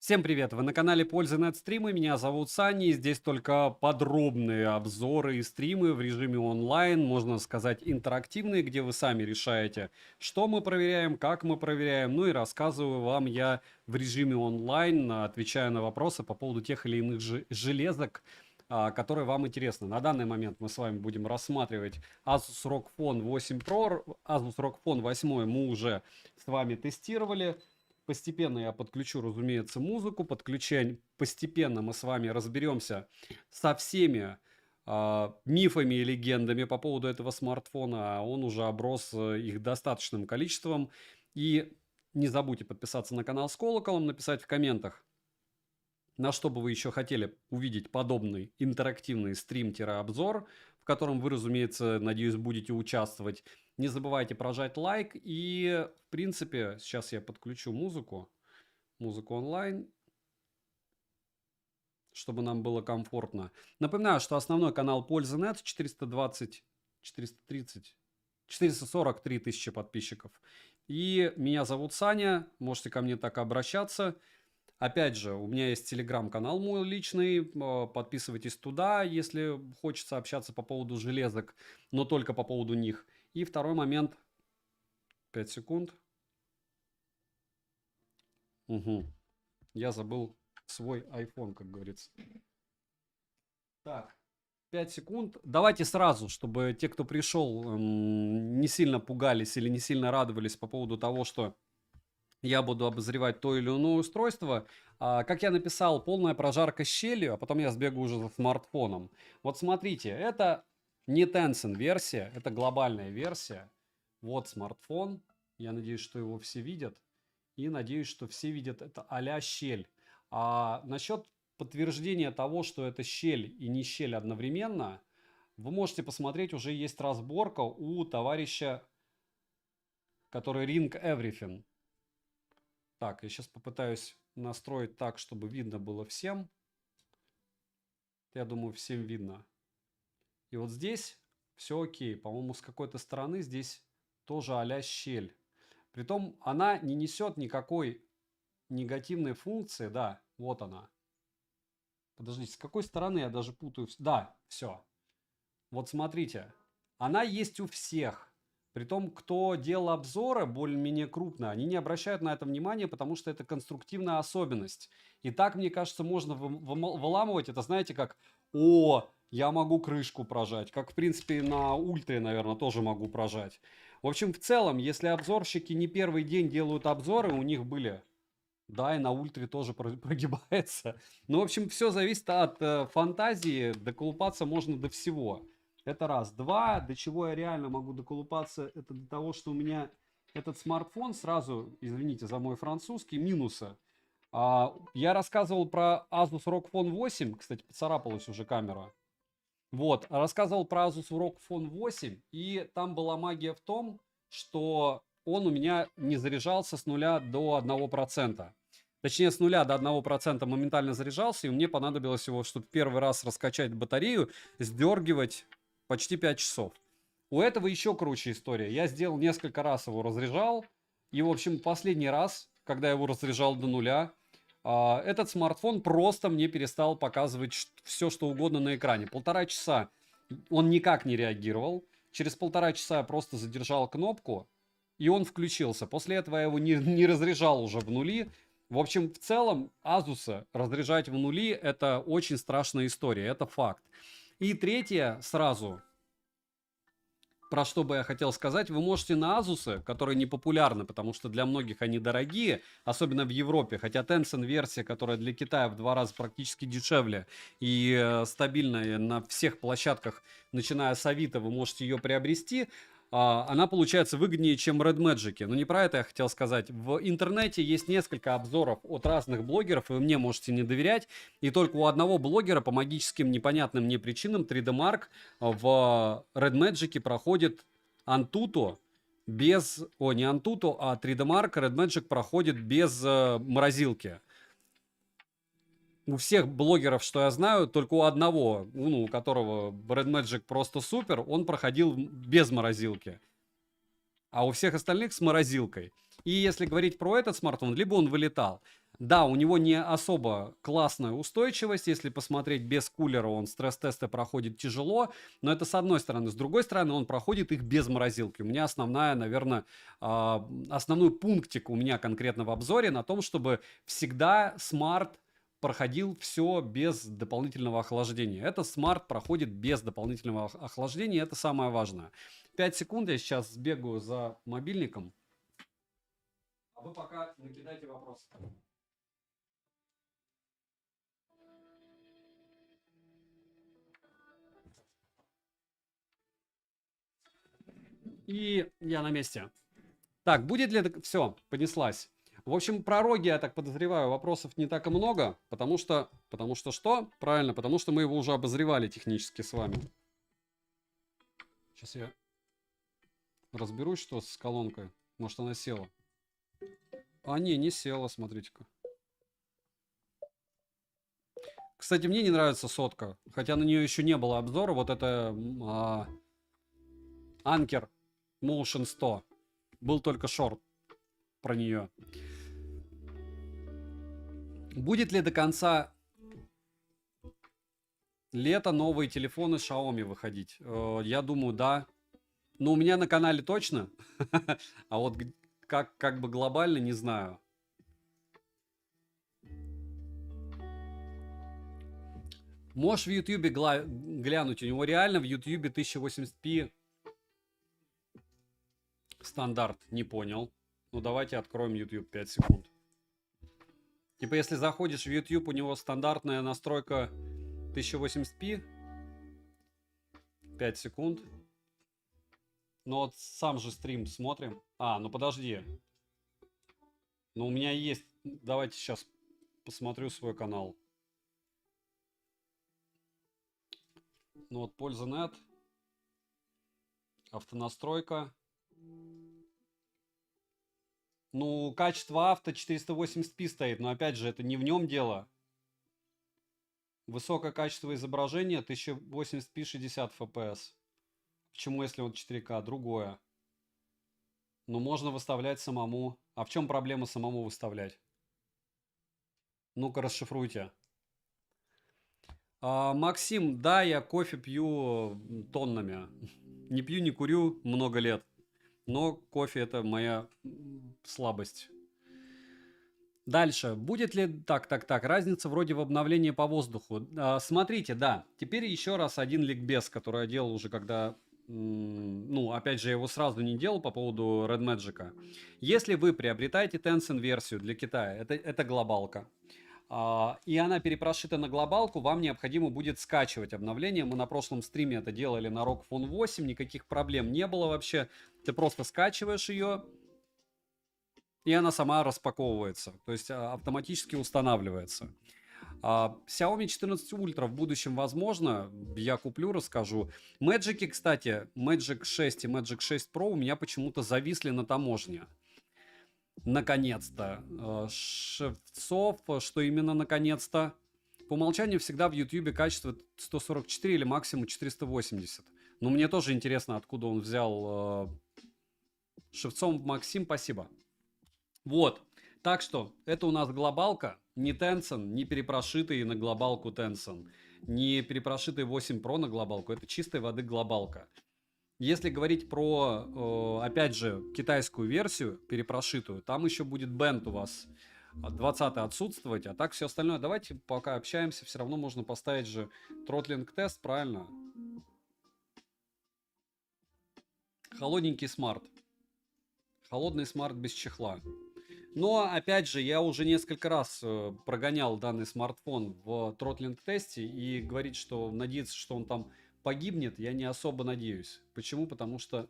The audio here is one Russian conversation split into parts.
Всем привет! Вы на канале Пользы.нет стримы, меня зовут Саня, и здесь только подробные обзоры и стримы в режиме онлайн, можно сказать интерактивные, где вы сами решаете, что мы проверяем, как мы проверяем, ну и рассказываю вам я в режиме онлайн, отвечая на вопросы по поводу тех или иных железок, которые вам интересны. На данный момент мы с вами будем рассматривать Asus ROG Phone 8 Pro, Asus ROG Phone 8 мы уже с вами тестировали. Постепенно я подключу, разумеется, музыку. Постепенно мы с вами разберемся со всеми мифами и легендами по поводу этого смартфона. Он уже оброс их достаточным количеством. И не забудьте подписаться на канал с колоколом, написать в комментах, на что бы вы еще хотели увидеть подобный интерактивный стрим-обзор, в котором вы, разумеется, надеюсь, будете участвовать. Не забывайте прожать лайк. И, в принципе, сейчас я подключу музыку онлайн, чтобы нам было комфортно. Напоминаю, что основной канал Пользы.нет 443 тысячи подписчиков. И меня зовут Саня, можете ко мне так обращаться. Опять же, у меня есть телеграм-канал мой личный, подписывайтесь туда, если хочется общаться по поводу железок, но только по поводу них. И второй момент, 5 секунд. Угу. Я забыл свой iPhone, как говорится. Так, 5 секунд. Давайте сразу, чтобы те, кто пришел, не сильно пугались или не сильно радовались по поводу того, что я буду обозревать то или иное устройство. Как я написал, полная прожарка щелью, а потом я сбегаю уже за смартфоном. Вот смотрите, это не Tencent версия, это глобальная версия. Вот смартфон. Я надеюсь, что его все видят. И надеюсь, что все видят это а-ля щель. А насчет подтверждения того, что это щель и не щель одновременно, вы можете посмотреть, уже есть разборка у товарища, который Ring Everything. Так, я сейчас попытаюсь настроить так, чтобы видно было всем. Я думаю, всем видно. И вот здесь все окей. По-моему, с какой-то стороны здесь тоже а-ля щель. Притом она не несет никакой негативной функции. Да, вот она. Подождите, с какой стороны я даже путаю? Да, все. Вот смотрите. Она есть у всех. Притом, кто делал обзоры более-менее крупно, они не обращают на это внимания, потому что это конструктивная особенность. И так, мне кажется, можно выламывать. Это, знаете, как «О, я могу крышку прожать». Как, в принципе, на ультре, наверное, тоже могу прожать. В общем, в целом, если обзорщики не первый день делают обзоры, у них были... Да, и на ультре тоже прогибается. Ну, в общем, все зависит от фантазии. Доколупаться можно до всего. Это раз. Два, до чего я реально могу доколупаться, это до того, что у меня этот смартфон сразу, извините за мой французский, минусы. Я рассказывал про Asus ROG Phone 8, кстати, поцарапалась уже камера. Вот, рассказывал про Asus ROG Phone 8, и там была магия в том, что он у меня не заряжался с 0 до 1%. Точнее, с 0 до 1% моментально заряжался, и мне понадобилось его, чтобы первый раз раскачать батарею, сдергивать почти 5 часов. У этого еще круче история. Я сделал несколько раз его разряжал. И, в общем, последний раз, когда я его разряжал до нуля, этот смартфон просто мне перестал показывать все, что угодно на экране. 1,5 часа он никак не реагировал. Через 1,5 часа я просто задержал кнопку, и он включился. После этого я его не разряжал уже в нули. В общем, в целом, Asus разряжать в нули — это очень страшная история, это факт. И третье сразу, про что бы я хотел сказать, вы можете на Asus, которые не популярны, потому что для многих они дорогие, особенно в Европе, хотя Tencent версия, которая для Китая в 2 раза практически дешевле и стабильная на всех площадках, начиная с Авито, вы можете ее приобрести, она получается выгоднее, чем Red Magic. Но не про это я хотел сказать. В интернете есть несколько обзоров от разных блогеров, и вы мне можете не доверять. И только у одного блогера по магическим непонятным мне причинам 3D Mark в Red Magic проходит Antutu без... О, не Antutu, а 3D Mark Red Magic проходит без морозилки. У всех блогеров, что я знаю, только у одного, у которого Red Magic просто супер, он проходил без морозилки. А у всех остальных с морозилкой. И если говорить про этот смартфон, либо он вылетал. Да, у него не особо классная устойчивость. Если посмотреть без кулера, он стресс-тесты проходит тяжело. Но это с одной стороны. С другой стороны, он проходит их без морозилки. У меня основная, наверное, основной пунктик у меня конкретно в обзоре на том, чтобы всегда смарт проходил все без дополнительного охлаждения. Это смарт проходит без дополнительного охлаждения. Это самое важное. 5 секунд я сейчас сбегаю за мобильником. А вы пока накидайте вопросы. И я на месте. Так, будет ли это... Все, понеслась. В общем, про роги, я так подозреваю, вопросов не так и много, потому что... Потому что что? Правильно, потому что мы его уже обозревали технически с вами. Сейчас я разберусь, что с колонкой. Может, она села. А, не села, смотрите-ка. Кстати, мне не нравится сотка, хотя на нее еще не было обзора. Вот это Anker Motion 100. Был только шорт про нее. Будет ли до конца лета новые телефоны Xiaomi выходить? Я думаю, да. Ну, у меня на канале точно. А вот как бы глобально, не знаю. Можешь в Ютьюбе глянуть. У него реально в Ютьюбе 1080p стандарт. Не понял. Ну, давайте откроем YouTube 5 секунд. Типа, если заходишь в YouTube, у него стандартная настройка 1080p. 5 секунд. Ну вот сам же стрим смотрим. А, ну подожди. Ну у меня есть... Давайте сейчас посмотрю свой канал. Ну вот польза нет. Автонастройка. Ну, качество авто 480p стоит, но опять же, это не в нем дело. Высокое качество изображения 1080p 60 fps. Почему, если он 4К? Другое. Ну, можно выставлять самому. А в чем проблема самому выставлять? Ну-ка, расшифруйте. Максим, да, я кофе пью тоннами. Не пью, не курю много лет. Но кофе это моя слабость. Дальше. Будет ли... Так. Разница вроде в обновлении по воздуху. Смотрите, да. Теперь еще раз один ликбез, который я делал уже, когда... Ну, опять же, я его сразу не делал по поводу Red Magic. Если вы приобретаете Tencent версию для Китая, это глобалка, и она перепрошита на глобалку, вам необходимо будет скачивать обновление. Мы на прошлом стриме это делали на ROG Phone 8, никаких проблем не было вообще. Ты просто скачиваешь ее, и она сама распаковывается, то есть автоматически устанавливается. Xiaomi 14 Ultra в будущем возможно, я куплю, расскажу. Magic, кстати, Magic 6 и Magic 6 Pro у меня почему-то зависли на таможне. Наконец-то. Шевцов, что именно наконец-то? По умолчанию всегда в YouTube качество 144 или максимум 480. Но мне тоже интересно, откуда он взял Шевцов Максим, спасибо. Вот. Так что, это у нас глобалка. Не Tencent, не перепрошитый на глобалку Tencent. Не перепрошитый 8 Pro на глобалку. Это чистой воды глобалка. Если говорить про, опять же, китайскую версию, перепрошитую, там еще будет бенд у вас 20 отсутствовать, а так все остальное. Давайте пока общаемся, все равно можно поставить же тротлинг-тест, правильно? Холодненький смарт. Холодный смарт без чехла. Но, опять же, я уже несколько раз прогонял данный смартфон в тротлинг-тесте, и говорить, что надеяться, что он там погибнет, я не особо надеюсь. Почему? Потому что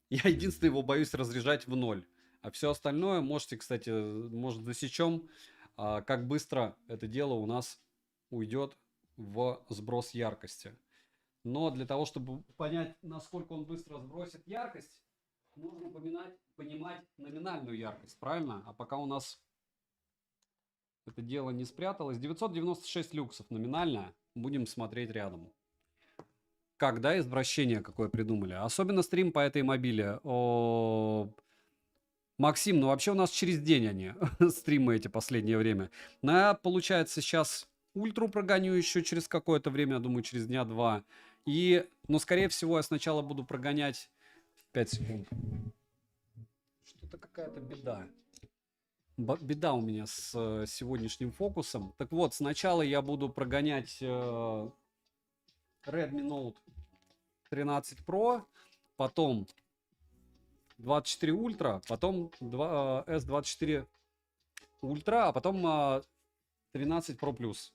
я единственное его боюсь разряжать в ноль. А все остальное можете, кстати, может засечем, как быстро это дело у нас уйдет в сброс яркости. Но для того, чтобы понять, насколько он быстро сбросит яркость, нужно понимать номинальную яркость, правильно? А пока у нас это дело не спряталось. 996 люксов номинальная. Будем смотреть рядом. Как, да, извращение какое придумали. Особенно стрим по этой мобиле. Максим, ну вообще у нас через день они, стримы эти последнее время. Но я, получается, сейчас ультру прогоню еще через какое-то время, я думаю, через дня два. Но скорее всего, я сначала буду прогонять 5 секунд. Что-то какая-то беда. Беда у меня с сегодняшним фокусом. Так вот, сначала я буду прогонять Redmi Note 13 Pro, потом 24 Ultra, потом S24 Ultra, а потом 13 Pro Plus.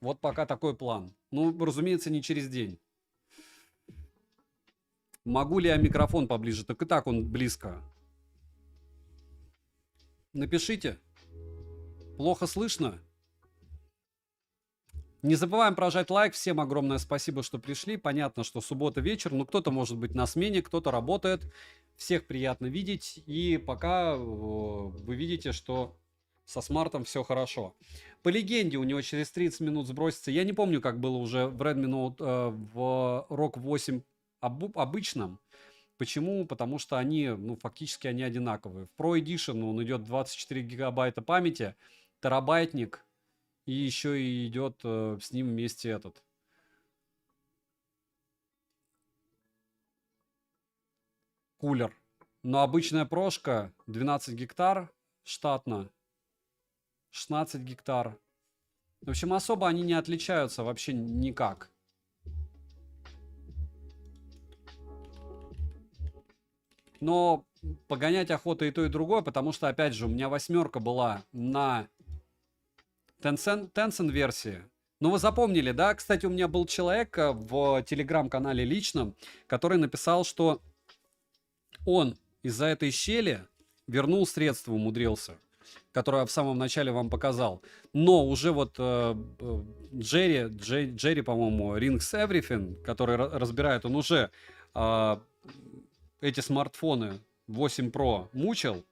Вот пока такой план. Ну, разумеется, не через день. Могу ли я микрофон поближе? Так и так он близко. Напишите. Плохо слышно? Не забываем прожать лайк. Всем огромное спасибо, что пришли. Понятно, что суббота вечер, но кто-то может быть на смене, кто-то работает. Всех приятно видеть. И пока вы видите, что со смартом все хорошо. По легенде у него через 30 минут сбросится. Я не помню, как было уже в Redmi Note, в ROG 8 обычном. Почему? Потому что они, ну, фактически они одинаковые. В Pro Edition он идет 24 гигабайта памяти, терабайтник, и еще и идет с ним вместе этот. Кулер. Но обычная прошка 12 гектар штатно. 16 гектар. В общем, особо они не отличаются вообще никак. Но погонять охота и то, и другое, потому что, опять же, у меня 8 была на Tencent версии. Ну, вы запомнили, да? Кстати, у меня был человек в телеграм-канале личном, который написал, что он из-за этой щели вернул средства, умудрился, которое я в самом начале вам показал. Но уже вот Джерри, по-моему, Rings Everything, который разбирает, он уже эти смартфоны 8 Pro мучил,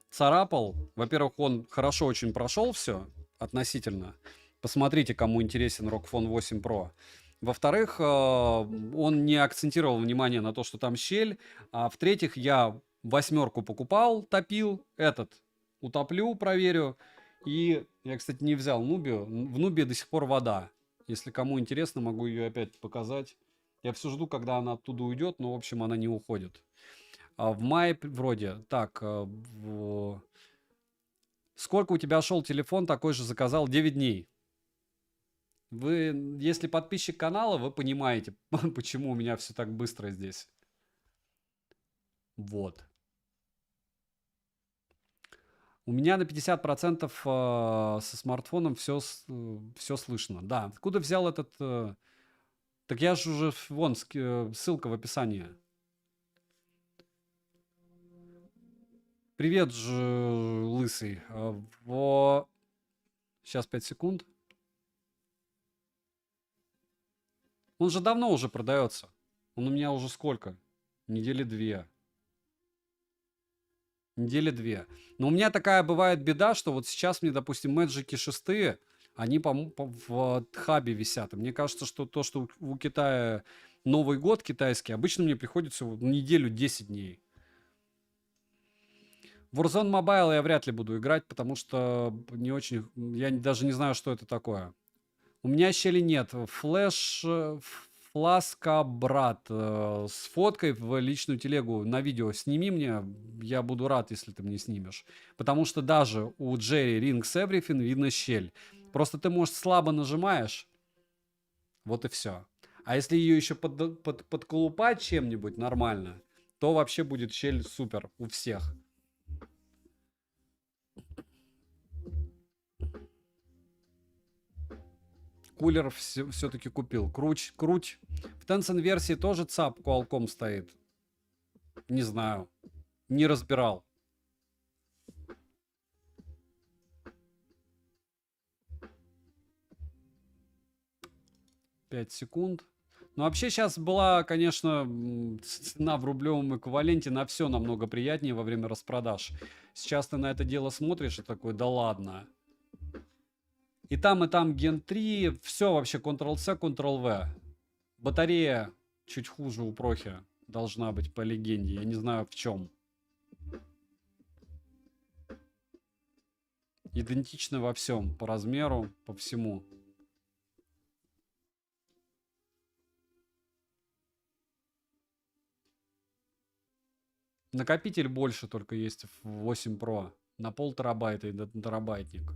царапал. Во-первых, он хорошо очень прошел все относительно. Посмотрите, кому интересен ROG Phone 8 Pro. Во-вторых, он не акцентировал внимание на то, что там щель. А в-третьих, я 8 покупал, топил, этот утоплю, проверю. И я, кстати, не взял Нубию. В Нубии до сих пор вода. Если кому интересно, могу ее опять показать. Я все жду, когда она оттуда уйдет, но, в общем, она не уходит. В мае вроде. Так, сколько у тебя шел телефон, такой же заказал 9 дней. Вы, если подписчик канала, вы понимаете, почему у меня все так быстро здесь. Вот. У меня на 50% со смартфоном все слышно. Да, откуда взял этот... Так я же уже... Вон, ссылка в описании. Привет же, лысый. Сейчас 5 секунд. Он же давно уже продается. Он у меня уже сколько? Недели две. Недели две. Но у меня такая бывает беда, что вот сейчас мне, допустим, Мэджики 6, они в хабе висят. И мне кажется, что то, что у Китая Новый год китайский, обычно мне приходится в неделю 10 дней. Warzone Mobile я вряд ли буду играть, потому что не очень... Я даже не знаю, что это такое. У меня щели нет. Фласка, брат, с фоткой в личную телегу на видео сними мне. Я буду рад, если ты мне снимешь. Потому что даже у Джерри Rings Everything видно щель. Просто ты, может, слабо нажимаешь. Вот и все. А если ее еще подколупать чем-нибудь нормально, то вообще будет щель супер у всех. Кулер все-таки купил. Круть. В Tencent версии тоже ЦАП Qualcomm стоит. Не знаю. Не разбирал. Пять секунд. Ну, вообще сейчас была, конечно, цена в рублевом эквиваленте на все намного приятнее во время распродаж. Сейчас ты на это дело смотришь и такой, да ладно. И там Gen 3, все вообще Ctrl-C, Ctrl-V. Батарея чуть хуже у Прохи должна быть по легенде. Я не знаю в чем. Идентичны во всем. По размеру, по всему. Накопитель больше только есть в 8 Pro. На 1,5 терабайта и терабайтник.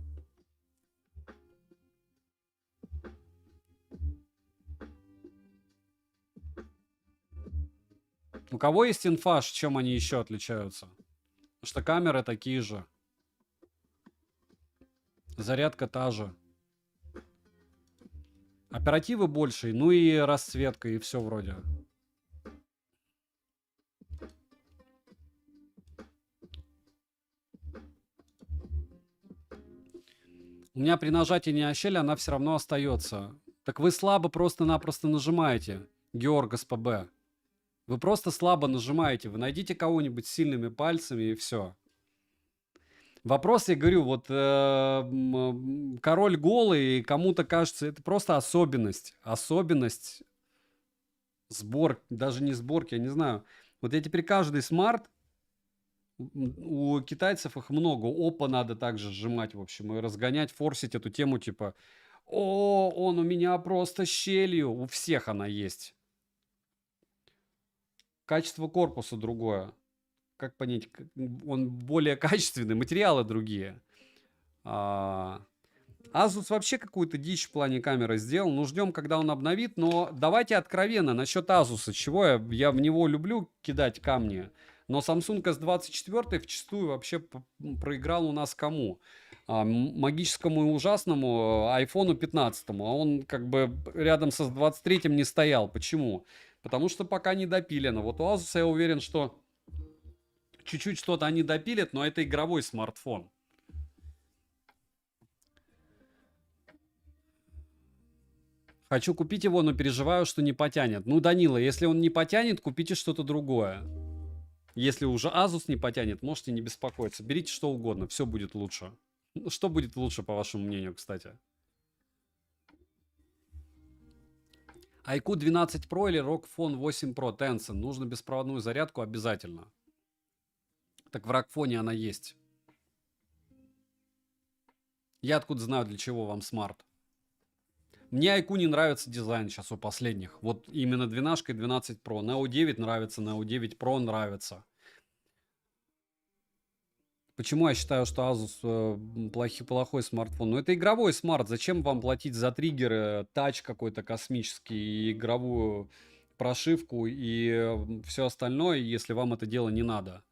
У кого есть инфа, чем они еще отличаются? Потому что камеры такие же. Зарядка та же. Оперативы больше, ну и расцветка, и все вроде. У меня при нажатии на щель она все равно остается. Так вы слабо просто-напросто нажимаете, Георг СПБ. Вы просто слабо нажимаете. Вы найдите кого-нибудь с сильными пальцами и все. Вопрос, я говорю, вот король голый, кому-то кажется, это просто особенность. Особенность сбор, даже не сборки, я не знаю. Вот я теперь каждый смарт, у китайцев их много, опа надо также сжимать, в общем, и разгонять, форсить эту тему, типа, о, он у меня просто щелью, у всех она есть. Качество корпуса другое. Как понять, он более качественный, материалы другие. Asus вообще какую-то дичь в плане камеры сделал. Ну, ждем, когда он обновит. Но давайте откровенно насчет Asus. Чего я в него люблю кидать камни. Но Samsung S24 вчастую вообще проиграл у нас кому? Магическому и ужасному iPhone 15. А он как бы рядом со S23 не стоял. Почему? Потому что пока не допилено. Вот у Asus я уверен, что чуть-чуть что-то они допилят, но это игровой смартфон. Хочу купить его, но переживаю, что не потянет. Ну, Данила, если он не потянет, купите что-то другое. Если уже Asus не потянет, можете не беспокоиться. Берите что угодно, все будет лучше. Что будет лучше, по вашему мнению, кстати? iQOO 12 Pro или ROG Phone 8 Pro Tencent? Нужно беспроводную зарядку обязательно. Так в ROG она есть. Я откуда знаю, для чего вам смарт? Мне iQOO не нравится дизайн сейчас у последних. Вот именно 12 и 12 Pro. Neo 9 нравится, Neo 9 Pro нравится. Почему я считаю, что Asus плохой смартфон? Ну, это игровой смарт. Зачем вам платить за триггеры, тач какой-то космический, игровую прошивку и все остальное, если вам это дело не надо?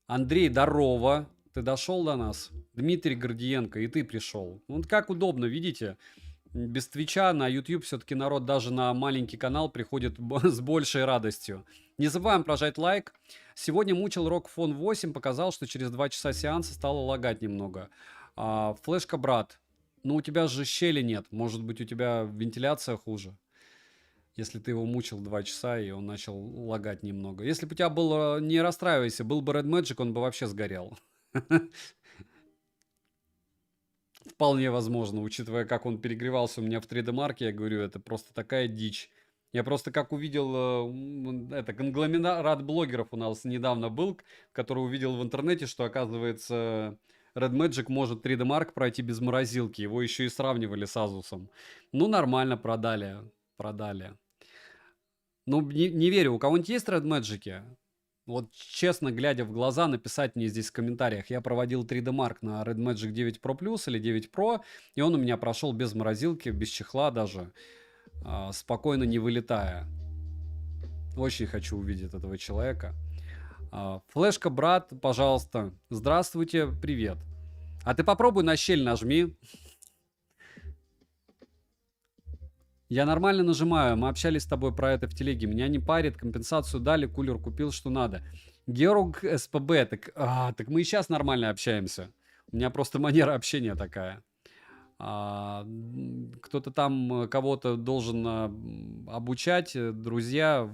Андрей, здорово. Ты дошел до нас? Дмитрий Гордиенко, и ты пришел. Ну, как удобно, видите? Без Твича на YouTube все-таки народ даже на маленький канал приходит с большей радостью. Не забываем прожать лайк. Сегодня мучил ROG Phone 8, показал, что через 2 часа сеанса стало лагать немного. Флешка, брат, ну у тебя же щели нет. Может быть, у тебя вентиляция хуже. Если ты его мучил 2 часа, и он начал лагать немного. Если бы у тебя было, не расстраивайся, был бы Red Magic, он бы вообще сгорел. Вполне возможно, учитывая, как он перегревался у меня в 3D Mark, я говорю, это просто такая дичь. Я просто как увидел, это конгломерат блогеров у нас недавно был, который увидел в интернете, что оказывается Red Magic может 3D Mark пройти без морозилки. Его еще и сравнивали с Asus. Ну, нормально, продали. Продали. Ну, не верю, у кого-нибудь есть Red Magic? Вот честно, глядя в глаза, написать мне здесь в комментариях. Я проводил 3D Mark на Red Magic 9 Pro Plus или 9 Pro, и он у меня прошел без морозилки, без чехла даже, спокойно не вылетая. Очень хочу увидеть этого человека. Флешка, брат, пожалуйста. Здравствуйте, привет. А ты попробуй на щель нажми. Я нормально нажимаю, мы общались с тобой про это в телеге. Меня не парит, компенсацию дали, кулер купил, что надо. Георг СПБ, так мы и сейчас нормально общаемся. У меня просто манера общения такая. Кто-то там кого-то должен обучать. Друзья,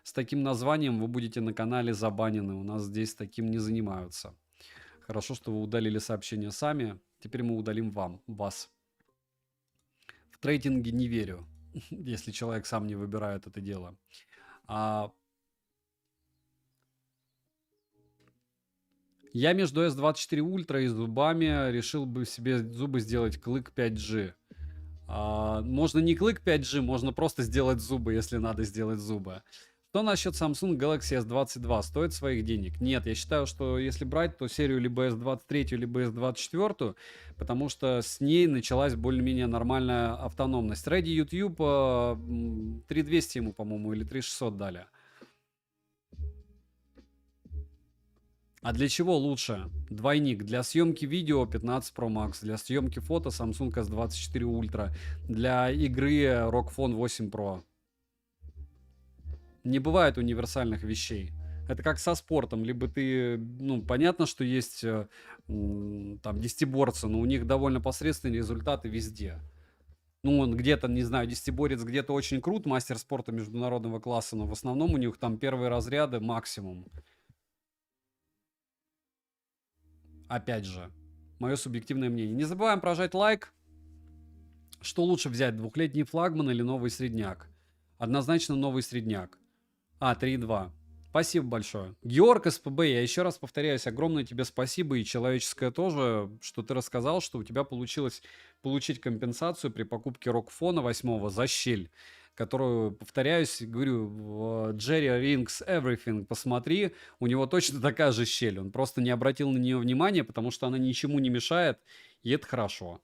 с таким названием вы будете на канале забанены. У нас здесь таким не занимаются. Хорошо, что вы удалили сообщение сами. Теперь мы удалим вас. В трейдинге не верю, если человек сам не выбирает это дело. Я между S24 Ultra и зубами решил бы себе зубы сделать Click 5G. Можно не Click 5G, можно просто сделать зубы, если надо сделать зубы. Что насчет Samsung Galaxy S22? Стоит своих денег? Нет, я считаю, что если брать, то серию либо S23, либо S24, потому что с ней началась более-менее нормальная автономность. Ready YouTube 3200 ему, по-моему, или 3600 дали. А для чего лучше? Двойник. Для съемки видео 15 Pro Max, для съемки фото Samsung S24 Ultra, для игры ROG Phone 8 Pro. Не бывает универсальных вещей. Это как со спортом. Либо ты, ну, понятно, что есть там десятиборцы, но у них довольно посредственные результаты везде. Ну, он где-то, не знаю, десятиборец где-то очень крут, мастер спорта международного класса, но в основном у них там первые разряды максимум. Опять же, мое субъективное мнение. Не забываем прожать лайк. Что лучше взять, двухлетний флагман или новый средняк? Однозначно новый средняк. 3.2. Спасибо большое. Георг СПБ, я еще раз повторяюсь, огромное тебе спасибо и человеческое тоже, что ты рассказал, что у тебя получилось получить компенсацию при покупке ROG-фона 8 за щель, которую, повторяюсь, говорю, в Jerry Rings Everything посмотри, у него точно такая же щель, он просто не обратил на нее внимания, потому что она ничему не мешает, и это хорошо.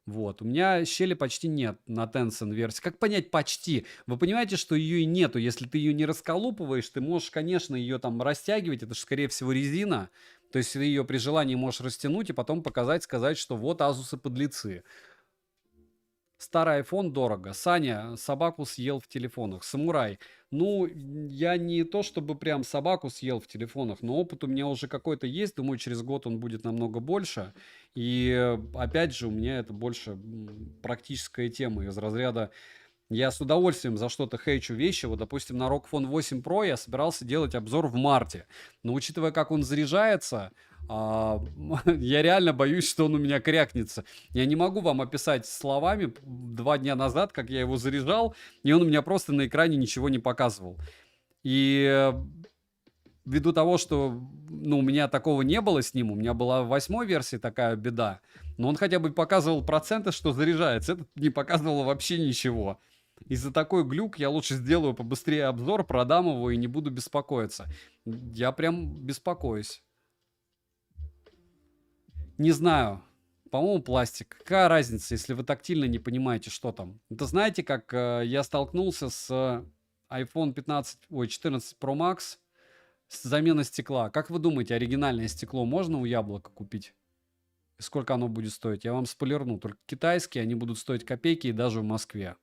Вот, у меня щели почти нет на Tencent версии. Как понять почти? Вы понимаете, что ее и нету. Если ты ее не расколупываешь, ты можешь, конечно, ее там растягивать. Это же, скорее всего, резина. То есть ты ее при желании можешь растянуть и потом показать, сказать, что вот Азусы подлецы. Старый iPhone дорого. Саня, собаку съел в телефонах. Самурай. Ну, я не то чтобы прям собаку съел в телефонах, но опыт у меня уже какой-то есть. Думаю, через год он будет намного больше. И опять же, у меня это больше практическая тема из разряда я с удовольствием за что-то хейчу вещи. Вот, допустим, на ROG Phone 8 Pro я собирался делать обзор в марте. Но учитывая, как он заряжается, я реально боюсь, что он у меня крякнется. Я не могу вам описать словами 2 дня назад, как я его заряжал, и он у меня просто на экране ничего не показывал. И ввиду того, что у меня такого не было с ним, у меня была в 8 версии такая беда, но он хотя бы показывал проценты, что заряжается. Этот не показывал вообще ничего. И за такой глюк я лучше сделаю побыстрее обзор, продам его и не буду беспокоиться. Я прям беспокоюсь. Не знаю. По-моему, пластик. Какая разница, если вы тактильно не понимаете, что там? Это знаете, как я столкнулся с iPhone 14 Pro Max с заменой стекла. Как вы думаете, оригинальное стекло можно у Яблока купить? И сколько оно будет стоить? Я вам спойлерну. Только китайские, они будут стоить копейки и даже в Москве.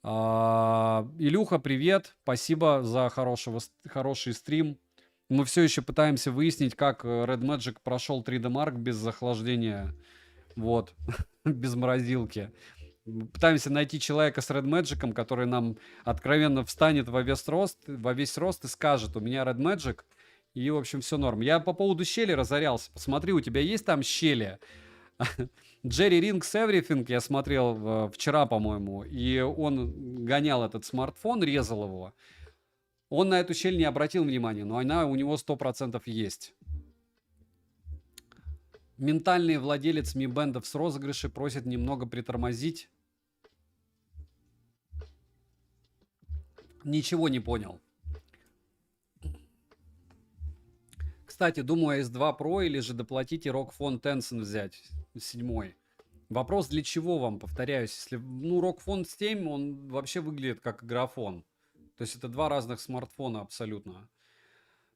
Илюха, привет. Спасибо за хороший стрим. Мы все еще пытаемся выяснить, как Red Magic прошел 3D Mark без охлаждения. Вот. Без морозилки. Пытаемся найти человека с Red Magic, который нам откровенно встанет во весь рост и скажет, у меня Red Magic, и, в общем, все норм. Я по поводу щели разорялся. Посмотри, у тебя есть там щели? Jerry Rings Everything я смотрел вчера, по-моему, и он гонял этот смартфон, резал его. Он на эту щель не обратил внимания, но она у него 100% есть. Ментальный владелец Mi Band'ов с розыгрышей просит немного притормозить. Ничего не понял. Кстати, думаю, S2 Pro или же доплатить и ROG Phone Tencent взять. 7. Вопрос, для чего вам, повторяюсь. Если, ROG Phone 7, он вообще выглядит как графон. То есть это два разных смартфона абсолютно.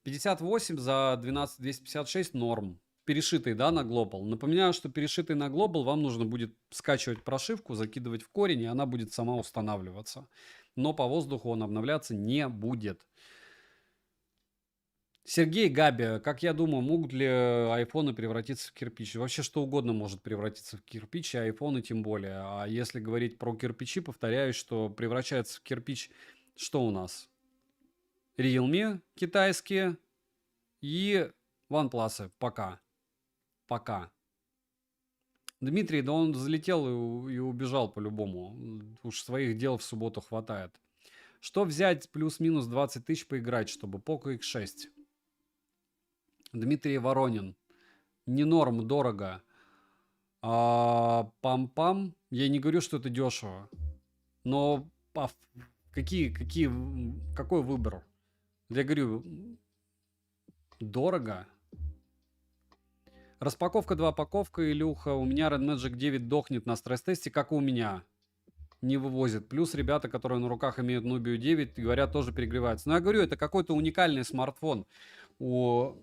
58 за 12256 норм. Перешитый, да, на Global. Напоминаю, что перешитый на Global вам нужно будет скачивать прошивку, закидывать в корень, и она будет сама устанавливаться. Но по воздуху он обновляться не будет. Сергей Габи, как я думаю, могут ли айфоны превратиться в кирпич? Вообще что угодно может превратиться в кирпич, и айфоны тем более. А если говорить про кирпичи, повторяюсь, что превращается в кирпич что у нас? Realme китайские и OnePlus. Пока. Пока. Дмитрий, да он залетел и убежал по-любому. Уж своих дел в субботу хватает. Что взять плюс-минус 20 тысяч поиграть, чтобы Poco X6? Дмитрий Воронин. Не норм, дорого. Пам-пам. Я не говорю, что это дешево. Но какой выбор? Я говорю, дорого. Распаковка 2 паковка, Илюха. У меня Red Magic 9 дохнет на стресс-тесте, как и у меня. Не вывозит. Плюс ребята, которые на руках имеют Nubia 9, говорят, тоже перегреваются. Но я говорю, это какой-то уникальный смартфон у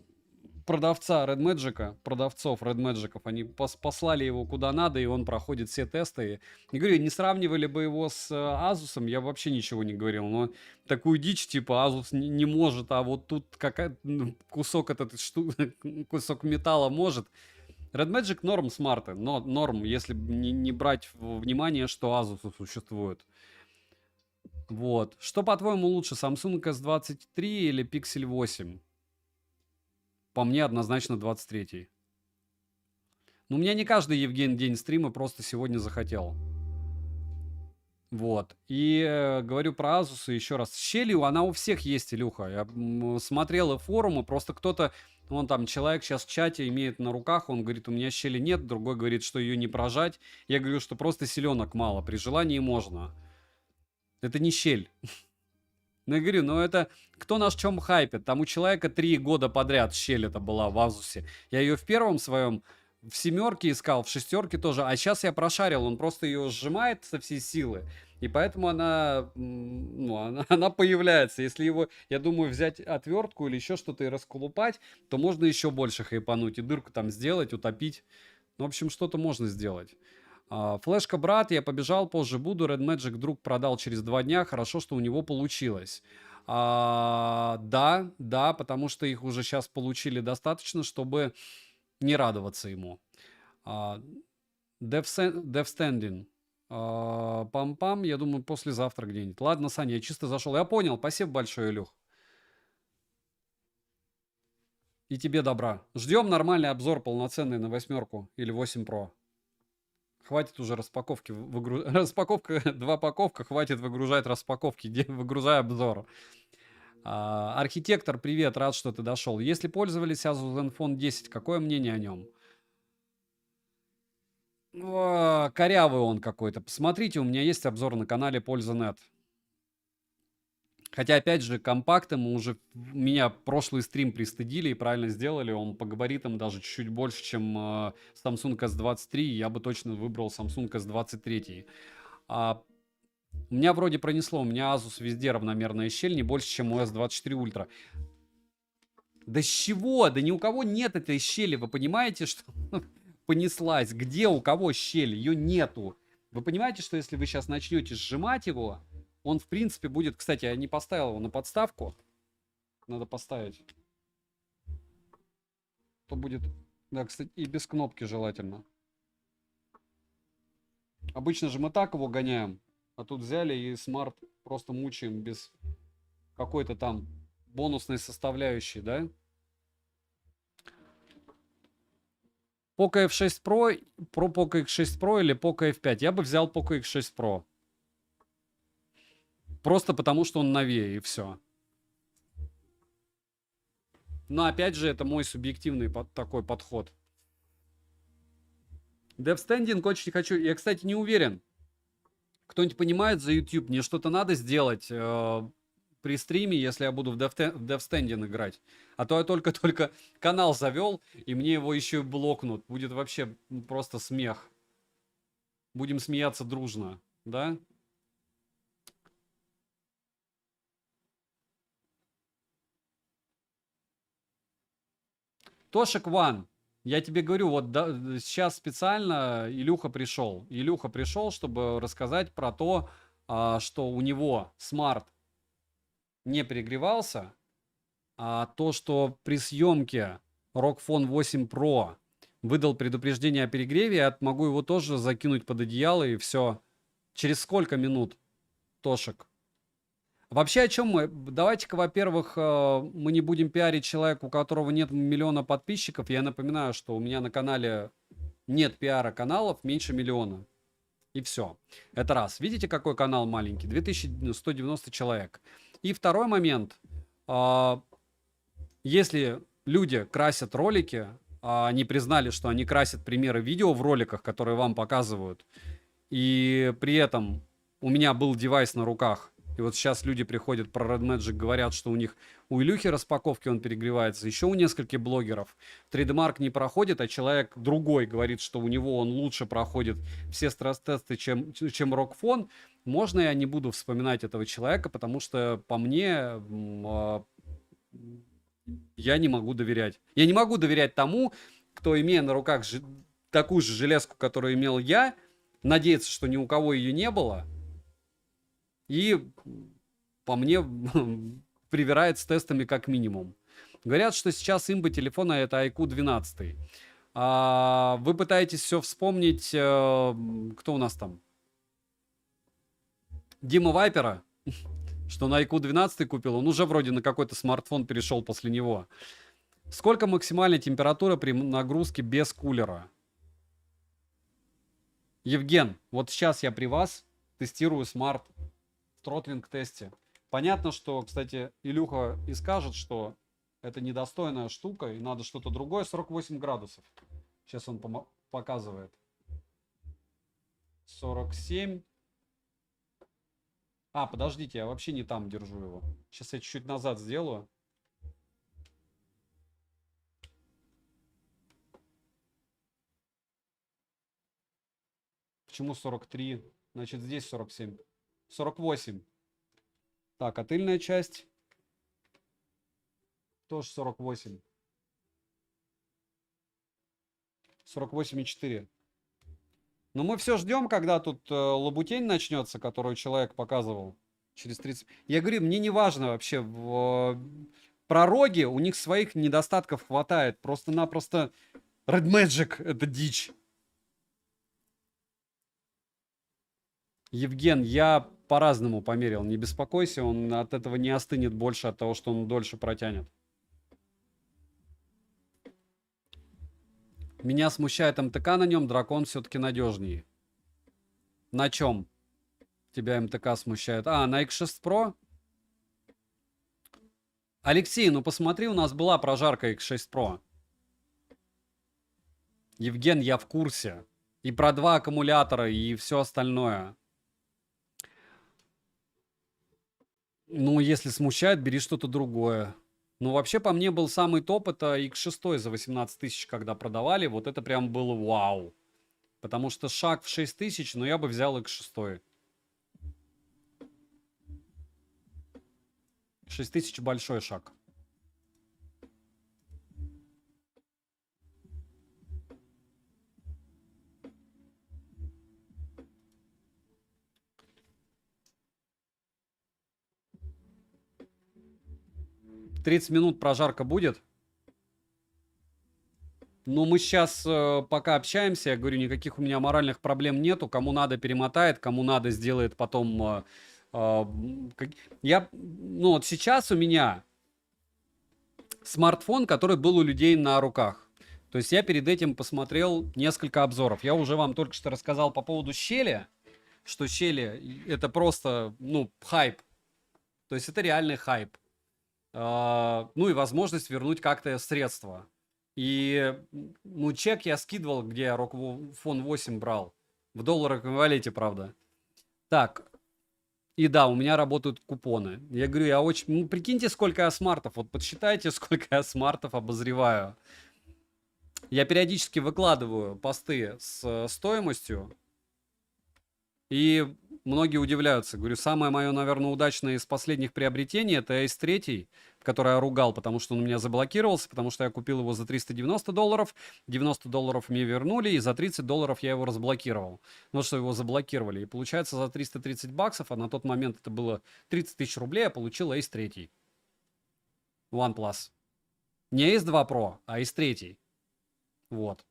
продавца Red Magic, продавцов Red Magic. Они послали его куда надо, и он проходит все тесты. И говорю, не сравнивали бы его с Asus, я вообще ничего не говорил. Но такую дичь, типа, Asus не может, а вот тут кусок кусок металла может. Red Magic норм смарты, но норм, если не брать во внимание, что Asus существует. Вот. Что, по-твоему, лучше, Samsung S23 или Pixel 8? По мне, однозначно 23. Но у меня не каждый, Евгений, день стрима, просто сегодня захотел. Вот. И говорю про Asus еще раз. Щелью она у всех есть, Илюха. Я смотрел и форумы, просто кто-то, вон там человек сейчас в чате имеет на руках, он говорит, у меня щели нет, другой говорит, что ее не прожать. Я говорю, что просто селенок мало, при желании можно. Это не щель. Ну, я говорю, это кто на чем хайпит? Там у человека 3 года подряд щель это была в Азусе. Я ее в первом своем, в 7-ке искал, в 6-ке тоже. А сейчас я прошарил, он просто ее сжимает со всей силы. И поэтому она появляется. Если его, я думаю, взять отвертку или еще что-то и расколупать, то можно еще больше хайпануть. И дырку там сделать, утопить. Ну, в общем, что-то можно сделать. Флешка, брат, я побежал, позже буду. Red Magic друг продал через 2 дня. Хорошо, что у него получилось. Да, потому что их уже сейчас получили достаточно, чтобы не радоваться ему. Death Standing. Пам-пам, я думаю, послезавтра где-нибудь. Ладно, Саня, я чисто зашел. Я понял, спасибо большое, Илюх. И тебе добра. Ждем нормальный обзор полноценный на 8 или 8 Pro. Хватит уже распаковки. Распаковка, 2 паковка, хватит выгружать распаковки. Выгружай обзор. Архитектор, привет, рад, что ты дошел. Если пользовались Asus Zenfone 10, какое мнение о нем? Корявый он какой-то. Посмотрите, у меня есть обзор на канале Польза.нет. Хотя, опять же, компакты мы уже... Меня прошлый стрим пристыдили и правильно сделали. Он по габаритам даже чуть-чуть больше, чем Samsung S23. Я бы точно выбрал Samsung S23. Меня вроде пронесло. У меня Asus везде равномерная щель, не больше, чем у S24 Ultra. Да с чего? Да ни у кого нет этой щели. Вы понимаете, что понеслась? Где у кого щель? Ее нету. Вы понимаете, что если вы сейчас начнете сжимать его... Он, в принципе, будет... Кстати, я не поставил его на подставку. Надо поставить. То будет... Да, кстати, и без кнопки желательно. Обычно же мы так его гоняем. А тут взяли и смарт просто мучаем без какой-то там бонусной составляющей, да? Poco F6 Pro, Poco X6 Pro или Poco F5? Я бы взял Poco X6 Pro. Просто потому, что он новее, и все. Но, опять же, это мой субъективный такой подход. Death Standing очень хочу... Я, кстати, не уверен. Кто-нибудь понимает за YouTube? Мне что-то надо сделать при стриме, если я буду в Death Standing играть. А то я только канал завел, и мне его еще и блокнут. Будет вообще просто смех. Будем смеяться дружно, да? Тошек Ван, я тебе говорю, вот сейчас специально Илюха пришел. Илюха пришел, чтобы рассказать про то, что у него смарт не перегревался, а то, что при съемке ROG Phone 8 Pro выдал предупреждение о перегреве, я могу его тоже закинуть под одеяло и все. Через сколько минут, Тошек? Вообще, о чем мы? Давайте-ка, во-первых, мы не будем пиарить человека, у которого нет миллиона подписчиков. Я напоминаю, что у меня на канале нет пиара каналов меньше миллиона. И все. Это раз. Видите, какой канал маленький? 2190 человек. И второй момент. Если люди красят ролики, а они признали, что они красят примеры видео в роликах, которые вам показывают. И при этом у меня был девайс на руках. И вот сейчас люди приходят про Red Magic, говорят, что у них у Илюхи распаковки он перегревается. Еще у нескольких блогеров 3D Mark не проходит, а человек другой говорит, что у него он лучше проходит все стресс-тесты, чем Rockfon. Можно я не буду вспоминать этого человека, потому что по мне я не могу доверять. Я не могу доверять тому, кто, имея на руках такую же железку, которую имел я, надеется, что ни у кого ее не было, и по мне привирает с тестами как минимум. Говорят, что сейчас имба телефона это IQ 12. Вы пытаетесь все вспомнить, кто у нас там? Дима Вайпера, что на IQ 12 купил, он уже вроде на какой-то смартфон перешел после него. Сколько максимальная температура при нагрузке без кулера? Евген, вот сейчас я при вас тестирую смарт в тротлинг-тесте. Понятно, что, кстати, Илюха и скажет, что это недостойная штука, и надо что-то другое. 48 градусов. Сейчас он показывает. 47. Подождите, я вообще не там держу его. Сейчас я чуть-чуть назад сделаю. Почему 43? Значит, здесь 47. 48. Так, а тыльная часть? Тоже 48. 48,4. Но мы все ждем, когда тут лабутень начнется, которую человек показывал через 30. Я говорю, мне не важно вообще. Пророги, у них своих недостатков хватает. Просто-напросто Red Magic это дичь. Евген, я по-разному померил. Не беспокойся, он от этого не остынет больше, от того, что он дольше протянет. Меня смущает МТК на нем, дракон все-таки надежнее. На чем тебя МТК смущает? На X6 Pro? Алексей, ну посмотри, у нас была прожарка X6 Pro. Евген, я в курсе. И про 2 аккумулятора, и все остальное. Ну, если смущает, бери что-то другое. Ну, вообще, по мне, был самый топ, это X6 за 18 тысяч, когда продавали. Вот это прям было вау. Потому что шаг в 6 тысяч, но я бы взял X6. 6 тысяч большой шаг. — 30 минут прожарка будет. Ну, мы сейчас пока общаемся, я говорю, никаких у меня моральных проблем нету. Кому надо, перемотает, кому надо, сделает потом... ну, вот сейчас у меня смартфон, который был у людей на руках. То есть я перед этим посмотрел несколько обзоров. Я уже вам только что рассказал по поводу щели, что щели это просто, ну, хайп. То есть это реальный хайп. Ну и возможность вернуть как-то средства. И, ну, чек я скидывал, где я Rockfon 8 брал. В долларовом эквиваленте, правда. Так. И да, у меня работают купоны. Я говорю, я очень... Ну, прикиньте, сколько я смартов. Вот подсчитайте, сколько я смартов обозреваю. Я периодически выкладываю посты с стоимостью. И многие удивляются. Говорю, самое мое, наверное, удачное из последних приобретений это Ace 3, который я ругал, потому что он у меня заблокировался, потому что я купил его за $390. $90 мне вернули, и за $30 я его разблокировал. Ну, что его заблокировали. И получается за 330 баксов, а на тот момент это было 30 тысяч рублей, я получил Ace 3. OnePlus. Не Ace 2 Pro, а Ace 3. Вот.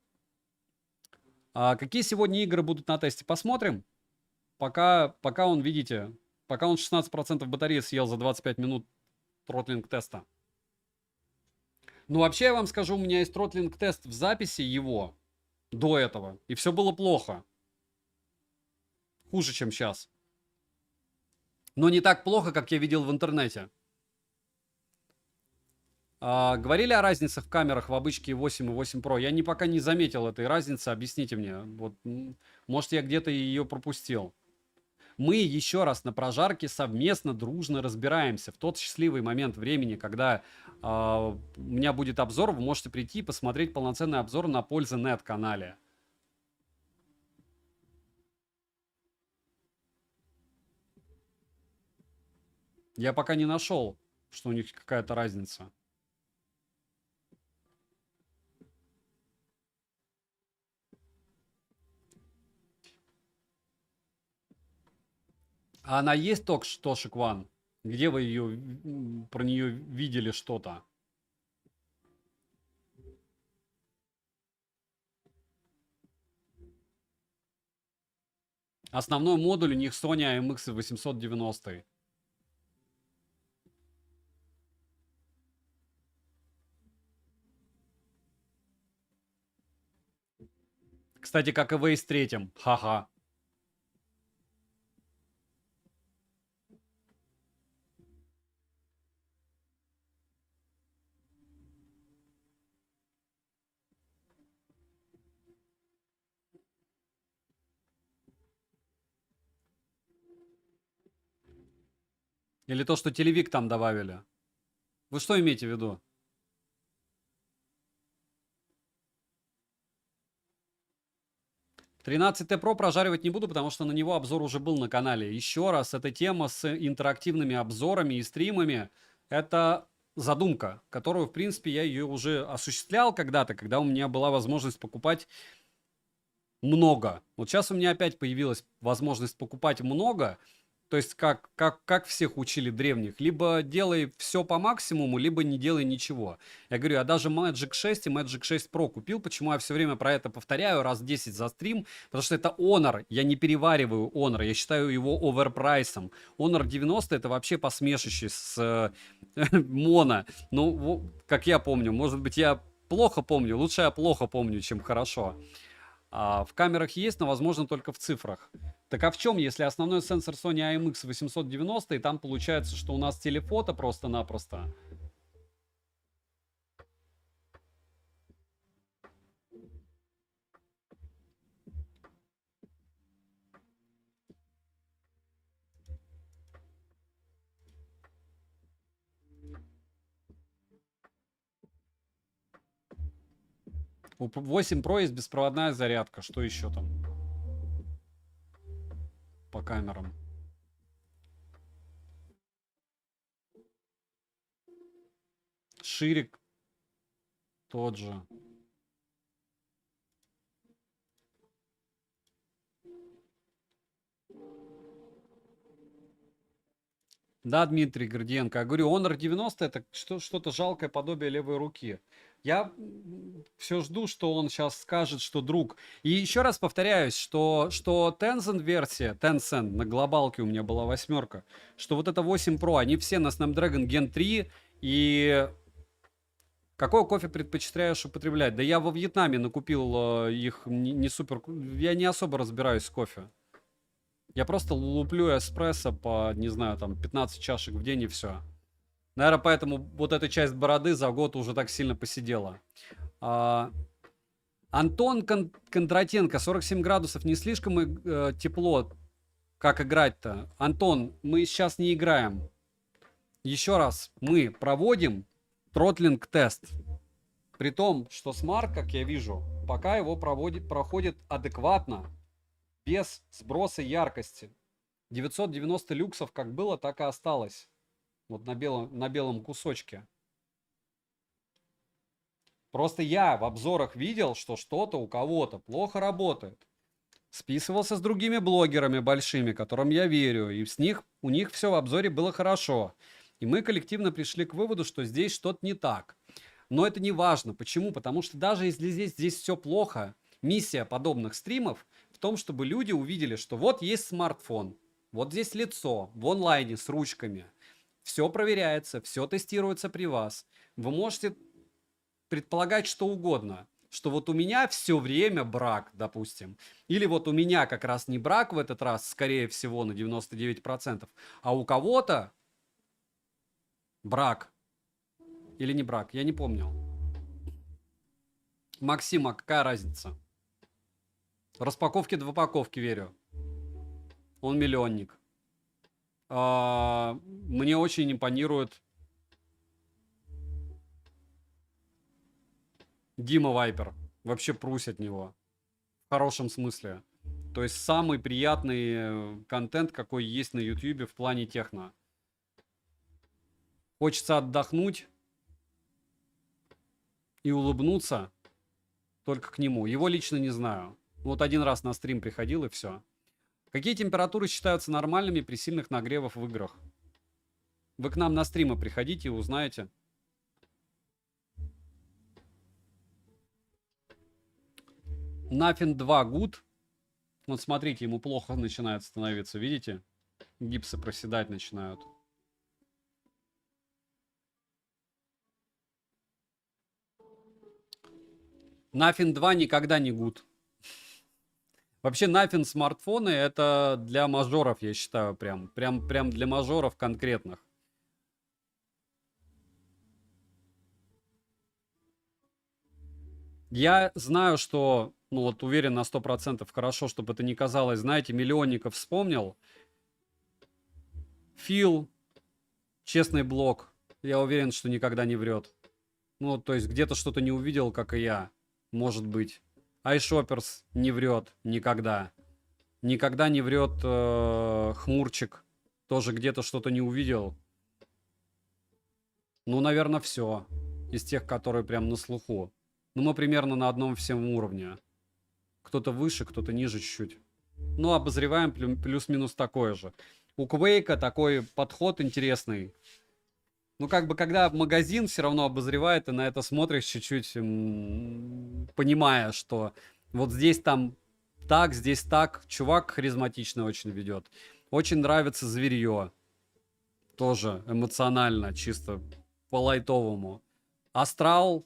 А какие сегодня игры будут на тесте? Посмотрим. Пока он, видите, пока он 16% батареи съел за 25 минут тротлинг-теста. Ну, вообще, я вам скажу, у меня есть тротлинг-тест в записи его до этого. И все было плохо. Хуже, чем сейчас. Но не так плохо, как я видел в интернете. Говорили о разнице в камерах в обычке 8 и 8 Pro? Я пока не заметил этой разницы, объясните мне. Вот, может, я где-то ее пропустил. Мы еще раз на прожарке совместно, дружно разбираемся. В тот счастливый момент времени, когда у меня будет обзор, вы можете прийти и посмотреть полноценный обзор на Польза.нет канале. Я пока не нашел, что у них какая-то разница. А она есть Тошик Ван? Где вы ее, про нее видели что-то? Основной модуль у них Sony IMX 890. Кстати, как и в Ace 3. Ха-ха. Или то, что телевик там добавили. Вы что имеете в виду? 13T Pro прожаривать не буду, потому что на него обзор уже был на канале. Еще раз, эта тема с интерактивными обзорами и стримами, это задумка, которую, в принципе, я ее уже осуществлял когда-то, когда у меня была возможность покупать много. Вот сейчас у меня опять появилась возможность покупать много. То есть как всех учили древних. Либо делай все по максимуму, либо не делай ничего. Я говорю, я даже Magic 6 и Magic 6 Pro купил. Почему я все время про это повторяю раз 10 за стрим? Потому что это Honor. Я не перевариваю Honor. Я считаю его оверпрайсом. Honor 90 это вообще посмешище с Моно. Ну, как я помню. Может быть, я плохо помню. Лучше я плохо помню, чем хорошо. В камерах есть, но возможно только в цифрах. Так а в чем, если основной сенсор Sony IMX 890, и там получается, что у нас телефото просто-напросто? У 8 Pro есть беспроводная зарядка. Что еще там по камерам? Ширик тот же. Да, Дмитрий Гордиенко. Я говорю, Honor 90 это что-то жалкое подобие левой руки. Я все жду, что он сейчас скажет, что друг. И еще раз повторяюсь, что Tencent версия, Tencent, на глобалке у меня была 8, что вот это 8 Pro, они все на Snapdragon Gen 3. И какой кофе предпочитаешь употреблять? Да я во Вьетнаме накупил их не супер... Я не особо разбираюсь в кофе. Я просто луплю эспрессо по, не знаю, там 15 чашек в день и все. Наверное, поэтому вот эта часть бороды за год уже так сильно посидела. Антон Кондратенко, 47 градусов, не слишком тепло, как играть-то? Антон, мы сейчас не играем. Еще раз, мы проводим тротлинг-тест. При том, что Smart, как я вижу, пока его проходит адекватно, без сброса яркости. 990 люксов как было, так и осталось. Вот на белом кусочке. Просто я в обзорах видел, что что-то у кого-то плохо работает. Списывался с другими блогерами большими, которым я верю. И у них все в обзоре было хорошо. И мы коллективно пришли к выводу, что здесь что-то не так. Но это не важно. Почему? Потому что даже если здесь все плохо, миссия подобных стримов в том, чтобы люди увидели, что вот есть смартфон, вот здесь лицо, в онлайне с ручками. Все проверяется, все тестируется при вас. Вы можете предполагать что угодно. Что вот у меня все время брак, допустим. Или вот у меня как раз не брак в этот раз, скорее всего, на 99%, а у кого-то брак. Или не брак? Я не помню. Максима, какая разница? Распаковки, двупаковки верю. Он миллионник. Мне очень импонирует Дима Вайпер. Вообще прусь от него. В хорошем смысле. То есть самый приятный контент, какой есть на Ютубе в плане техно. Хочется отдохнуть и улыбнуться только к нему. Его лично не знаю. Вот один раз на стрим приходил и все. Какие температуры считаются нормальными при сильных нагревах в играх? Вы к нам на стримы приходите и узнаете. Nothing 2 good. Вот смотрите, ему плохо начинает становиться, видите? Гипсы проседать начинают. Nothing 2 никогда не good. Вообще, Nothing смартфоны это для мажоров, я считаю, прям для мажоров конкретных. Я знаю, что, ну вот уверен на 100%, хорошо, чтобы это не казалось, знаете, миллионников вспомнил. Фил, честный блог, я уверен, что никогда не врет. Ну, то есть где-то что-то не увидел, как и я, может быть. iShoppers не врет никогда. Никогда не врет Хмурчик. Тоже где-то что-то не увидел. Ну, наверное, все. Из тех, которые прям на слуху. Ну, мы примерно на одном всем уровне. Кто-то выше, кто-то ниже чуть-чуть. Ну, обозреваем плюс-минус такое же. У Квейка такой подход интересный. Ну, как бы, когда магазин все равно обозревает, и на это смотришь чуть-чуть, понимая, что вот здесь там так, здесь так. Чувак харизматично очень ведет. Очень нравится зверье. Тоже эмоционально, чисто по-лайтовому. Астрал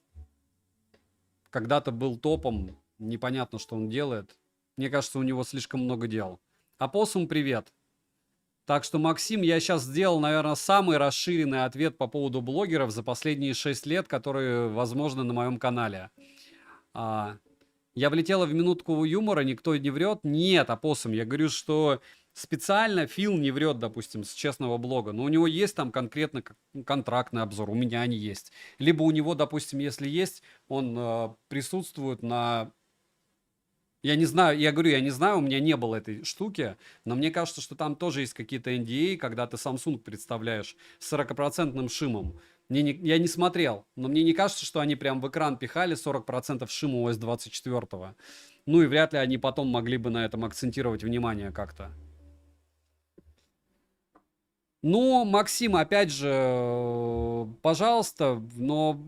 когда-то был топом. Непонятно, что он делает. Мне кажется, у него слишком много дел. Апоссум, привет. Так что, Максим, я сейчас сделал, наверное, самый расширенный ответ по поводу блогеров за последние 6 лет, которые, возможно, на моем канале. Я влетела в минутку юмора, никто не врет. Нет, Апоссум, я говорю, что специально Фил не врет, допустим, с честного блога. Но у него есть там конкретно контрактный обзор, у меня они есть. Либо у него, допустим, если есть, он присутствует на... Я не знаю, я говорю, я не знаю, у меня не было этой штуки, но мне кажется, что там тоже есть какие-то NDA, когда ты Samsung представляешь с 40% шимом. Я не смотрел, но мне не кажется, что они прям в экран пихали 40% шима OS 24. Ну и вряд ли они потом могли бы на этом акцентировать внимание как-то. Ну, Максим, опять же, пожалуйста, но...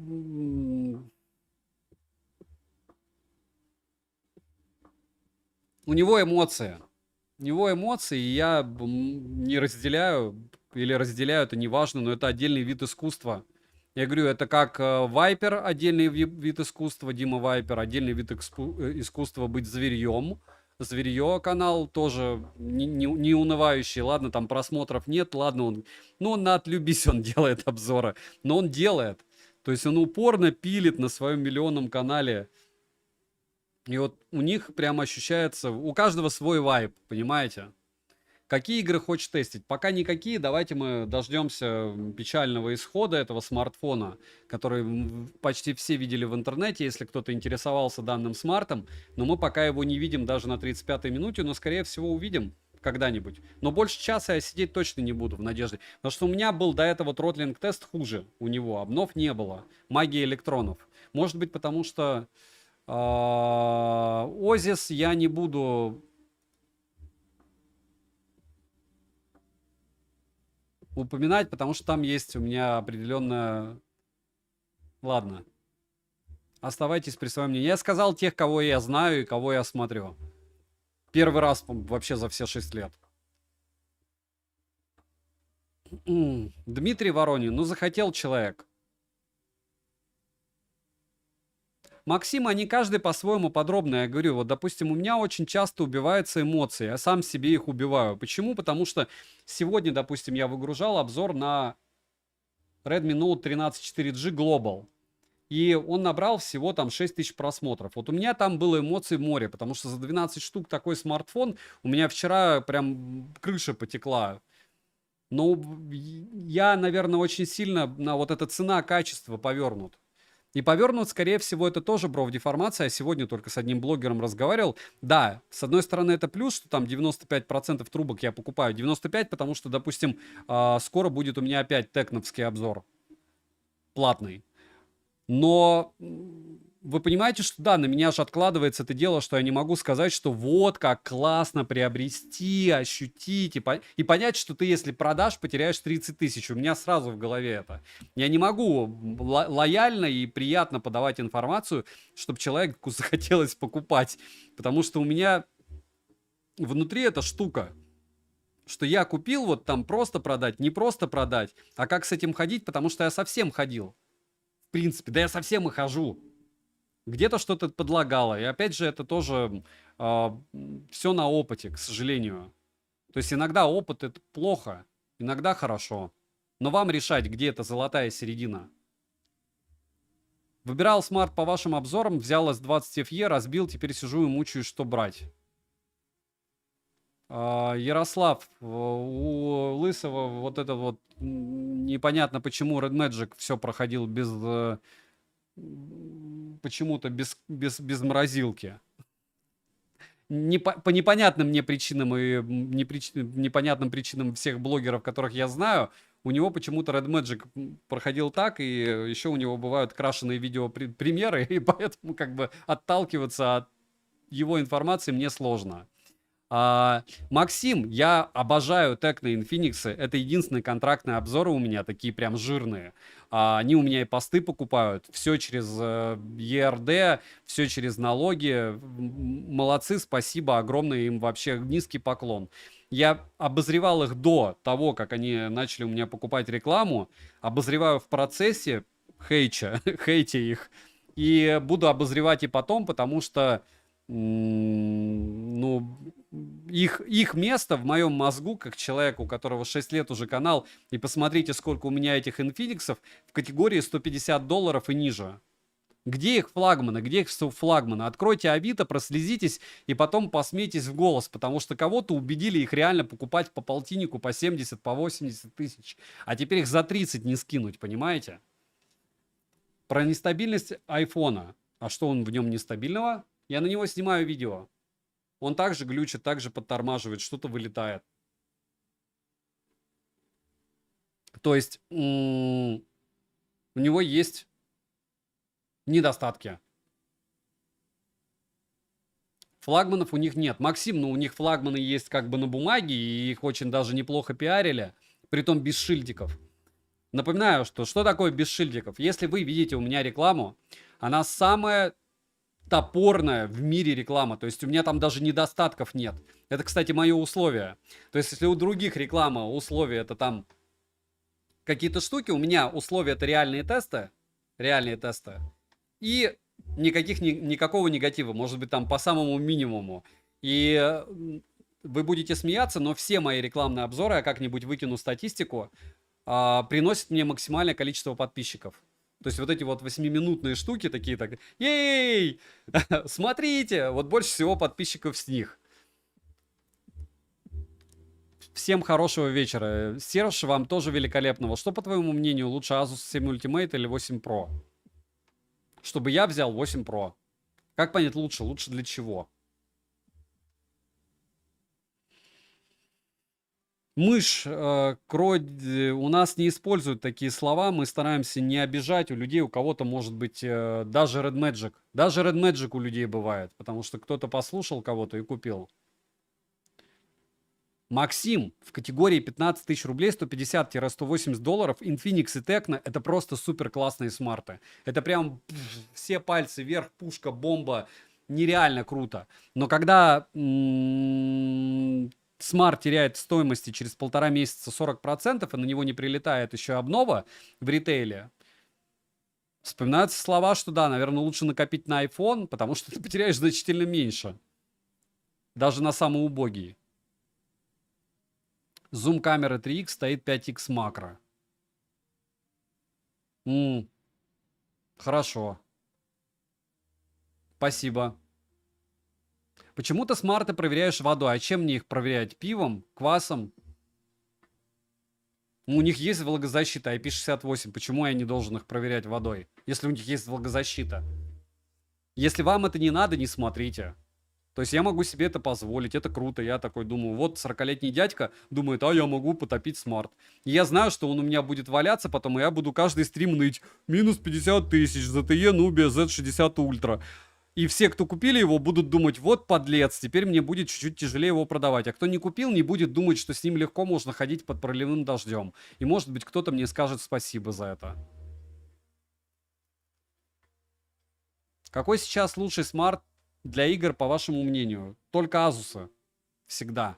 У него эмоции. У него эмоции, и я не разделяю, или разделяю, это не важно, но это отдельный вид искусства. Я говорю, это как Вайпер, отдельный вид искусства, Дима Вайпер, отдельный вид искусства быть зверьем. Зверье канал тоже не унывающий. Ладно, там просмотров нет, ладно, он на отлюбись он делает обзоры, но он делает. То есть он упорно пилит на своем миллионном канале. И вот у них прям ощущается, у каждого свой вайб, понимаете? Какие игры хочешь тестить? Пока никакие, давайте мы дождемся печального исхода этого смартфона, который почти все видели в интернете, если кто-то интересовался данным смартом, но мы пока его не видим даже на 35-й минуте, но скорее всего увидим когда-нибудь. Но больше часа я сидеть точно не буду в надежде, потому что у меня был до этого тротлинг-тест хуже у него, обнов не было, магия электронов. Может быть потому что... Озис я не буду упоминать, потому что там есть у меня определенная... Ладно. Оставайтесь при своем мнении. Я сказал тех, кого я знаю и кого я смотрю. Первый раз вообще за все 6 лет. Дмитрий Воронин. Ну, захотел человек. Максим, они каждый по-своему подробно. Я говорю, вот, допустим, у меня очень часто убиваются эмоции. Я сам себе их убиваю. Почему? Потому что сегодня, допустим, я выгружал обзор на Redmi Note 13 4G Global. И он набрал всего там 6000 просмотров. Вот у меня там было эмоций море, потому что за 12 штук такой смартфон у меня вчера прям крыша потекла. Но я, наверное, очень сильно на вот эта цена-качество повернут. И повернут, скорее всего, это тоже профдеформация. Я сегодня только с одним блогером разговаривал. Да, с одной стороны, это плюс, что там 95% трубок я покупаю. 95, потому что, допустим, скоро будет у меня опять текновский обзор. Платный. Но вы понимаете, что да, на меня же откладывается это дело, что я не могу сказать, что вот как классно приобрести, ощутить и понять, что ты, если продашь, потеряешь 30 тысяч. У меня сразу в голове это. Я не могу лояльно и приятно подавать информацию, чтобы человеку захотелось покупать. Потому что у меня внутри эта штука, что я купил вот там просто продать, не просто продать, а как с этим ходить, потому что я совсем ходил. В принципе, да я совсем и хожу. Где-то что-то подлагало. И опять же, это тоже все на опыте, к сожалению. То есть иногда опыт это плохо, иногда хорошо. Но вам решать, где эта золотая середина. Выбирал смарт по вашим обзорам, взял S20 FE, разбил, теперь сижу и мучаюсь, что брать. Ярослав, у Лысого вот это вот непонятно почему Red Magic все проходил без почему-то без морозилки. По непонятным мне причинам и непонятным причинам всех блогеров, которых я знаю, у него почему-то Red Magic проходил так, и еще у него бывают крашеные видеопримеры, и поэтому как бы отталкиваться от его информации мне сложно. Максим, я обожаю Tecno Infinix. Это единственные контрактные обзоры у меня, такие прям жирные. Они у меня и посты покупают. Все через ERD, все через налоги. Молодцы, спасибо огромное им вообще. Низкий поклон. Я обозревал их до того, как они начали у меня покупать рекламу. Обозреваю в процессе, хейте их. И буду обозревать и потом, потому что ну, их место в моем мозгу, как человека, у которого 6 лет уже канал, и посмотрите, сколько у меня этих инфиниксов в категории $150 и ниже. Где их флагманы? Где их флагманы? Откройте Авито, прослезитесь и потом посмейтесь в голос, потому что кого-то убедили их реально покупать по полтиннику, по 70, по 80 тысяч. А теперь их за 30 не скинуть, понимаете? Про нестабильность айфона. А что он в нем нестабильного? Я на него снимаю видео. Он также глючит, также подтормаживает, что-то вылетает. То есть у него есть недостатки. Флагманов у них нет. Максим, ну у них флагманы есть как бы на бумаге, и их очень даже неплохо пиарили, притом без шильдиков. Напоминаю, что такое без шильдиков. Если вы видите у меня рекламу, она самая топорная в мире реклама. То есть у меня там даже недостатков нет. Это, кстати, мое условие. То есть если у других реклама условия это там какие-то штуки, у меня условия это реальные тесты. Реальные тесты. И никакого негатива. Может быть там по самому минимуму. И вы будете смеяться, но все мои рекламные обзоры, я как-нибудь выкину статистику, приносят мне максимальное количество подписчиков. То есть вот эти вот 8-минутные штуки такие так, ей, смотрите, вот больше всего подписчиков с них. Всем хорошего вечера. Серж, вам тоже великолепного. Что, по твоему мнению, лучше Asus 7 Ultimate или 8 Pro? Чтобы я взял 8 Pro. Как понять лучше? Лучше для чего? Мышь, кроль, у нас не используют такие слова, мы стараемся не обижать у людей, у кого-то может быть даже Red Magic. Даже Red Magic у людей бывает, потому что кто-то послушал кого-то и купил. Максим, в категории 15 тысяч рублей, 150-180 долларов, Infinix и Tecno, это просто супер классные смарты. Это прям все пальцы вверх, пушка, бомба, нереально круто. Но когда смарт теряет в стоимости через 1,5 месяца 40%, и на него не прилетает еще обнова в ритейле, вспоминаются слова, что да, наверное, лучше накопить на iPhone, потому что ты потеряешь значительно меньше. Даже на самый убогий. Зум камеры 3X стоит 5X макро. М, Хорошо. Спасибо. Почему ты смарты проверяешь водой? А чем мне их проверять? Пивом? Квасом? Ну, у них есть влагозащита IP68. Почему я не должен их проверять водой, если у них есть влагозащита? Если вам это не надо, не смотрите. То есть я могу себе это позволить, это круто. Я такой думаю, вот 40-летний дядька думает, а я могу потопить смарт. И я знаю, что он у меня будет валяться потом, и я буду каждый стрим ныть. Минус 50 тысяч, ZTE Nubia Z60 Ultra. И все, кто купили его, будут думать, вот подлец, теперь мне будет чуть-чуть тяжелее его продавать. А кто не купил, не будет думать, что с ним легко можно ходить под проливным дождем. И может быть кто-то мне скажет спасибо за это. Какой сейчас лучший смарт для игр, по вашему мнению? Только Asus. Всегда.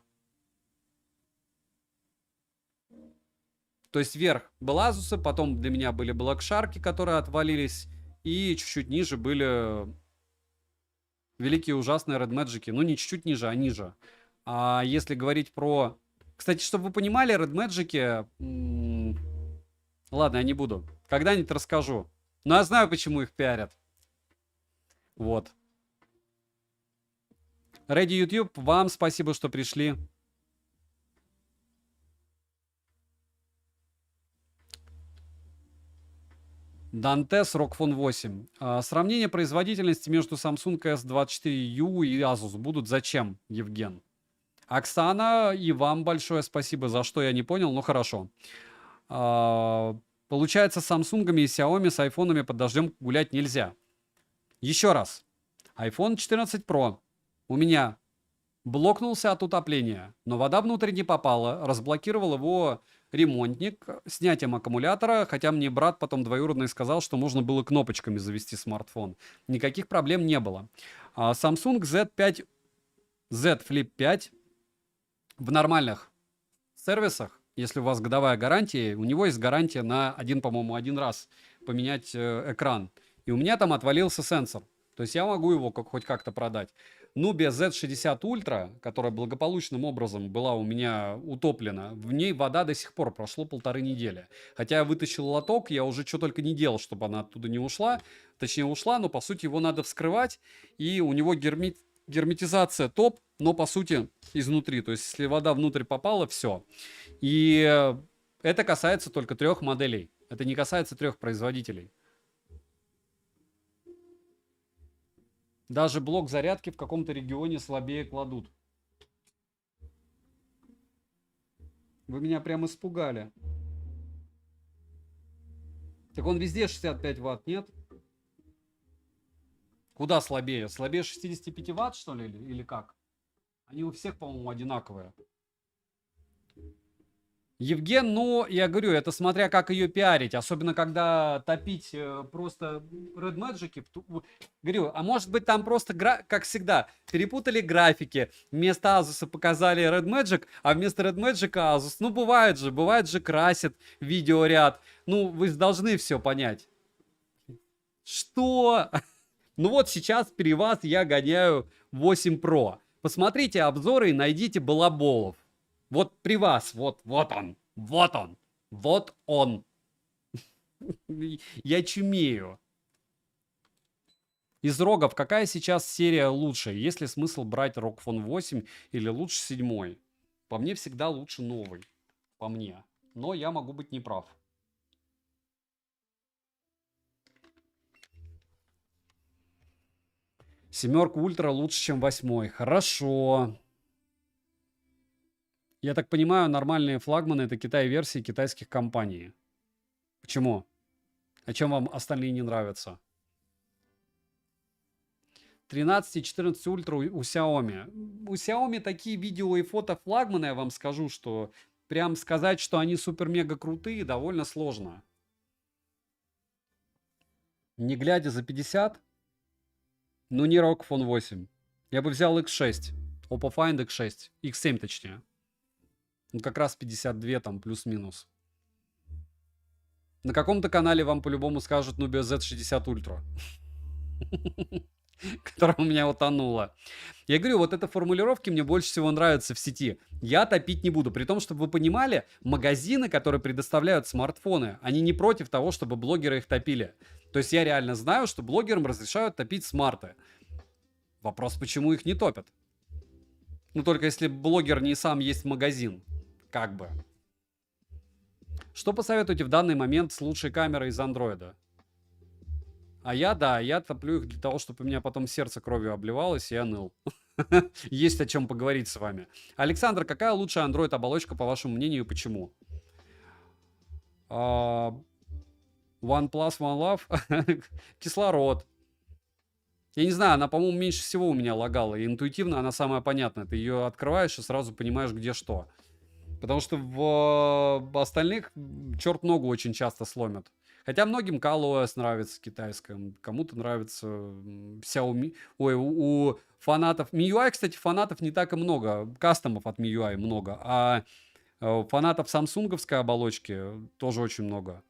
То есть вверх был Asus, потом для меня были Black Shark, которые отвалились. И чуть-чуть ниже были великие ужасные Red Magic. Ну, не чуть-чуть ниже, а ниже. А если говорить про... Кстати, чтобы вы понимали, Red Magic... Ладно, я не буду. Когда-нибудь расскажу. Но я знаю, почему их пиарят. Вот. Ready YouTube, вам спасибо, что пришли. Dantes ROG Phone 8. Сравнение производительности между Samsung S24U и Asus будут зачем, Евген? Оксана, и вам большое спасибо, за что я не понял, но хорошо. Получается, с Samsung и Xiaomi с айфонами под дождем гулять нельзя. Еще раз. iPhone 14 Pro у меня блокнулся от утопления, но вода внутрь не попала, разблокировал его ремонтник снятием аккумулятора, хотя мне брат потом двоюродный сказал, что можно было кнопочками завести смартфон. Никаких проблем не было. Samsung Z5, Z Flip 5 в нормальных сервисах, если у вас годовая гарантия, у него есть гарантия на по-моему, один раз поменять экран. И у меня там отвалился сенсор. То есть я могу его хоть как-то продать. Nubia Z60 Ultra, которая благополучным образом была у меня утоплена, в ней вода до сих пор, прошло 1,5 недели. Хотя я вытащил лоток, я уже что только не делал, чтобы она оттуда не ушла. Точнее ушла, но по сути его надо вскрывать, и у него герметизация топ, но по сути изнутри. То есть если вода внутрь попала, все. И это касается только 3 моделей. Это не касается 3 производителей. Даже блок зарядки в каком-то регионе слабее кладут. Вы меня прям испугали. Так он везде 65 ватт, нет? Куда слабее? Слабее 65 ватт, что ли, или как? Они у всех, по-моему, одинаковые. Евген, ну, я говорю, это смотря как ее пиарить. Особенно, когда топить просто Red Magic. Говорю, а может быть там просто, как всегда, перепутали графики. Вместо Asus показали Red Magic, а вместо Red Magic Asus. Ну, бывает же красит видеоряд. Ну, вы должны все понять. Что? Ну вот сейчас при вас я гоняю 8 Pro. Посмотрите обзоры и найдите балаболов. Вот при вас, вот он, вот он. Я чумею. Из рогов какая сейчас серия лучше? Есть ли смысл брать ROG Phone 8 или лучше 7? По мне всегда лучше новый. По мне. Но я могу быть неправ. Семерка ультра лучше, чем 8. Хорошо. Я так понимаю, нормальные флагманы это Китай-версии китайских компаний. Почему? А чем вам остальные не нравятся? 13 и 14 ультра у Xiaomi. У Xiaomi такие видео и фото флагманы, я вам скажу, что прям сказать, что они супер-мега крутые, довольно сложно. Не глядя за 50, ну не ROG Phone 8. Я бы взял X6. Oppo Find X6. X7 точнее. Ну как раз 52 там плюс-минус. На каком-то канале вам по-любому скажут Nubia Z60 Ultra. которая у меня утонула. Я говорю, вот это формулировки мне больше всего нравятся в сети. Я топить не буду. При том, чтобы вы понимали, магазины, которые предоставляют смартфоны, они не против того, чтобы блогеры их топили. То есть я реально знаю, что блогерам разрешают топить смарты. Вопрос, почему их не топят? Ну, только если блогер не сам есть магазин. Как бы. Что посоветуете в данный момент с лучшей камерой из андроида? А я топлю их для того, чтобы у меня потом сердце кровью обливалось, и я ныл. Есть о чем поговорить с вами. Александр, какая лучшая Android-оболочка, по вашему мнению, и почему? OnePlus, One Love, кислород. Я не знаю, она, по-моему, меньше всего у меня лагала. И интуитивно она самая понятная. Ты ее открываешь и сразу понимаешь, где что. Потому что в остальных черт ногу очень часто сломят. Хотя многим ColorOS нравится китайская, кому-то нравится Xiaomi. Ой, у фанатов... MIUI, кстати, фанатов не так и много. Кастомов от MIUI много. А фанатов самсунговской оболочки тоже очень много.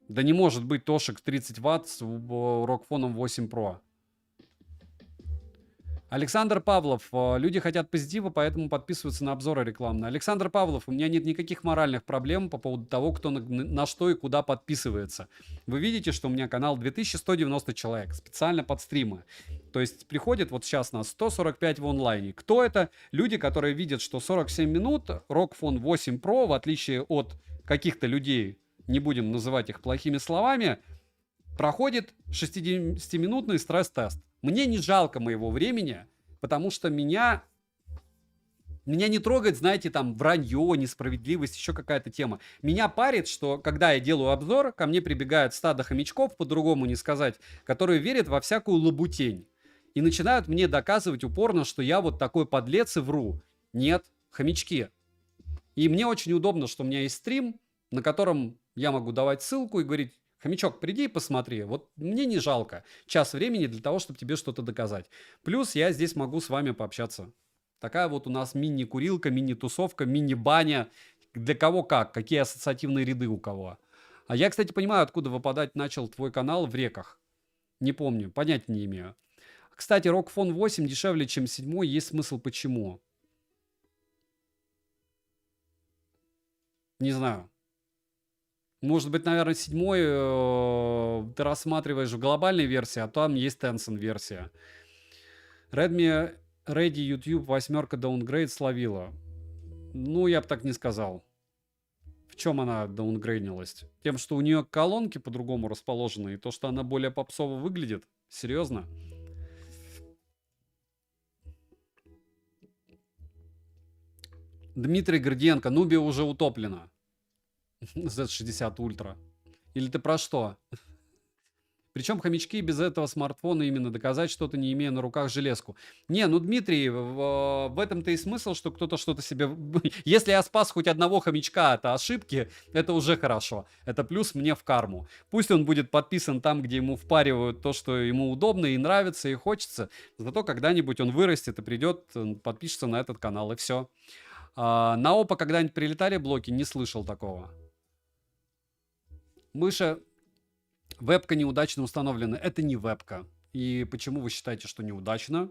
Да не может быть Тошек 30 Вт с Rockfon 8 Pro. Александр Павлов. Люди хотят позитива, поэтому подписываются на обзоры рекламные. Александр Павлов, у меня нет никаких моральных проблем по поводу того, кто на что и куда подписывается. Вы видите, что у меня канал 2190 человек, специально под стримы. То есть приходит вот сейчас нас 145 в онлайне. Кто это? Люди, которые видят, что 47 минут Rockfon 8 Pro, в отличие от каких-то людей, не будем называть их плохими словами, проходит 60-минутный стресс-тест. Мне не жалко моего времени, потому что меня не трогает, знаете, там вранье, несправедливость, еще какая-то тема. Меня парит, что когда я делаю обзор, ко мне прибегает стадо хомячков, по-другому не сказать, которые верят во всякую лабутень. И начинают мне доказывать упорно, что я вот такой подлец и вру. Нет, хомячки. И мне очень удобно, что у меня есть стрим, на котором я могу давать ссылку и говорить: хомячок, приди и посмотри. Вот мне не жалко час времени для того, чтобы тебе что-то доказать. Плюс я здесь могу с вами пообщаться. Такая вот у нас мини-курилка, мини-тусовка, мини-баня. Для кого как, какие ассоциативные ряды у кого. А я, кстати, понимаю, откуда выпадать начал твой канал в реках. Не помню, понятия не имею. Кстати, Rockfon 8 дешевле, чем 7. Есть смысл почему? Не знаю. Может быть, наверное, 7 ты рассматриваешь в глобальной версии, а там есть Tencent версия. Redmi Ready YouTube 8 Downgrade словила. Ну, я бы так не сказал. В чем она даунгрейднилась? Тем, что у нее колонки по-другому расположены, и то, что она более попсово выглядит? Серьезно? Дмитрий Гордиенко. Нубия уже утоплена. Z60 Ultra. Или ты про что? Причем хомячки без этого смартфона именно доказать что-то, не имея на руках железку. Не, ну, Дмитрий, в этом-то и смысл, что кто-то что-то себе... Если я спас хоть одного хомячка от ошибки, это уже хорошо. Это плюс мне в карму. Пусть он будет подписан там, где ему впаривают то, что ему удобно и нравится, и хочется. Зато когда-нибудь он вырастет и придет, подпишется на этот канал, и все. На ОПА когда-нибудь прилетали блоки? Не слышал такого. Мыша... Вебка неудачно установлена. Это не вебка. И почему вы считаете, что неудачно?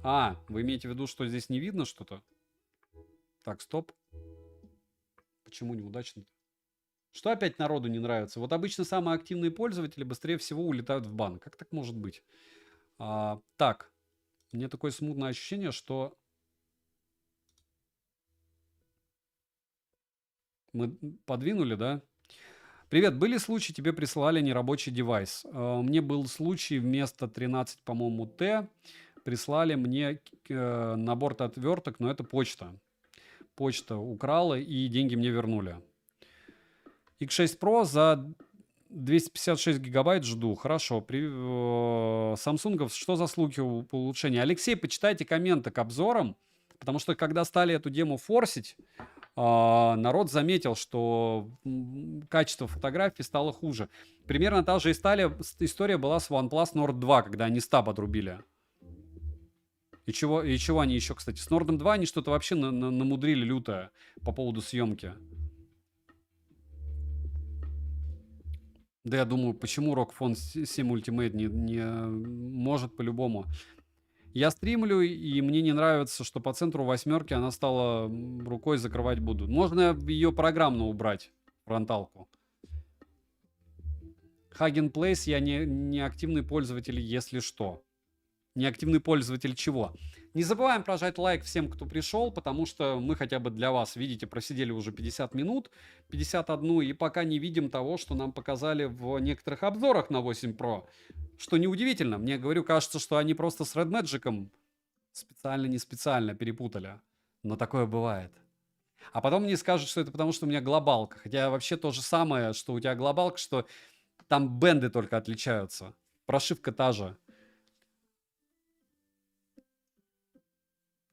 А, вы имеете в виду, что здесь не видно что-то? Так, стоп. Почему неудачно? Что опять народу не нравится? Вот обычно самые активные пользователи быстрее всего улетают в бан. Как так может быть? Так. Мне такое смутное ощущение, что... Мы подвинули, да? Привет, были случаи, тебе присылали нерабочий девайс? Мне был случай, вместо 13, по-моему, Т прислали мне набор отверток, но это почта. Почта украла, и деньги мне вернули. X6 Pro за 256 гигабайт жду. Хорошо. Samsung, что за слухи по улучшению? Алексей, почитайте комменты к обзорам, потому что когда стали эту дему форсить, народ заметил, что качество фотографий стало хуже. Примерно та же история была с OnePlus Nord 2, когда они стаб отрубили. И чего они еще, кстати? С Nord 2 они что-то вообще намудрили лютое по поводу съемки. Да я думаю, почему ROG Phone 7 Ultimate не может по-любому. Я стримлю, и мне не нравится, что по центру восьмерки она стала рукой закрывать буду. Можно ее программно убрать, фронталку. Hagen Place я не активный пользователь, если что. Неактивный пользователь чего? Не забываем прожать лайк всем, кто пришел, потому что мы хотя бы для вас, видите, просидели уже 50 минут, 51, и пока не видим того, что нам показали в некоторых обзорах на 8 Pro. Что неудивительно, мне, говорю, кажется, что они просто с Red Magic специально-не специально перепутали. Но такое бывает. А потом мне скажут, что это потому, что у меня глобалка. Хотя вообще то же самое, что у тебя глобалка, что там бенды только отличаются. Прошивка та же.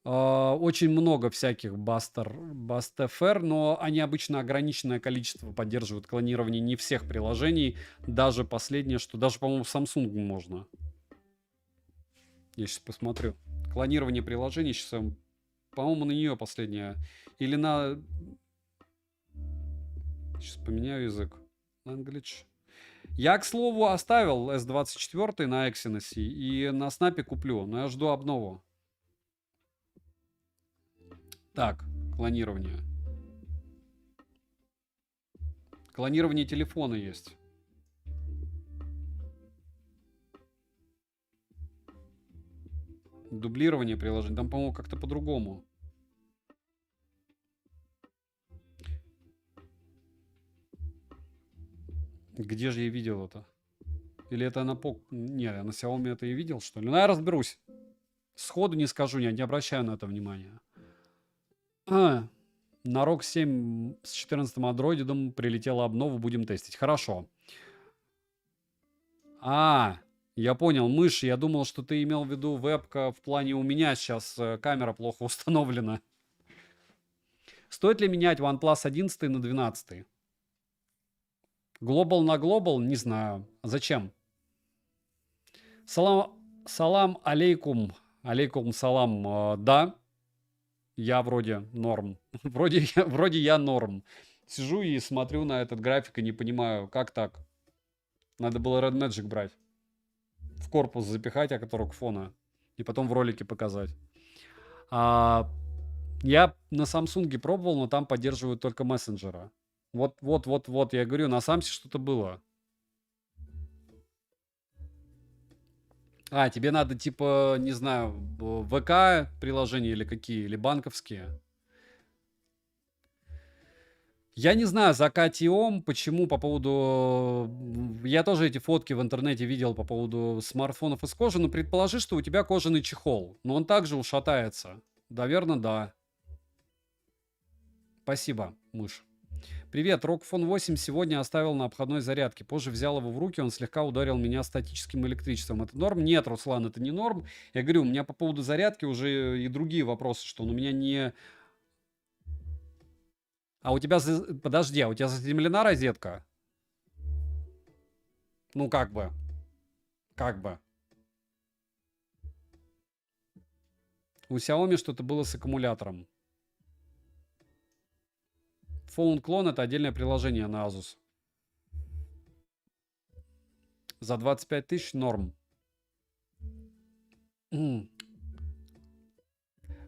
Очень много всяких Bast.fr, но они обычно ограниченное количество поддерживают клонирование не всех приложений. Даже последнее, что даже, по-моему, Samsung можно. Я сейчас посмотрю. Клонирование приложений, сейчас, по-моему, на нее последнее. Или на... Сейчас поменяю язык. Language. Я, к слову, оставил S24 на Exynos и на Снапе куплю, но я жду обнову. Так, клонирование. Клонирование телефона есть. Дублирование приложений. Там, по-моему, как-то по-другому. Где же я видел это? Или это на Не, я на Xiaomi это и видел, что ли? Ну, я разберусь. Сходу не скажу, я не обращаю на это внимания. На ROG 7 с 14 андроидом прилетела обнова, будем тестить. Хорошо. Я понял, мышь, я думал, что ты имел в виду вебка в плане у меня сейчас камера плохо установлена. Стоит ли менять OnePlus 11 на 12? Глобал на глобал? Не знаю. Зачем? Салам алейкум. Алейкум салам. Да, я вроде норм. Вроде я норм. Сижу и смотрю на этот график и не понимаю, как так? Надо было Red Magic брать. В корпус запихать, а который к фона. И потом в ролике показать. Я на Samsung пробовал, но там поддерживают только мессенджера. Вот, я говорю, на Самсе что-то было. Тебе надо, типа, не знаю, ВК приложения или какие, или банковские. Я не знаю, за Катиом, почему по поводу... Я тоже эти фотки в интернете видел по поводу смартфонов из кожи, но предположи, что у тебя кожаный чехол, но он также ушатается. Наверное, да. Спасибо, мышь. Привет, ROG Phone 8 сегодня оставил на обходной зарядке. Позже взял его в руки, он слегка ударил меня статическим электричеством. Это норм? Нет, Руслан, это не норм. Я говорю, у меня по поводу зарядки уже и другие вопросы, что он у меня не... А у тебя... Подожди, а у тебя заземлена розетка? Ну, как бы. Как бы. У Xiaomi что-то было с аккумулятором. Phone Clone это отдельное приложение на Asus. За 25 тысяч норм.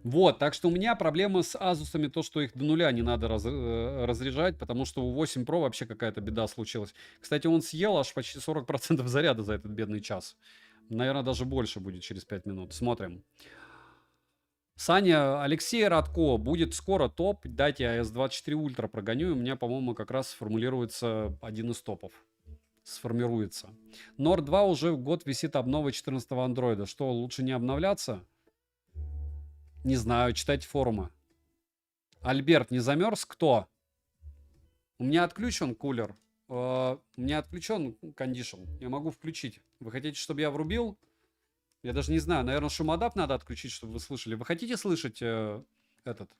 Вот, так что у меня проблема с Азусами, то, что их до нуля не надо разряжать, потому что у 8 Pro вообще какая-то беда случилась. Кстати, он съел аж почти 40% заряда за этот бедный час. Наверное, даже больше будет через 5 минут. Смотрим. Саня, Алексей Радко, будет скоро топ. Дайте я S24 Ultra прогоню, и у меня, по-моему, как раз сформулируется один из топов. Сформируется. Nord 2 уже год висит обнова 14 андроида. Что, лучше не обновляться? Не знаю, читайте форумы. Альберт, не замерз? Кто? У меня отключен кулер. У меня отключен кондишн. Я могу включить. Вы хотите, чтобы я врубил? Я даже не знаю. Наверное, шумодав надо отключить, чтобы вы слышали. Вы хотите слышать этот?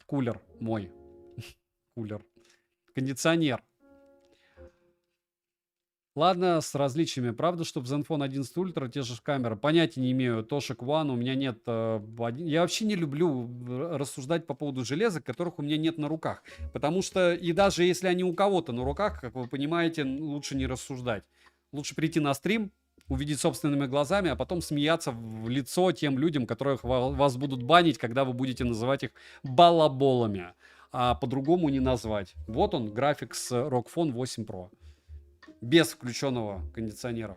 Кулер мой. Кулер. Кондиционер. Ладно, с различиями. Правда, что в Zenfone 11 Ultra те же камеры? Понятия не имею. Toshik One у меня нет. Я вообще не люблю рассуждать по поводу железок, которых у меня нет на руках. Потому что, и даже если они у кого-то на руках, как вы понимаете, лучше не рассуждать. Лучше прийти на стрим, увидеть собственными глазами, а потом смеяться в лицо тем людям, которых вас будут банить, когда вы будете называть их балаболами. А по-другому не назвать. Вот он, график с ROG Phone 8 Pro. Без включенного кондиционера.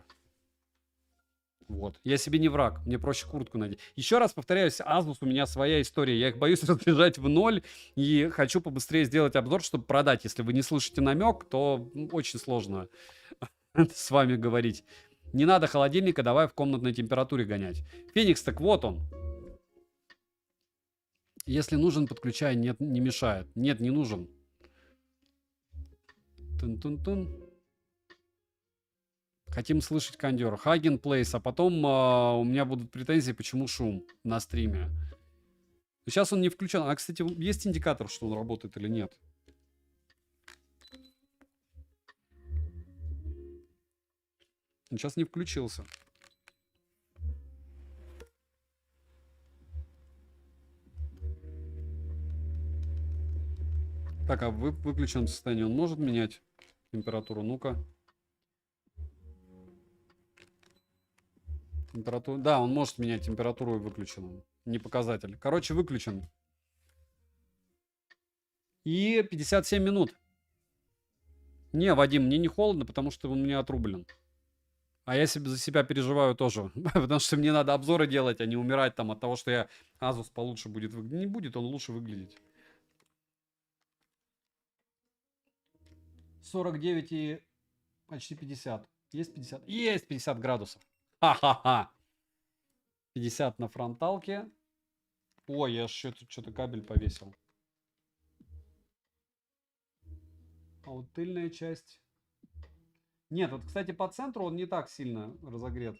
Вот. Я себе не враг. Мне проще куртку надеть. Еще раз повторяюсь, Asus у меня своя история. Я их боюсь разбежать в ноль. И хочу побыстрее сделать обзор, чтобы продать. Если вы не слышите намек, то очень сложно с вами говорить. Не надо холодильника, давай в комнатной температуре гонять. Феникс, так вот он. Если нужен, подключай. Нет, не мешает. Нет, не нужен. Тун-тун-тун. Хотим слышать кондер. Хаген Плейс. А потом у меня будут претензии, почему шум на стриме. Но сейчас он не включен. А, кстати, есть индикатор, что он работает или нет? Он сейчас не включился. Так, а в выключенном состоянии он может менять температуру? Ну-ка. Температуру. Да, он может менять температуру и выключенным. Не показатель. Короче, выключен. И 57 минут. Не, Вадим, мне не холодно, потому что он у меня отрублен. А я за себя переживаю тоже. Потому что мне надо обзоры делать, а не умирать там от того, что я Asus получше будет выглядеть. Не будет он лучше выглядеть. 49 и почти 50. Есть 50? Есть 50 градусов. Ха-ха-ха. 50 на фронталке. Ой, я что-то кабель повесил. А вот тыльная часть. Нет, вот, кстати, по центру он не так сильно разогрет.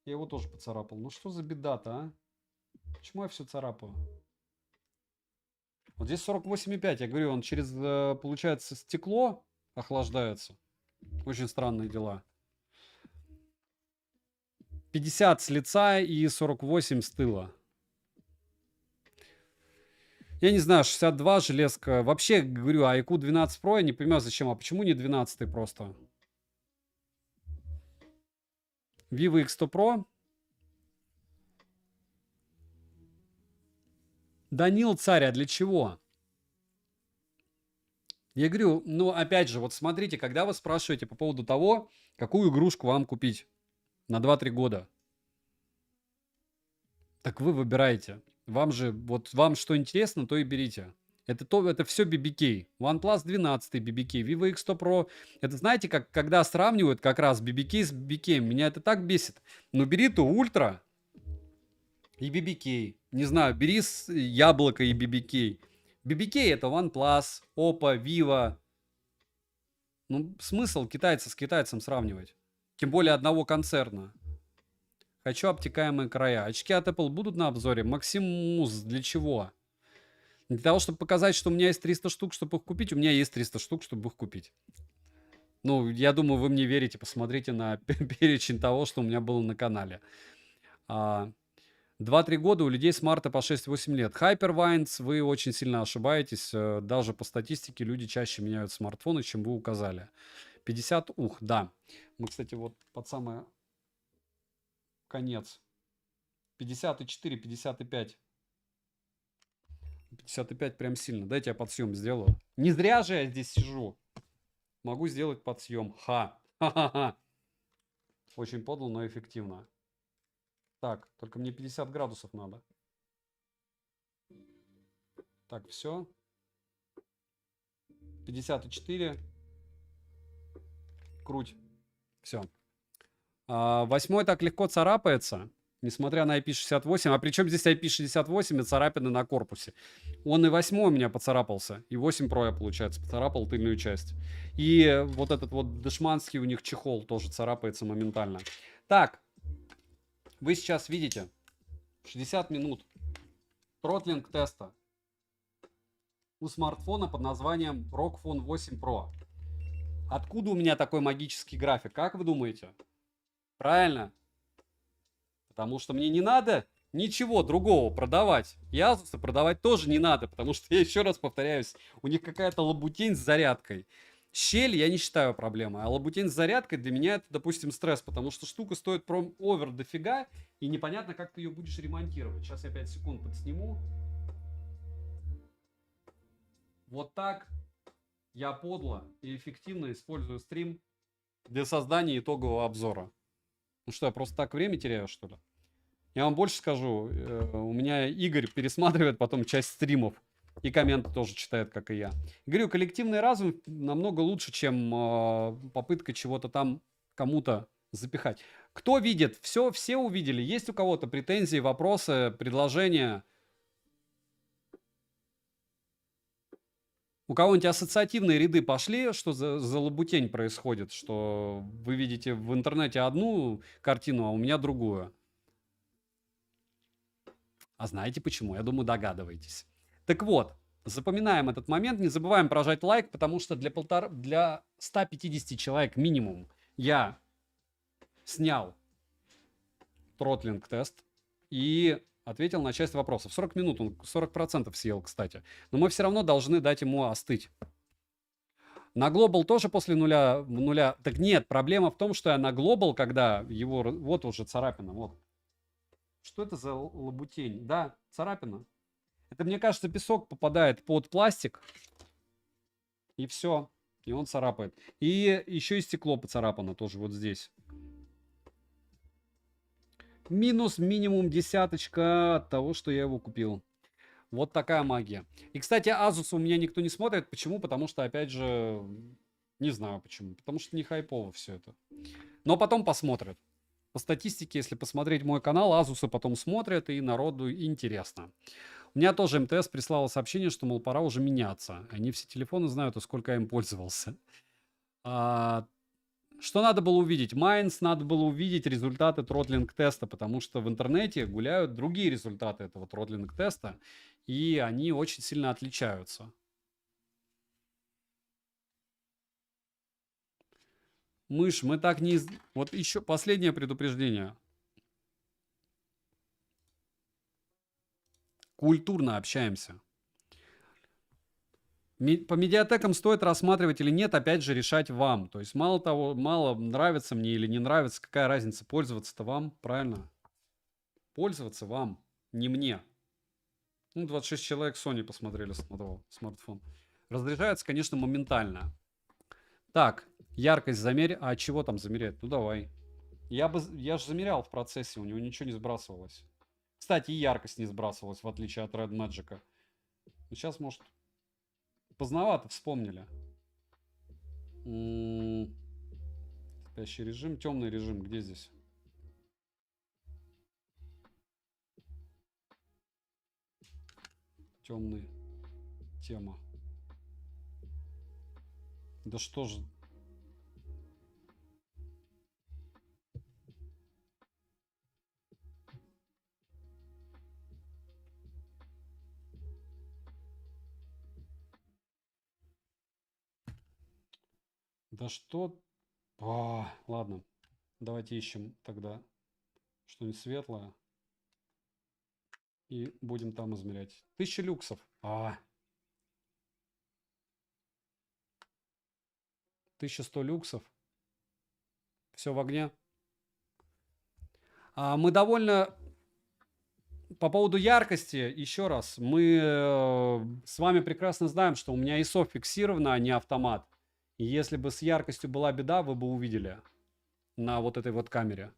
Я его тоже поцарапал. Ну что за беда-то, а? Почему я все царапаю? Вот здесь 48,5. Я говорю, он через, получается, стекло охлаждается. Очень странные дела. 50 с лица и 48 с тыла. Я не знаю, 62 железка. Вообще, говорю, iQOO 12 Pro я не понимаю зачем. А почему не 12 просто? Vivo X100 Pro. Данил Царь, а для чего? Я говорю, ну, опять же, вот смотрите, когда вы спрашиваете по поводу того, какую игрушку вам купить на 2-3 года, так вы выбираете. Вам же, вот вам что интересно, то и берите. Это все BBK. OnePlus 12 BBK, Vivo X100 Pro. Это знаете, как когда сравнивают как раз BBK с BBK, меня это так бесит. Но бери ту Ультра и BBK. Не знаю, бери Яблоко и BBK. BBK это OnePlus, Oppo, Vivo. Ну, смысл китайца с китайцем сравнивать? Тем более одного концерна. Хочу обтекаемые края. Очки от Apple будут на обзоре? Максимус для чего? Для того, чтобы показать, что у меня есть 300 штук, чтобы их купить. У меня есть 300 штук, чтобы их купить. Ну, я думаю, вы мне верите. Посмотрите на перечень того, что у меня было на канале. 2-3 года у людей смарта по 6-8 лет. Hypervines, вы очень сильно ошибаетесь. Даже по статистике люди чаще меняют смартфоны, чем вы указали. 50, да. Мы, кстати, вот под самый конец. 54, 55. 55 прям сильно. Дайте я подсъем сделаю. Не зря же я здесь сижу. Могу сделать подсъем. Ха-ха-ха. Очень подло, но эффективно. Так, только мне 50 градусов надо. Так, все. 54. Круть. Все. 8 так легко царапается. Несмотря на IP68. А причем здесь IP68 и царапины на корпусе. Он и 8 у меня поцарапался. И 8 Pro я, получается, поцарапал тыльную часть. И вот этот вот дешманский у них чехол тоже царапается моментально. Так. Вы сейчас видите 60 минут тротлинг теста у смартфона под названием ROG Phone 8 Pro. Откуда у меня такой магический график? Как вы думаете? Правильно. Потому что мне не надо ничего другого продавать. И Asus продавать тоже не надо, потому что, я еще раз повторяюсь, у них какая-то лабутень с зарядкой. Щель я не считаю проблемой, а лабутень с зарядкой для меня это, допустим, стресс, потому что штука стоит овер дофига, и непонятно, как ты ее будешь ремонтировать. Сейчас я 5 секунд подсниму. Вот так я подло и эффективно использую стрим для создания итогового обзора. Ну что, я просто так время теряю, что ли? Я вам больше скажу, у меня Игорь пересматривает потом часть стримов и комменты тоже читает, как и я. Говорю, коллективный разум намного лучше, чем попытка чего-то там кому-то запихать. Кто видит? Все увидели? Есть у кого-то претензии, вопросы, предложения? У кого-нибудь ассоциативные ряды пошли, что за лабутень происходит, что вы видите в интернете одну картину, а у меня другую? А знаете почему? Я думаю, догадываетесь. Так вот, запоминаем этот момент, не забываем прожать лайк, потому что для 150 человек минимум я снял тротлинг-тест и ответил на часть вопросов. 40 минут, он 40% съел, кстати. Но мы все равно должны дать ему остыть. На Global тоже после нуля. Так нет, проблема в том, что я на Global, когда его... Вот уже царапина, вот. Что это за лабутень? Да, царапина. Это, мне кажется, песок попадает под пластик. И все. И он царапает. И еще и стекло поцарапано тоже вот здесь. Минус минимум десяточка от того, что я его купил. Вот такая магия. И, кстати, Asus у меня никто не смотрит. Почему? Потому что, опять же, не знаю почему. Потому что не хайпово все это. Но потом посмотрят. По статистике, если посмотреть мой канал, Asus потом смотрят, и народу интересно. У меня тоже МТС прислало сообщение, что, мол, пора уже меняться. Они все телефоны знают, сколько я им пользовался. Что надо было увидеть? Майнс, надо было увидеть результаты тротлинг-теста, потому что в интернете гуляют другие результаты этого тротлинг-теста, и они очень сильно отличаются. Мышь, мы так не... Вот еще последнее предупреждение. Культурно общаемся. По медиатекам стоит рассматривать или нет, опять же, решать вам. То есть мало того, мало нравится мне или не нравится, какая разница, пользоваться-то вам, правильно? Пользоваться вам, не мне. Ну, 26 человек Sony посмотрели смартфон. Разряжается, конечно, моментально. Так, яркость замерь. А чего там замерять? Ну, давай. Я же замерял в процессе, у него ничего не сбрасывалось. Кстати, и яркость не сбрасывалась, в отличие от Red Magic. Ну, сейчас, может, поздновато вспомнили. Спящий режим, темный режим. Где здесь? Темный. Тема. Да что же... Да что... ладно. Давайте ищем тогда что-нибудь светлое. И будем там измерять. 1000 люксов. 1100 люксов. Все в огне. Мы довольно... По поводу яркости, еще раз, мы с вами прекрасно знаем, что у меня ISO фиксировано, а не автомат. И если бы с яркостью была беда, вы бы увидели на вот этой вот камере.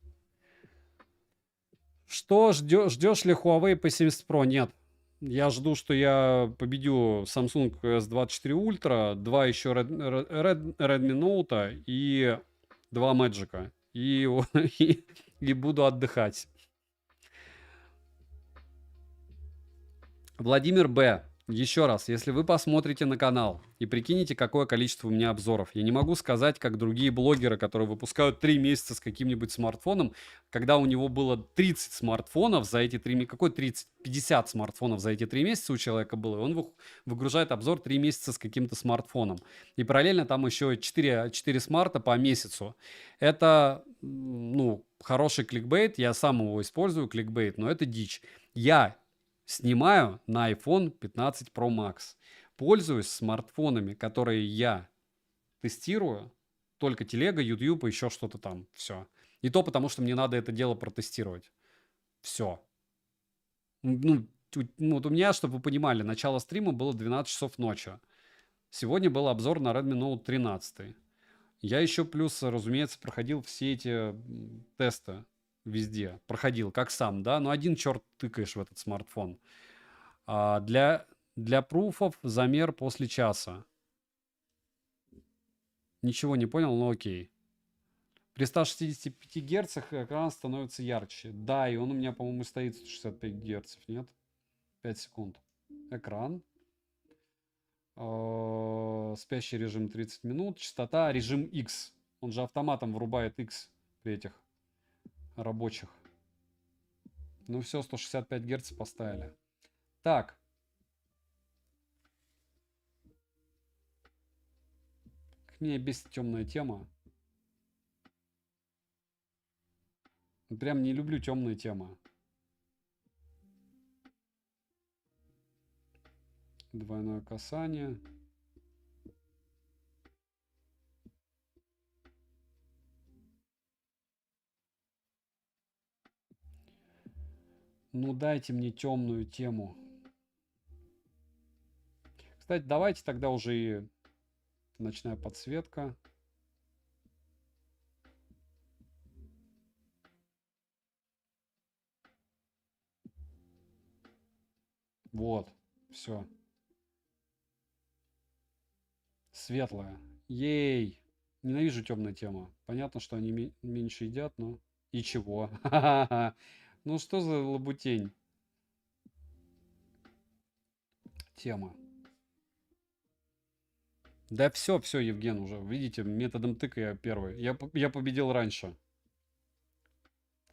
Что ждешь ли Huawei P70 Pro? Нет. Я жду, что я победю Samsung S24 Ultra, 2 еще Redmi Note и 2 Magic. И буду отдыхать. Владимир Б. Еще раз, если вы посмотрите на канал и прикинете, какое количество у меня обзоров, я не могу сказать, как другие блогеры, которые выпускают 3 месяца с каким-нибудь смартфоном, когда у него было 30 смартфонов за эти 3 месяца, какой 30, 50 смартфонов за эти 3 месяца у человека было, и он выгружает обзор 3 месяца с каким-то смартфоном. И параллельно там еще 4 смарта по месяцу. Это, ну, хороший кликбейт, я сам его использую, кликбейт, но это дичь. Я снимаю на iPhone 15 Pro Max. Пользуюсь смартфонами, которые я тестирую. Только телега, YouTube и еще что-то там. Все. И то потому, что мне надо это дело протестировать. Все. Ну, вот у меня, чтобы вы понимали, начало стрима было 12 часов ночи. Сегодня был обзор на Redmi Note 13. Я еще плюс, разумеется, проходил все эти тесты везде. Проходил, как сам, да? Но один черт тыкаешь в этот смартфон. Для пруфов замер после часа. Ничего не понял, но окей. При 165 герцах экран становится ярче. Да, и он у меня, по-моему, стоит 165 герцев, нет? 5 секунд. Экран. Спящий режим 30 минут. Частота режим X. Он же автоматом врубает X при этих рабочих. Ну все, 165 герц поставили. Так. Меня бесит темная тема. Прям не люблю темные темы. Двойное касание. Ну дайте мне темную тему. Кстати, давайте тогда уже и ночная подсветка. Вот, все. Светлая. Ей! Ненавижу темную тему. Понятно, что они меньше едят, но... И чего? Ну что за лабутень? Тема. Да все, Евген, уже. Видите, методом тыка я первый. Я победил раньше.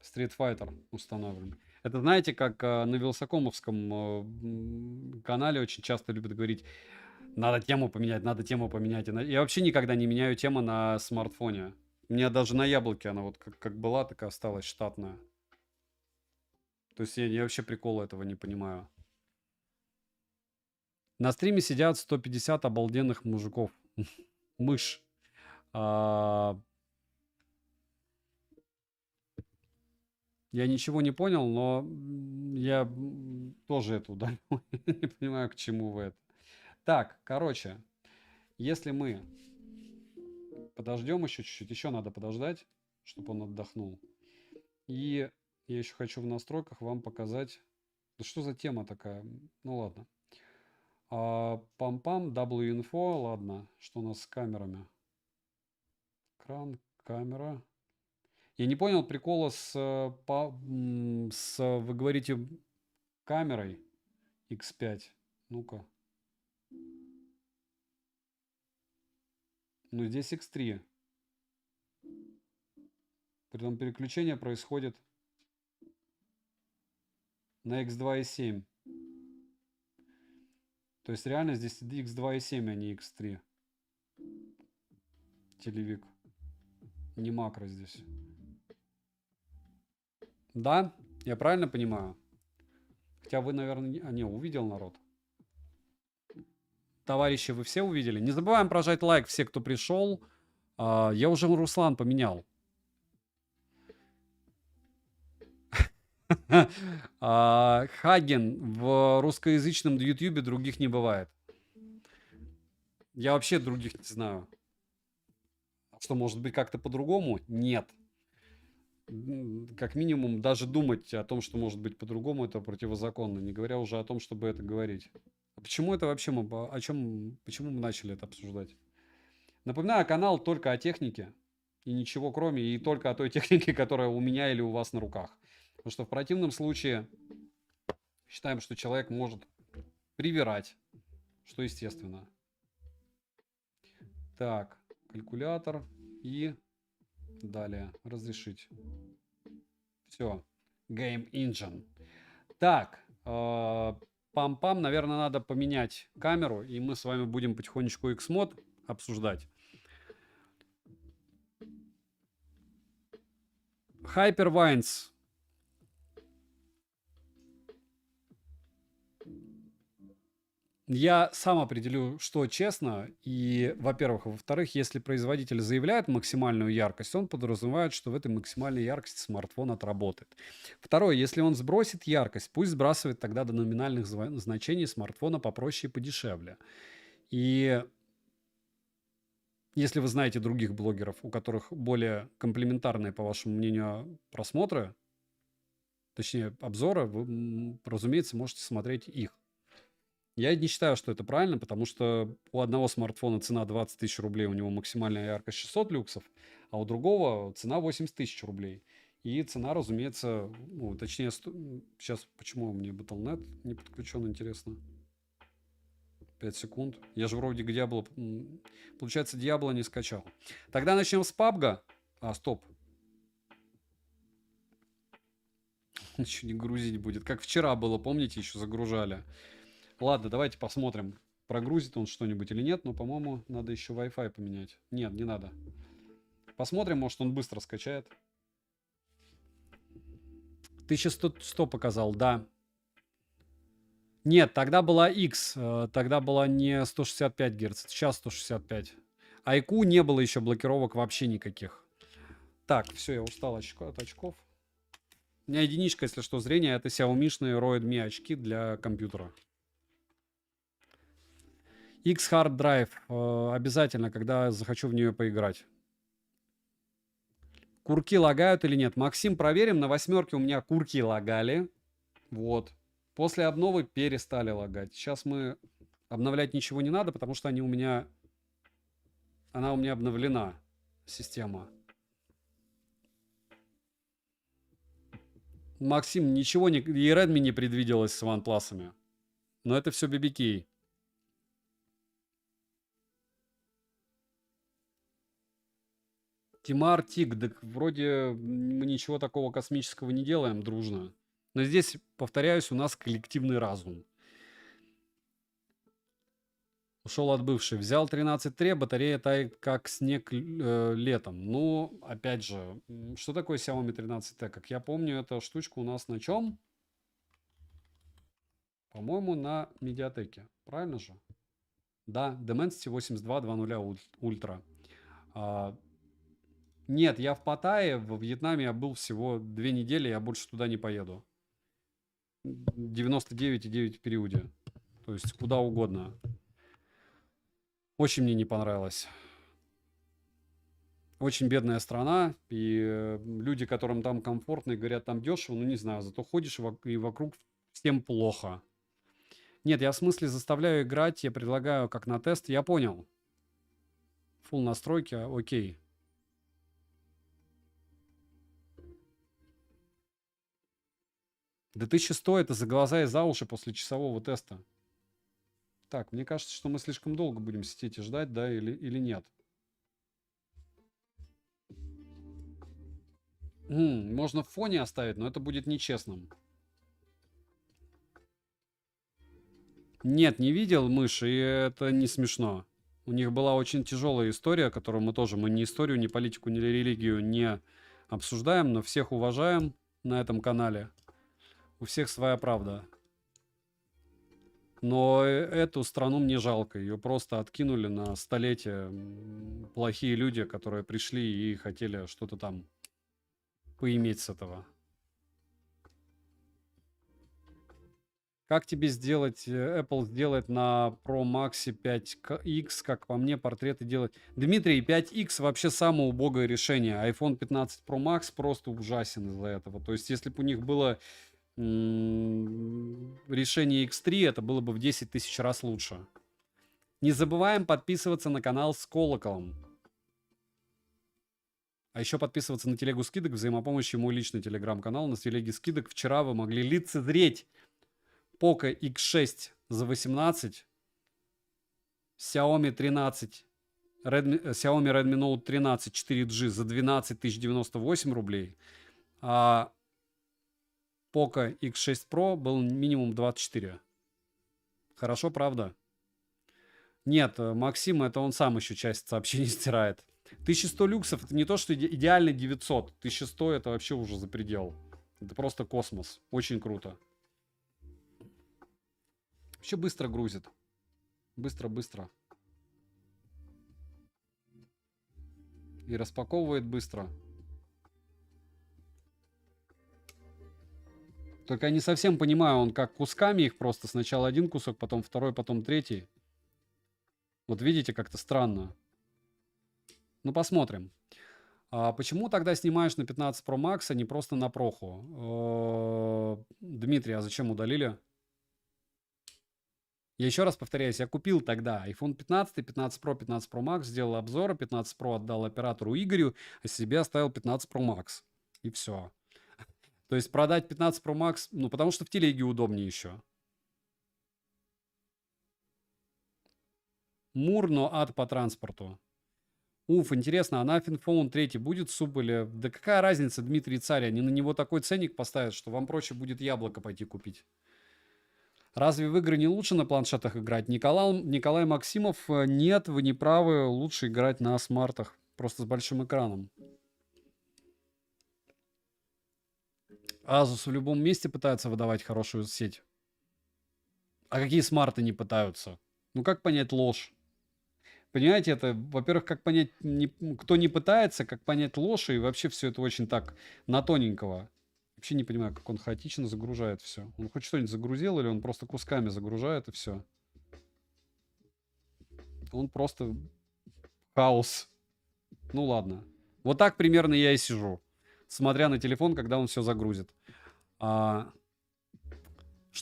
Street Fighter установлен. Это знаете, как на Вилсакомовском канале очень часто любят говорить, надо тему поменять, надо тему поменять. Я вообще никогда не меняю тему на смартфоне. У меня даже на яблоке она вот как была, так и осталась штатная. То есть я вообще прикола этого не понимаю. На стриме сидят 150 обалденных мужиков. Мышь. Я ничего не понял, но я тоже это удалил. Не понимаю, к чему вы это. Так, короче, если мы подождем еще чуть-чуть, еще надо подождать, чтобы он отдохнул. И я еще хочу в настройках вам показать. Да что за тема такая? Ну ладно. Пам-пам, W-info, ладно. Что у нас с камерами? Экран, камера. Я не понял прикола вы говорите, камерой X5. Ну-ка. Ну, здесь X3. Притом переключение происходит на X2.7. То есть реально здесь X2.7, а не X3. Телевик. Не макро здесь. Да? Я правильно понимаю? Хотя вы, наверное, не увидел народ. Товарищи, вы все увидели? Не забываем прожать лайк, все, кто пришел. Я уже Руслан поменял. Хаген, в русскоязычном ютубе других не бывает. Я вообще других не знаю. Что, может быть, как-то по-другому? Нет. Как минимум, даже думать о том, что может быть по-другому, это противозаконно. Не говоря уже о том, чтобы это говорить. А почему это вообще почему мы начали это обсуждать? Напоминаю, канал только о технике. И ничего кроме, и только о той технике, которая у меня или у вас на руках. Потому что в противном случае считаем, что человек может привирать, что естественно. Так, калькулятор и далее разрешить. Все, Game Engine. Так, пам-пам, наверное, надо поменять камеру, и мы с вами будем потихонечку Xmod обсуждать. Hypervines. Я сам определю, что честно. И, во-первых, во-вторых, если производитель заявляет максимальную яркость, он подразумевает, что в этой максимальной яркости смартфон отработает. Второе, если он сбросит яркость, пусть сбрасывает тогда до номинальных значений смартфона попроще и подешевле. И если вы знаете других блогеров, у которых более комплементарные, по вашему мнению, просмотры, точнее, обзоры, вы, разумеется, можете смотреть их. Я не считаю, что это правильно, потому что у одного смартфона цена 20 тысяч рублей, у него максимальная яркость 600 люксов, а у другого цена 80 тысяч рублей. И цена, разумеется, ну, точнее, сейчас почему мне Battle.net не подключен, интересно. 5 секунд. Я же вроде Diablo, получается, Diablo не скачал. Тогда начнем с PUBG. А, стоп. Еще не грузить будет. Как вчера было, помните, еще загружали. Ладно, давайте посмотрим, прогрузит он что-нибудь или нет. Но, по-моему, надо еще Wi-Fi поменять. Нет, не надо. Посмотрим, может, он быстро скачает. 1100 показал, да. Нет, тогда была X. Тогда была не 165 Гц. Сейчас 165. IQ не было еще блокировок вообще никаких. Так, все, я устал от очков. У меня единичка, если что, зрение. Это Xiaomi-шные Redmi очки для компьютера. X-Hard Drive. Обязательно, когда захочу в нее поиграть. Курки лагают или нет? Максим, проверим. На 8 у меня курки лагали. Вот. После обновы перестали лагать. Сейчас мы... Обновлять ничего не надо, потому что они у меня... Она у меня обновлена, система. Максим, ничего не... И Redmi не предвиделось с OnePlus'ами. Но это все BBK. Тимар, Тик, так вроде мы ничего такого космического не делаем дружно. Но здесь, повторяюсь, у нас коллективный разум. Ушел от бывшей. Взял 13.3, батарея тает как снег летом. Ну, опять же, что такое Xiaomi 13T? Как я помню, эта штучка у нас на чем? По-моему, на медиатеке. Правильно же? Да, Dimensity 8200 Ultra. Нет, я в Паттайе, в Вьетнаме я был всего 2 недели, я больше туда не поеду. 99,9 в периоде. То есть куда угодно. Очень мне не понравилось. Очень бедная страна, и люди, которым там комфортно и говорят, там дешево, ну не знаю, зато ходишь и вокруг всем плохо. Нет, я в смысле заставляю играть, я предлагаю как на тест, я понял. Фулл настройки, окей. Да 1100 это за глаза и за уши после часового теста. Так, мне кажется, что мы слишком долго будем сидеть и ждать, да, или нет. Можно в фоне оставить, но это будет нечестным. Нет, не видел мыши, и это не смешно. У них была очень тяжелая история, которую мы ни историю, ни политику, ни религию не обсуждаем, но всех уважаем на этом канале. У всех своя правда. Но эту страну мне жалко. Ее просто откинули на столетие плохие люди, которые пришли и хотели что-то там поиметь с этого. Как тебе сделать, Apple сделать на Pro Max 5X, как по мне, портреты делать? Дмитрий, 5X вообще самое убогое решение. iPhone 15 Pro Max просто ужасен из-за этого. То есть, если бы у них было решение X3, это было бы в 10 тысяч раз лучше. Не забываем подписываться на канал с колоколом. А еще подписываться на телегу скидок, взаимопомощи, мой личный телеграм-канал. На телеге скидок вчера вы могли лицезреть Poco X6 за 18 Xiaomi 13, Xiaomi Redmi Note 13 4G за 12 098 рублей, а Poco X6 Pro был минимум 24. Хорошо, правда? Нет, Максим, это он сам еще часть сообщений стирает. 1100 люксов, это не то, что идеальный 900. 1100 это вообще уже за предел. Это просто космос. Очень круто. Вообще быстро грузит. Быстро-быстро. И распаковывает быстро. Только я не совсем понимаю, он как кусками их просто. Сначала один кусок, потом второй, потом третий. Вот видите, как-то странно. Ну, посмотрим. А почему тогда снимаешь на 15 Pro Max, а не просто на Проху? Дмитрий, а зачем удалили? Я еще раз повторяюсь, я купил тогда iPhone 15, 15 Pro, 15 Pro Max, сделал обзоры, 15 Pro отдал оператору Игорю, а себе оставил 15 Pro Max. И все. То есть продать 15 Pro Max, ну, потому что в телеге удобнее еще. Мур, но ад по транспорту. Уф, интересно, а на iPhone 3 будет суп или... Да какая разница, Дмитрий Царь, они на него такой ценник поставят, что вам проще будет яблоко пойти купить. Разве в игры не лучше на планшетах играть? Николай Максимов, нет, вы не правы, лучше играть на смартах, просто с большим экраном. Asus в любом месте пытается выдавать хорошую сеть. А какие смарты не пытаются? Ну как понять ложь? Понимаете, это, во-первых, как понять, кто не пытается, как понять ложь, и вообще все это очень так на тоненького. Вообще не понимаю, как он хаотично загружает все. Он хоть что-нибудь загрузил, или он просто кусками загружает и все. Он просто хаос. Ну ладно. Вот так примерно я и сижу, смотря на телефон, когда он все загрузит. Что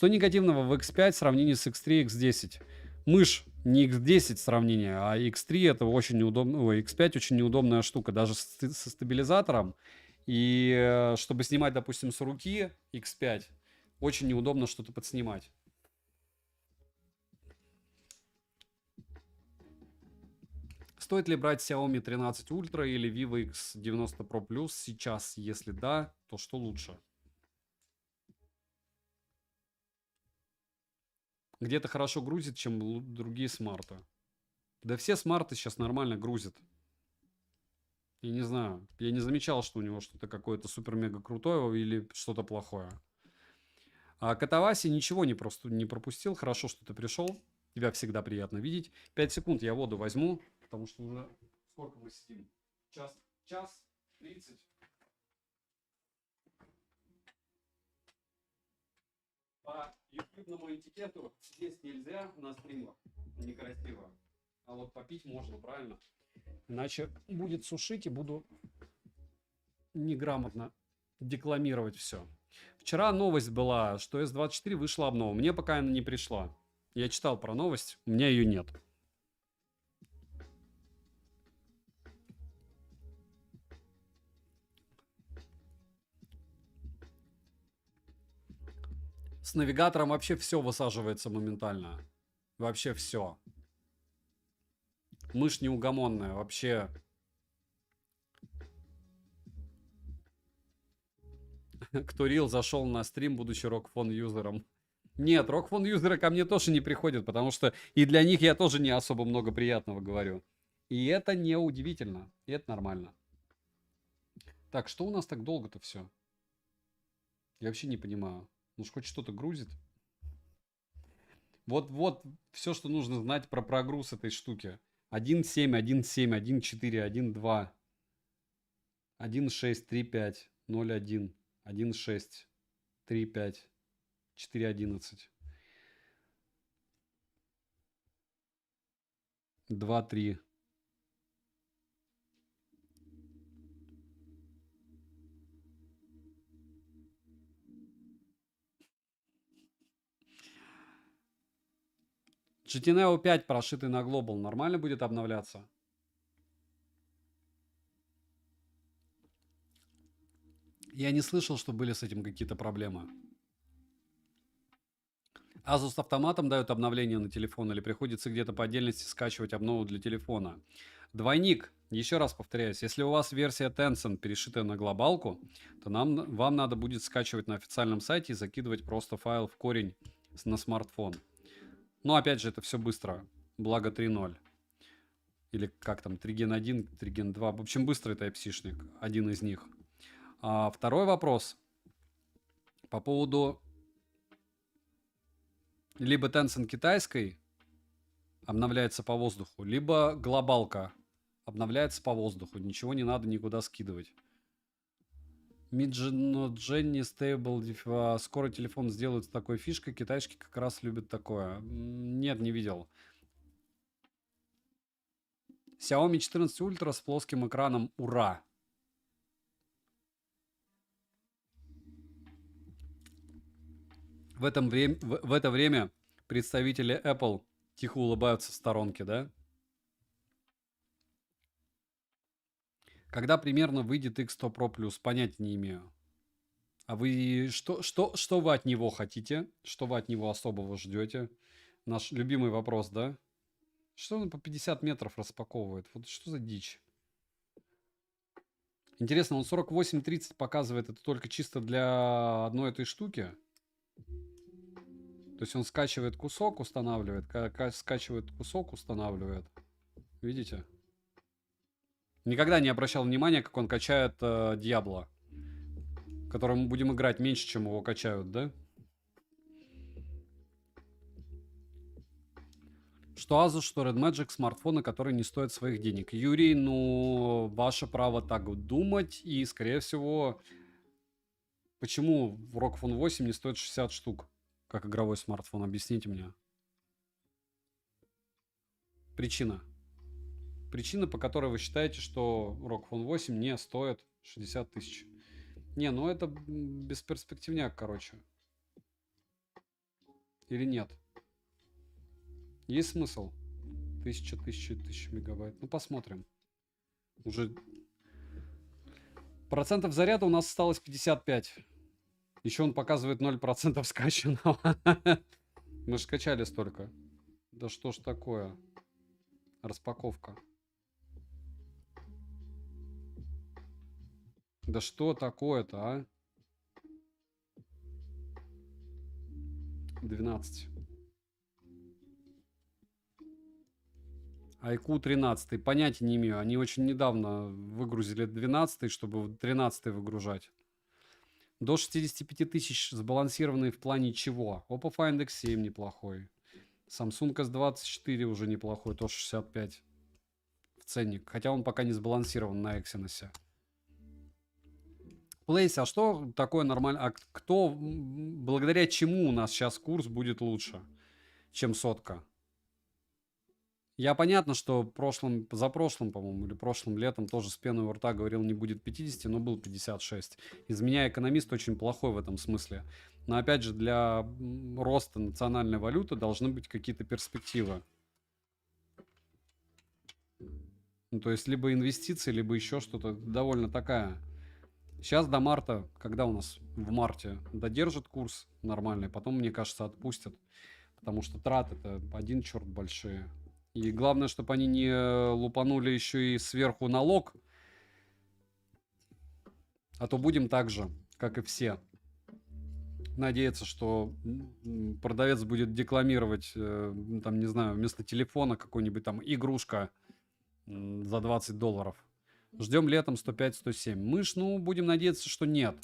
негативного в X5 в сравнении с X3 и X10? Мышь не X10 сравнение, а X3 это очень неудобно, ой, X5 очень неудобная штука, даже со стабилизатором. И чтобы снимать, допустим, с руки X5, очень неудобно что-то подснимать. Стоит ли брать Xiaomi 13 Ultra или Vivo X90 Pro Plus сейчас? Если да, то что лучше? Где-то хорошо грузит, чем другие смарты. Да все смарты сейчас нормально грузят. Я не знаю. Я не замечал, что у него что-то какое-то супер-мега крутое или что-то плохое. А Катаваси ничего не пропустил. Хорошо, что ты пришел. Тебя всегда приятно видеть. 5 секунд я воду возьму, потому что уже сколько мы сидим? Час 30. По ютубному этикету здесь нельзя на стримах. Некрасиво. А вот попить можно, правильно? Иначе будет сушить и буду неграмотно декламировать все. Вчера новость была, что S24 вышла обнова. Мне пока она не пришла. Я читал про новость, у меня ее нет. С навигатором вообще все высаживается моментально. Вообще все. Мышь неугомонная, вообще. Кто рил зашел на стрим, будучи Rockfon юзером. Нет, Rockfon юзеры ко мне тоже не приходят, потому что и для них я тоже не особо много приятного говорю. И это не удивительно, и это нормально. Так, что у нас так долго-то все? Я вообще не понимаю. Ну, хоть что-то грузит. Вот все, что нужно знать про прогруз этой штуки. 1.7, 1.7, 1.4, 1.2, 1.6, 3.5, 0.1, 1.6, 3.5, 4.11, 2.3. GT Neo 5, прошитый на Global, нормально будет обновляться? Я не слышал, что были с этим какие-то проблемы. Asus автоматом дает обновление на телефон или приходится где-то по отдельности скачивать обнову для телефона? Двойник, еще раз повторяюсь, если у вас версия Tencent перешитая на глобалку, то вам надо будет скачивать на официальном сайте и закидывать просто файл в корень на смартфон. Но опять же, это все быстро, благо 3.0. Или как там, 3 Gen 1, 3 Gen 2. В общем, быстрый Type-C-шник, один из них. А второй вопрос по поводу либо Tencent китайской обновляется по воздуху, либо глобалка обновляется по воздуху. Ничего не надо никуда скидывать. Jenny Stable. Скоро телефон сделают с такой фишкой. Китайские как раз любят такое. Нет, не видел. Xiaomi 14 Ultra с плоским экраном. Ура! В это время представители Apple тихо улыбаются в сторонке, да? Когда примерно выйдет X100 Pro Plus, понятия не имею. А вы что вы от него хотите? Что вы от него особого ждете? Наш любимый вопрос, да? Что он по 50 метров распаковывает? Вот что за дичь? Интересно, он 48-30 показывает это только чисто для одной этой штуки? То есть он скачивает кусок, устанавливает, скачивает кусок, устанавливает. Видите? Никогда не обращал внимания, как он качает Diablo, которым мы будем играть меньше, чем его качают, да? Что Asus, что Red Magic смартфоны, которые не стоят своих денег. Юрий, ну, ваше право так думать. И, скорее всего, почему ROG Phone 8 не стоит 60 штук, как игровой смартфон? Объясните мне. Причина. Причина, по которой вы считаете, что ROG Phone 8 не стоит 60 тысяч. Не, ну это бесперспективняк, короче. Или нет? Есть смысл? 1000 мегабайт. Ну, посмотрим. Уже процентов заряда у нас осталось 55. Еще он показывает 0% скачанного. Мы же скачали столько. Да что ж такое? Распаковка. Да что такое-то, а? 12. IQ 13. Понятия не имею. Они очень недавно выгрузили 12, чтобы 13 выгружать. До 65 тысяч сбалансированный в плане чего? Oppo Find X7 неплохой. Samsung S24 уже неплохой, тоже 65 в ценник. Хотя он пока не сбалансирован на Exynos. Плейс, а что такое нормально? А кто, благодаря чему у нас сейчас курс будет лучше, чем сотка? Я понятно, что позапрошлым, по-моему, или прошлым летом тоже с пеной у рта говорил, не будет 50, но был 56. Из меня экономист очень плохой в этом смысле. Но опять же, для роста национальной валюты должны быть какие-то перспективы. Ну, то есть, либо инвестиции, либо еще что-то. Довольно такая. Сейчас до марта, когда у нас в марте додержит курс нормальный, потом, мне кажется, отпустят. Потому что траты-то один черт большие. И главное, чтобы они не лупанули еще и сверху налог. А то будем так же, как и все. Надеяться, что продавец будет декламировать, там, не знаю, вместо телефона какой-нибудь там игрушка за $20. Ждем летом 105-107. Мы ж, ну, будем надеяться, что нет.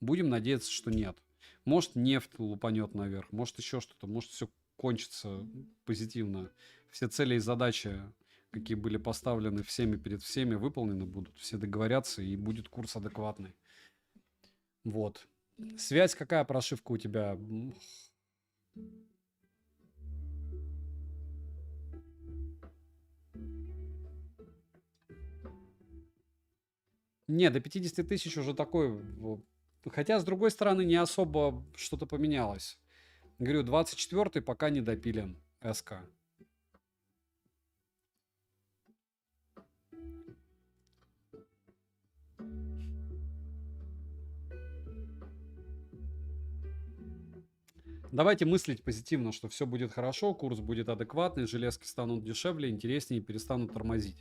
Будем надеяться, что нет. Может, нефть лупанет наверх, может, еще что-то, может, все кончится позитивно. Все цели и задачи, какие были поставлены всеми перед всеми, выполнены будут. Все договорятся, и будет курс адекватный. Вот. Связь какая, прошивка у тебя? Не, до 50 тысяч уже такой. Хотя, с другой стороны, не особо что-то поменялось. Говорю, 24-й пока не допилен. СК. Давайте мыслить позитивно, что все будет хорошо, курс будет адекватный, железки станут дешевле, интереснее и перестанут тормозить.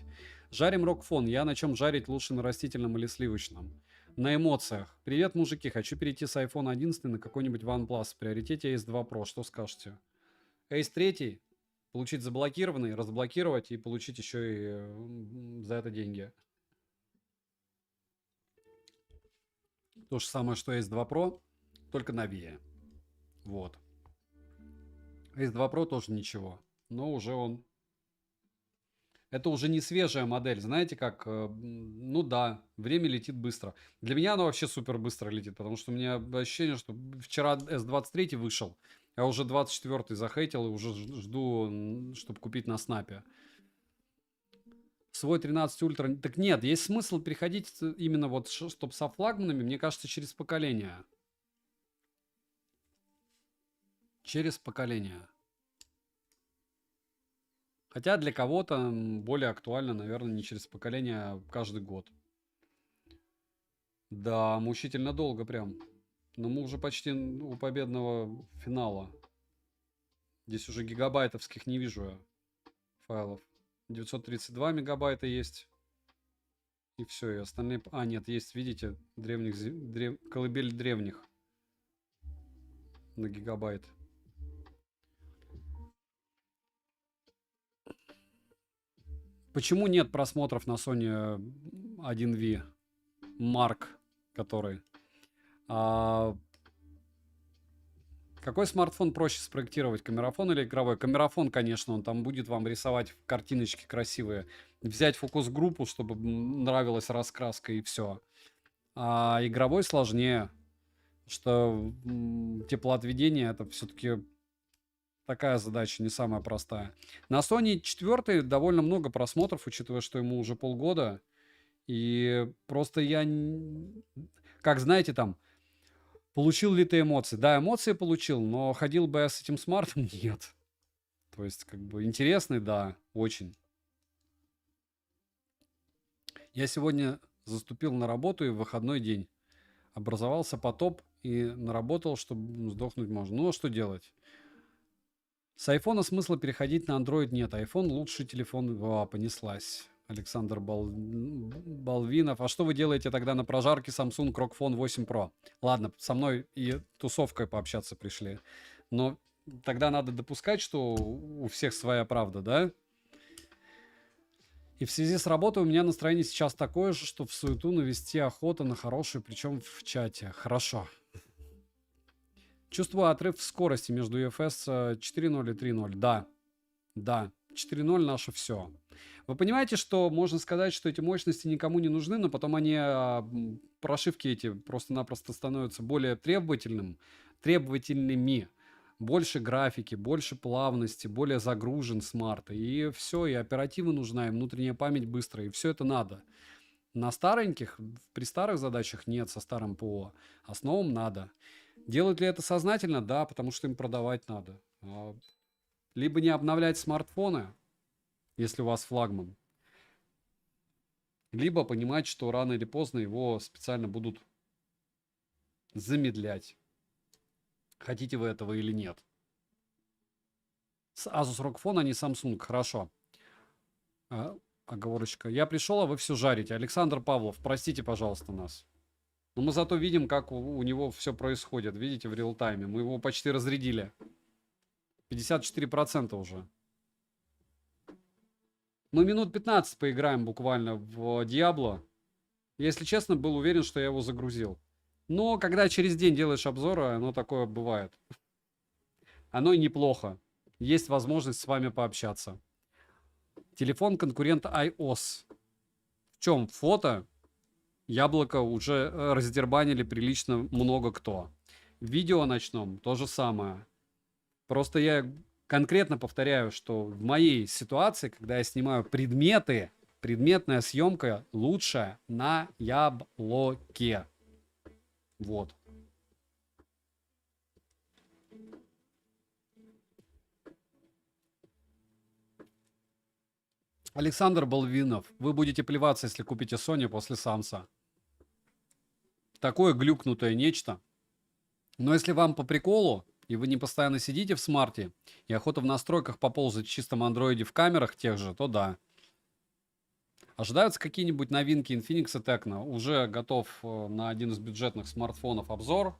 Жарим Рокфон. Я на чем жарить лучше, на растительном или сливочном? На эмоциях. Привет, мужики. Хочу перейти с iPhone 11 на какой-нибудь OnePlus. В приоритете Ace 2 Pro. Что скажете? Ace 3. Получить заблокированный, разблокировать и получить еще и за это деньги. То же самое, что Ace 2 Pro, только новее. Вот. Ace 2 Pro тоже ничего. Но уже он... Это уже не свежая модель. Знаете как? Ну да, время летит быстро. Для меня оно вообще супер быстро летит. Потому что у меня ощущение, что вчера S23 вышел. Я уже 24-й захейтил и уже жду, чтобы купить на снапе. Свой 13 ультра. Так нет, есть смысл переходить именно вот, чтобы со флагманами, мне кажется, через поколение. Через поколение. Хотя для кого-то более актуально, наверное, не через поколение, а каждый год. Да, мучительно долго прям. Но мы уже почти у победного финала. Здесь уже гигабайтовских не вижу я файлов. 932 мегабайта есть. И все, и остальные... А, нет, есть, видите, колыбель древних на гигабайт. Почему нет просмотров на Sony 1V Mark, который... Какой смартфон проще спроектировать? Камерафон или игровой? Камерафон, конечно, он там будет вам рисовать картиночки красивые. Взять фокус-группу, чтобы нравилась раскраска и все. А игровой сложнее. Что теплоотведение это все-таки такая задача, не самая простая. На Sony 4 довольно много просмотров, учитывая, что ему уже полгода. И просто я... Как знаете, там... Получил ли ты эмоции? Да, эмоции получил, но ходил бы я с этим смартом? Нет. То есть, как бы, интересный, да, очень. Я сегодня заступил на работу и в выходной день. Образовался потоп и наработал, чтобы сдохнуть можно. Ну, а что делать? С айфона смысла переходить на Android нет. iPhone лучший телефон. Понеслась. Александр Балвинов. А что вы делаете тогда на прожарке Samsung Rockfon 8 Pro? Ладно, со мной и тусовкой пообщаться пришли. Но тогда надо допускать, что у всех своя правда, да? И в связи с работой у меня настроение сейчас такое же, что в суету навести охота на хорошую, причем в чате. Хорошо. Чувствую отрыв в скорости между UFS 4.0 и 3.0. Да. Да. 4.0 наше все. Вы понимаете, что можно сказать, что эти мощности никому не нужны, но потом они, прошивки эти просто-напросто становятся более требовательными. Больше графики, больше плавности, более загружен смарт. И все, и оператива нужна, и внутренняя память быстрая, и все это надо. На стареньких, при старых задачах нет, со старым ПО. А с новым надо. Делают ли это сознательно? Да, потому что им продавать надо. Либо не обновлять смартфоны, если у вас флагман, либо понимать, что рано или поздно его специально будут замедлять. Хотите вы этого или нет. С Asus ROG Phone, а не Samsung. Хорошо. Оговорочка. Я пришел, а вы все жарите. Александр Павлов, простите, пожалуйста, нас. Но мы зато видим, как у него все происходит. Видите, в реал-тайме. Мы его почти разрядили. 54% уже. Мы минут 15 поиграем буквально в Diablo. Если честно, был уверен, что я его загрузил. Но когда через день делаешь обзоры, оно такое бывает. Оно и неплохо. Есть возможность с вами пообщаться. Телефон конкурента iOS. В чем фото? Яблоко уже раздербанили прилично много кто. Видео начнем, то же самое. Просто я конкретно повторяю, что в моей ситуации, когда я снимаю предметы, предметная съемка лучше на яблоке. Вот. Александр Балвинов, вы будете плеваться, если купите Sony после Самса. Такое глюкнутое нечто. Но если вам по приколу, и вы не постоянно сидите в смарте, и охота в настройках поползать в чистом андроиде в камерах тех же, то да. Ожидаются какие-нибудь новинки Infinix и Tecno. Уже готов на один из бюджетных смартфонов обзор.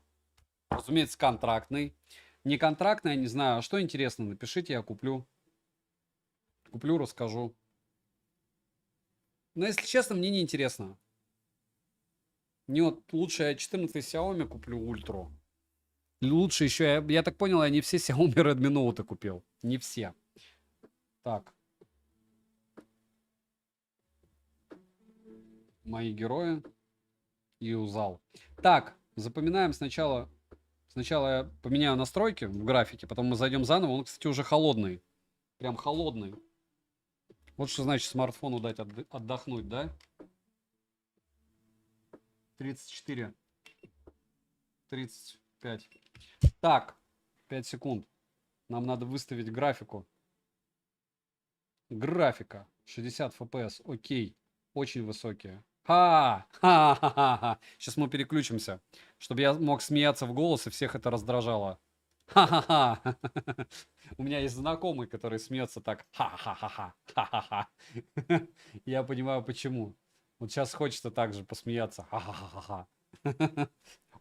Разумеется, контрактный. Не контрактный, я не знаю. А что интересно, напишите, я куплю. Куплю, расскажу. Но если честно, мне не интересно. Мне вот лучше я 14 Xiaomi куплю ультру. Или лучше еще, я так понял, я не все Xiaomi Redmi Note купил. Не все. Так. Мои герои. И узал. Так, запоминаем сначала. Сначала я поменяю настройки в графике, потом мы зайдем заново. Он, кстати, уже холодный. Прям холодный. Вот что значит смартфону дать отдохнуть, да? 34. 35. Так, 5 секунд. Нам надо выставить графику. Графика. 60 FPS. Окей. Очень высокие. Ха-ха-ха-ха. Сейчас мы переключимся, чтобы я мог смеяться в голос, и всех это раздражало. Ха-ха-ха. У меня есть знакомый, который смеется так. Ха-ха-ха-ха. Ха-ха-ха. Я понимаю, почему. Вот сейчас хочется также посмеяться. Ха-ха-ха-ха.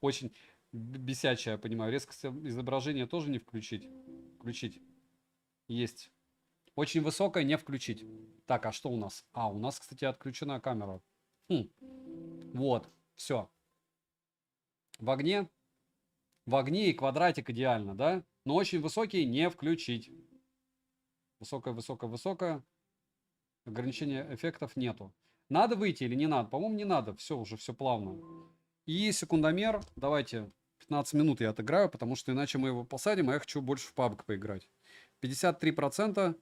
Очень бесячее, я понимаю. Резкость изображения тоже не включить. Включить. Есть. Очень высокая, не включить. Так, а что у нас? А, у нас, кстати, отключена камера. Хм. Вот, все. В огне. В огне и квадратик идеально, да? Но очень высокий не включить. Высокая, высокая, высокая. Ограничения эффектов нету. Надо выйти или не надо? По-моему, не надо. Все, уже все плавно. И секундомер. Давайте 15 минут я отыграю, потому что иначе мы его посадим, а я хочу больше в PUBG поиграть. 53%.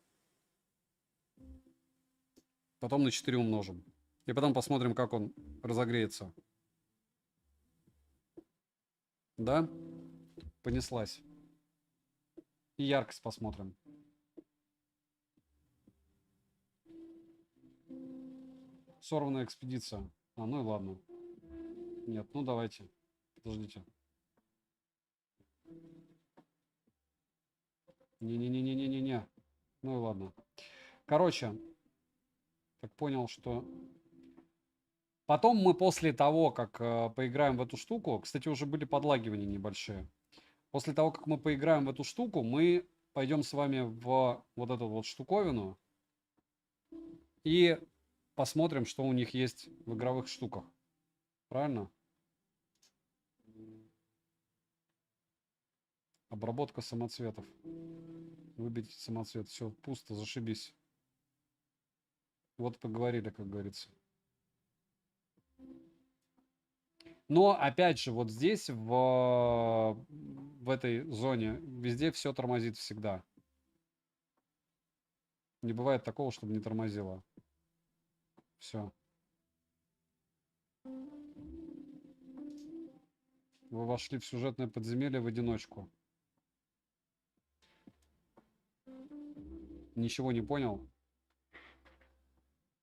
Потом на 4 умножим. И потом посмотрим, как он разогреется. Да? Понеслась. И яркость посмотрим. Сорванная экспедиция. А, ну и ладно. Нет, ну давайте. Подождите. Не-не-не-не-не-не-не. Ну и ладно. Короче, так понял, что... Потом мы после того, как поиграем в эту штуку... Кстати, уже были подлагивания небольшие. После того, как мы поиграем в эту штуку, мы пойдем с вами в вот эту вот штуковину. И посмотрим, что у них есть в игровых штуках. Правильно? Обработка самоцветов. Выбить самоцвет. Все, пусто, зашибись. Вот поговорили, как говорится. Но, опять же, вот здесь, в этой зоне, везде все тормозит всегда. Не бывает такого, чтобы не тормозило. Все. Вы вошли в сюжетное подземелье в одиночку. Ничего не понял.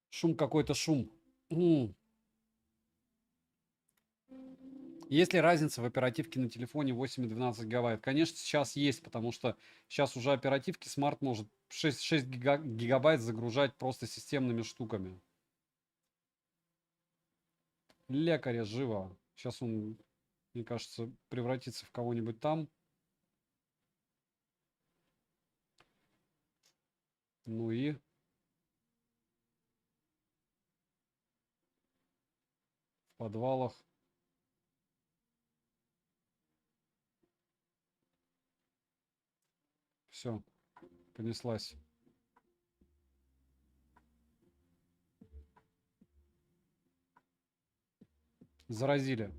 Шум какой-то, шум. Есть ли разница в оперативке на телефоне 8 и 12 гигабайт? Конечно, сейчас есть, потому что сейчас уже оперативки смарт может 6 гигабайт загружать просто системными штуками. Лекаря живо. Сейчас он, мне кажется, превратится в кого-нибудь там. Ну и в подвалах. Все, понеслась. Заразили.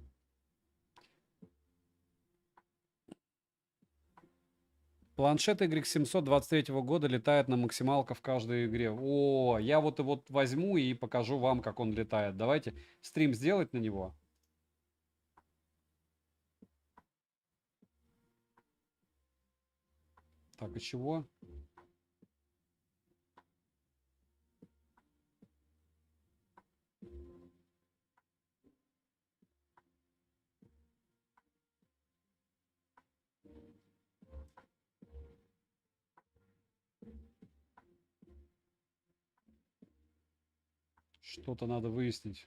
Планшет Y 723 года летает на максималках в каждой игре. О, я вот и вот возьму и покажу вам, как он летает. Давайте стрим сделать на него. Так, и чего? Что-то надо выяснить.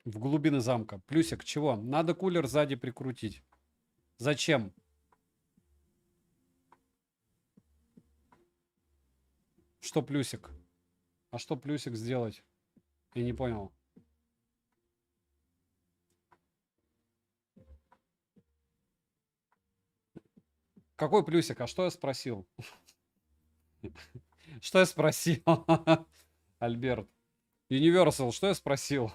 В глубины замка. Плюсик, чего? Надо кулер сзади прикрутить. Зачем? Что плюсик? А что плюсик сделать? Я не понял. Какой плюсик? А что я спросил? Что я спросил? Альберт. Universal, что я спросил?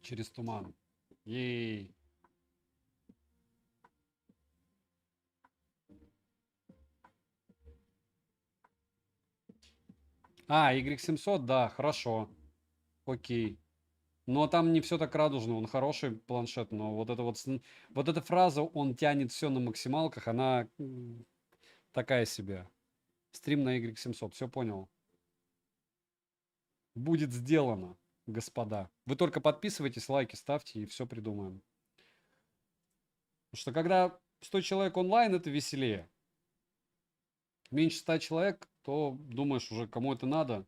Через туман. Ей. А, Y700, да, хорошо. Окей. Но там не все так радужно, он хороший планшет, но вот это вот, вот эта фраза «он тянет все на максималках», она такая себе. Стрим на Y700, все понял. Будет сделано, господа. Вы только подписывайтесь, лайки ставьте, и все придумаем. Потому что когда 100 человек онлайн, это веселее. Меньше 100 человек, то думаешь уже, кому это надо.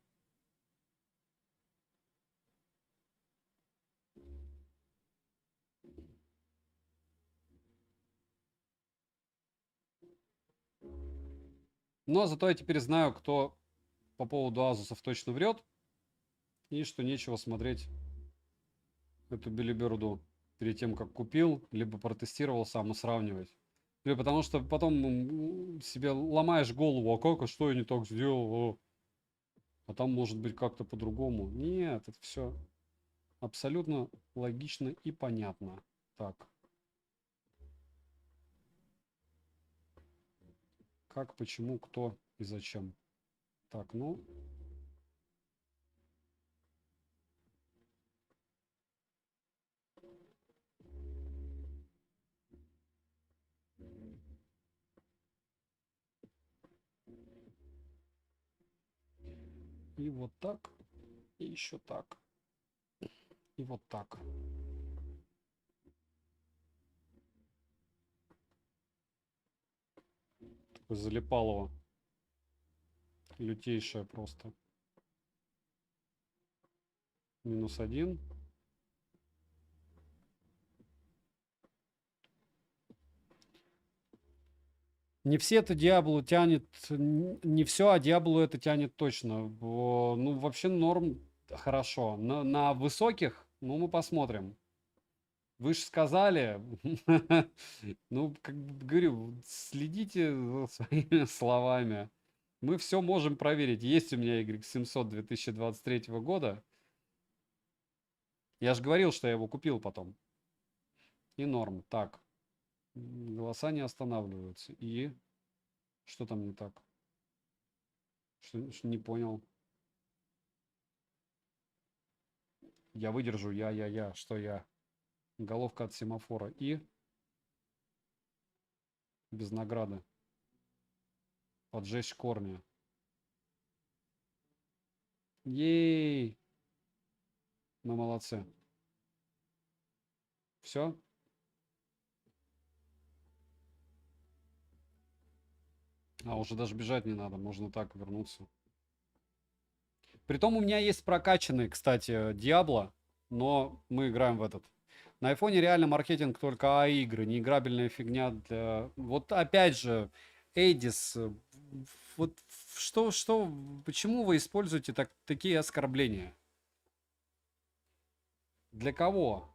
Но зато я теперь знаю, кто по поводу Азусов точно врет. И что нечего смотреть эту белиберду перед тем, как купил, либо протестировал сам и сравнивать. Или потому что потом себе ломаешь голову, а как, а что я не так сделал, а там может быть как-то по-другому. Нет, это все абсолютно логично и понятно. Так, как, почему, кто и зачем. Так, ну, и вот так, и еще так, и вот так. Такое залипалово. Лютейшее просто. -1. Не все это Диаблу тянет, не все, а Диаблу это тянет точно. Ну, вообще норм, хорошо. На высоких, ну, мы посмотрим. Вы же сказали, ну, как бы говорю, следите за своими словами. Мы все можем проверить. Есть у меня Y700 2023 года. Я же говорил, что я его купил потом. И норм. Так, голоса не останавливаются. И что там не так? Что не понял? Я выдержу, я. Что я? Головка от семафора. И без награды. Поджечь корни. Ей! Мы молодцы. Все? А, уже даже бежать не надо. Можно так вернуться. Притом у меня есть прокачанный, кстати, Диабло. Но мы играем в этот. На айфоне реально маркетинг только А-игры. Неиграбельная фигня для... Вот опять же, Эйдис. Вот что, почему вы используете такие оскорбления? Для кого?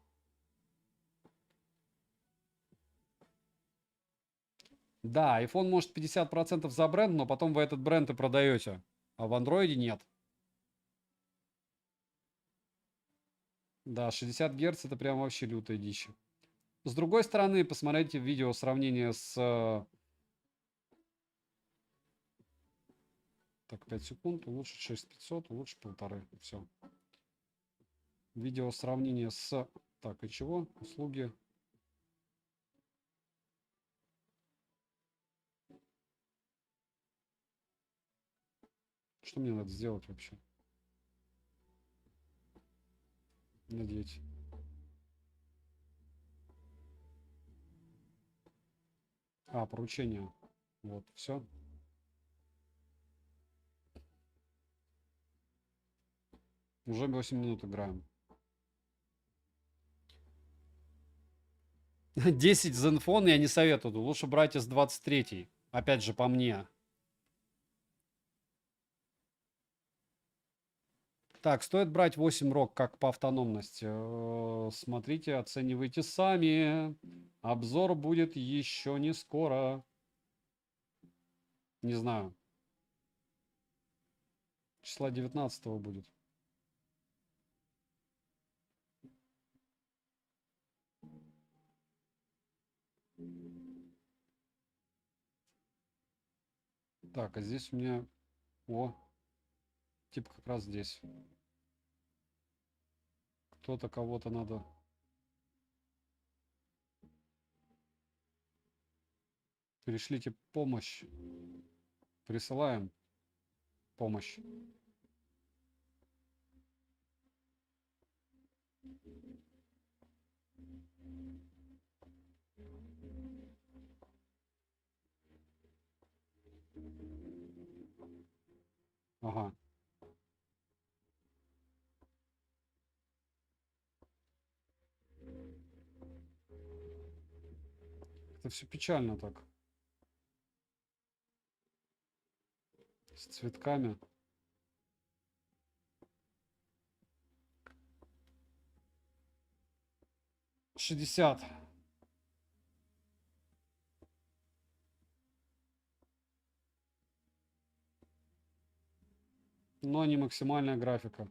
Да, iPhone может 50% за бренд, но потом вы этот бренд и продаете. А в андроиде нет. Да, 60 Гц это прям вообще лютая дичь. С другой стороны, посмотрите видео сравнение с... Так, 5 секунд, улучшить 6500, улучшить 1,5. Все. Видео сравнение с... Так, и чего? Услуги. Что мне надо сделать вообще? Надеть. А, поручение. Вот, все. Уже 8 минут играем. 10 Zenfone я не советую. Лучше брать S23. Опять же, по мне. Так, стоит брать 8 рок как по автономности. Смотрите, оценивайте сами. Обзор будет еще не скоро. Не знаю. Числа 19 будет. Так, а здесь у меня... О, типа как раз здесь. Кто-то, кого-то надо... Пришлите помощь. Присылаем помощь. Ага. Это все печально так. С цветками. $60. Но не максимальная графика.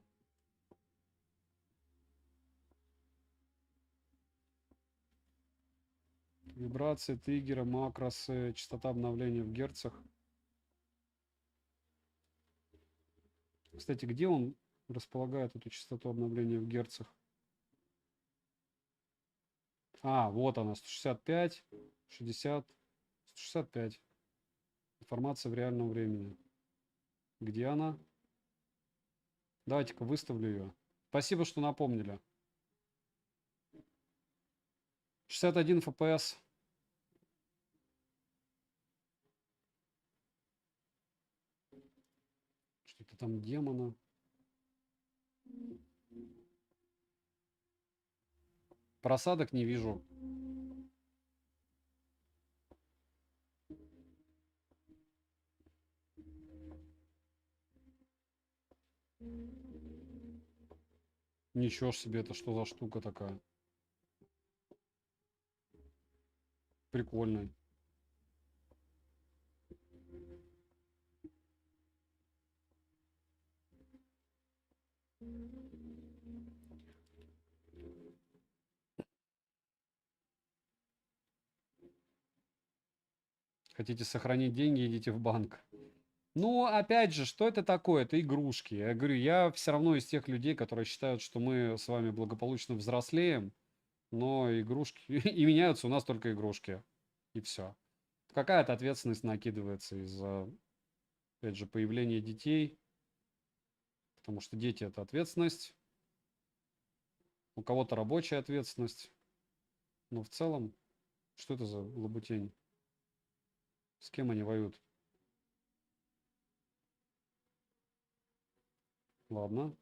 Вибрации, триггеры, макросы, частота обновления в герцах. Кстати, где он располагает эту частоту обновления в герцах? А, вот она, 165, 60, 165. Информация в реальном времени. Где она? Давайте-ка выставлю ее. Спасибо, что напомнили. 61 FPS. Что-то там демона. Просадок не вижу. Ничего ж себе, это что за штука такая? Прикольный. Хотите сохранить деньги, идите в банк. Ну, опять же, что это такое? Это игрушки. Я говорю, я все равно из тех людей, которые считают, что мы с вами благополучно взрослеем, но игрушки и меняются у нас только игрушки. И все. Какая-то ответственность накидывается из-за, опять же, появления детей. Потому что дети это ответственность. У кого-то рабочая ответственность. Но в целом, что это за лабутень? С кем они воюют? Ладно.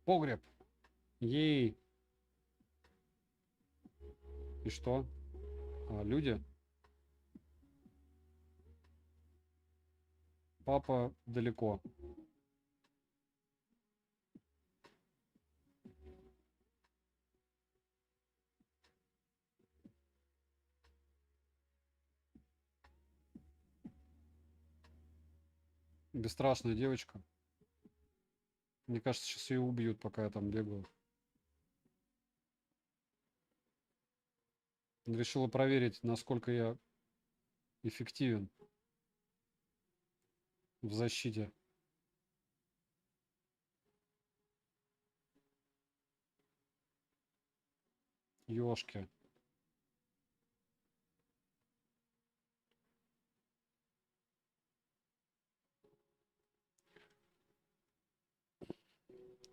Погреб. Ей. И что? А, люди? Папа далеко. Бесстрашная девочка. Мне кажется, сейчас ее убьют, пока я там бегаю. Решила проверить, насколько я эффективен в защите. Ёшки.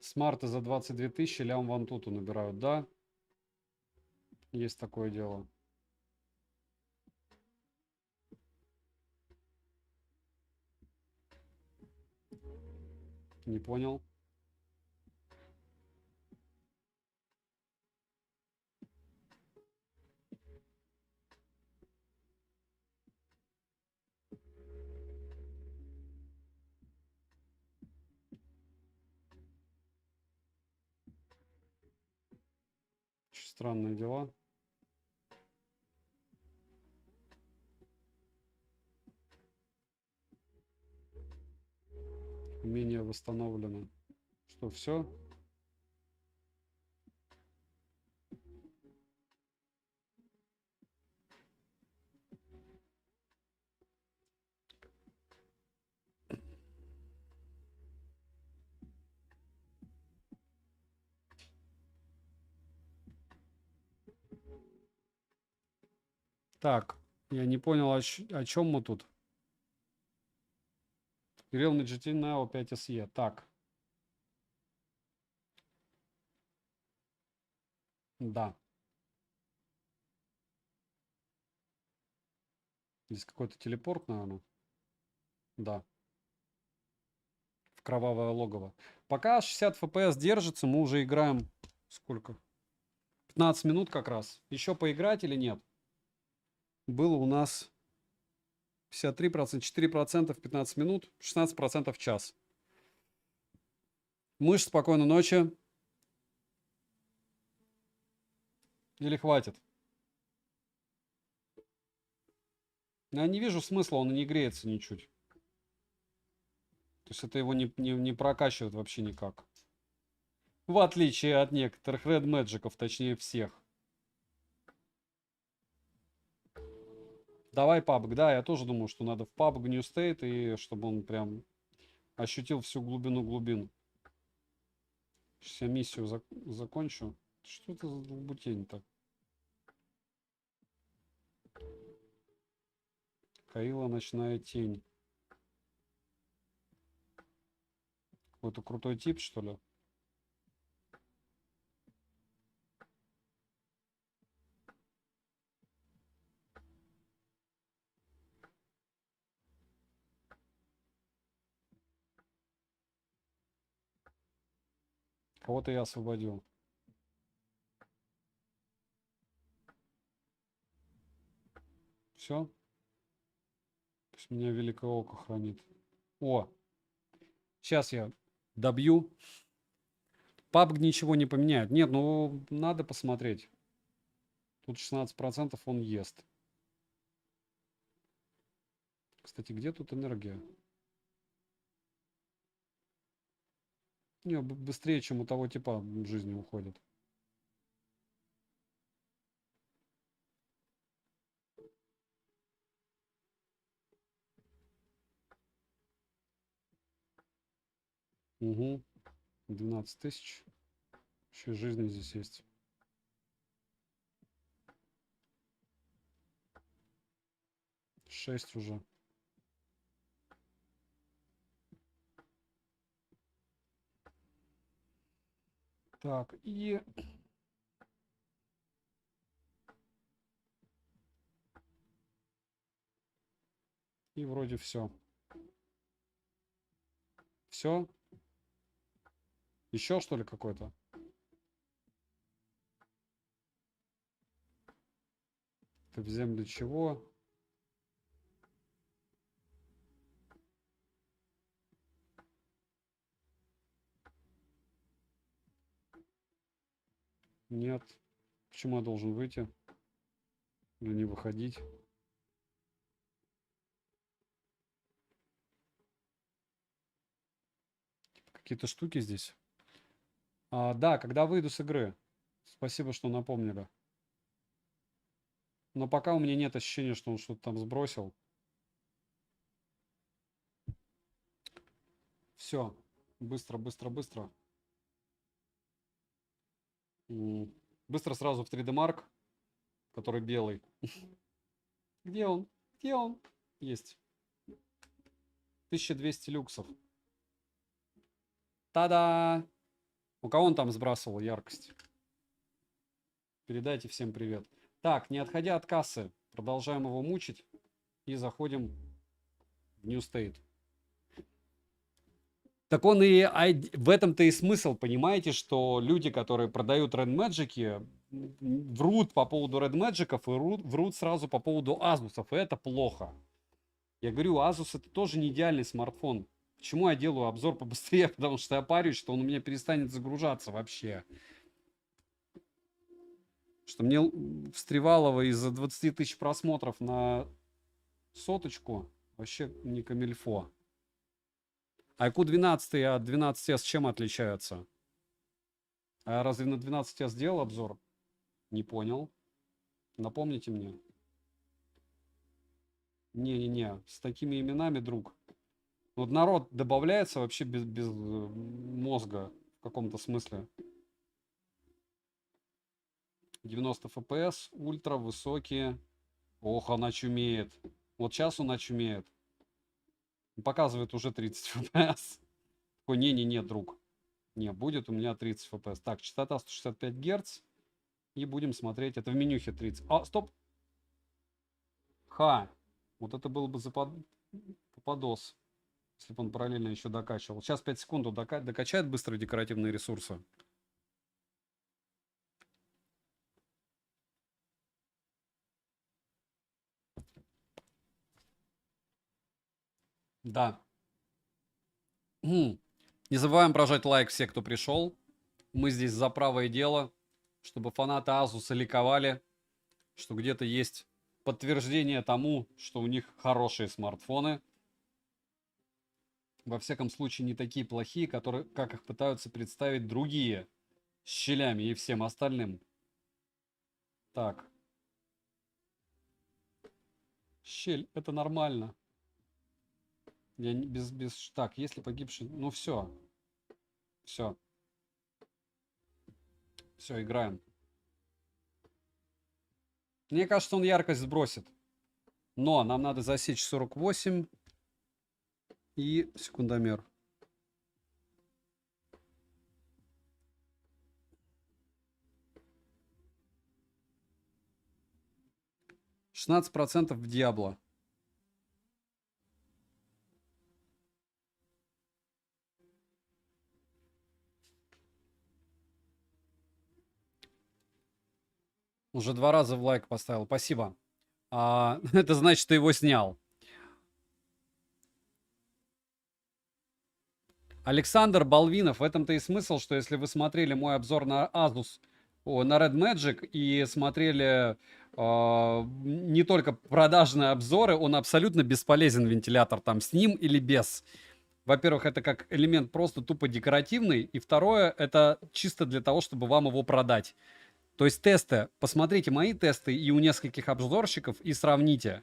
Смарты за 22 тысячи лям вон тут набирают, да? Есть такое дело. Не понял. Очень странные дела. Умение восстановлено. Что, все? Так, я не понял, о чем мы тут. Realme GT Neo 5 SE. Так. Да. Здесь какой-то телепорт, наверное. Да. В кровавое логово. Пока 60 FPS держится, мы уже играем... Сколько? 15 минут как раз. Еще поиграть или нет? Было у нас 53%, 4% в 15 минут, 16% в час. Мышь, спокойной ночи. Или хватит? Я не вижу смысла, он и не греется ничуть. То есть это его не прокачивает вообще никак. В отличие от некоторых Red Magic'ов, точнее всех. Давай PUBG. Да, я тоже думаю, что надо в PUBG New State, и чтобы он прям ощутил всю глубину глубин. Сейчас я миссию закончу. Что это за долбутень-то? Каила ночная тень. Какой-то крутой тип, что ли? Кого-то я освободил. Все? Пусть меня великое око хранит. О! Сейчас я добью. PUBG ничего не поменяет. Нет, ну надо посмотреть. Тут 16% он ест. Кстати, где тут энергия? Не, быстрее, чем у того типа жизни уходит. Угу. 12 тысяч. Еще и жизни здесь есть. Шесть уже. Так, и вроде все. Все? Еще что ли какой-то? Ты в землю чего? Нет. Почему я должен выйти? Или не выходить? Какие-то штуки здесь. Да, когда выйду с игры. Спасибо, что напомнили. Но пока у меня нет ощущения, что он что-то там сбросил. Все. Быстро, быстро, быстро. Быстро сразу в 3D Mark, который белый. Где он? Где он? Есть. 1200 люксов. Та-да! У кого он там сбрасывал яркость? Передайте всем привет. Так, не отходя от кассы, продолжаем его мучить и заходим в New State. Так он и в этом-то и смысл, понимаете, что люди, которые продают Red Magic, врут по поводу Red Magic и врут сразу по поводу Asus, и это плохо. Я говорю, Asus это тоже не идеальный смартфон. Почему я делаю обзор побыстрее? Потому что я парюсь, что он у меня перестанет загружаться вообще. Что мне встревалово из-за 20 тысяч просмотров на соточку вообще не камильфо. IQ 12 от 12s чем отличаются? А я разве на 12s сделал обзор? Не понял. Напомните мне. Не-не-не, с такими именами, друг. Вот народ добавляется вообще без мозга в каком-то смысле. 90 FPS, ультра, высокие. Ох, она чумеет. Вот сейчас он очумеет. Показывает уже 30 FPS. Такой, не-не-не, друг. Не, будет у меня 30 FPS. Так, частота 165 Гц. И будем смотреть. Это в менюхе 30. А, стоп. Ха. Вот это был бы попадос. Если бы он параллельно еще докачивал. Сейчас 5 секунд он докачает быстро декоративные ресурсы. Да. Не забываем прожать лайк все, кто пришел. Мы здесь за правое дело, чтобы фанаты Asus ликовали, что где-то есть подтверждение тому, что у них хорошие смартфоны. Во всяком случае, не такие плохие, которые, как их пытаются представить другие с щелями и всем остальным. Так. Щель, это нормально. Я не, без... Так, если погибший... Ну все. Все. Все, играем. Мне кажется, он яркость сбросит. Но нам надо засечь 48 и секундомер. %16 в Диабло. Уже 2 раза в лайк поставил. Спасибо. Это значит, ты его снял. Александр Балвинов. В этом-то и смысл, что если вы смотрели мой обзор на Asus, на Red Magic и смотрели не только продажные обзоры, он абсолютно бесполезен, вентилятор, там с ним или без. Во-первых, это как элемент просто тупо декоративный, и второе, это чисто для того, чтобы вам его продать. То есть тесты, посмотрите мои тесты и у нескольких обзорщиков и сравните.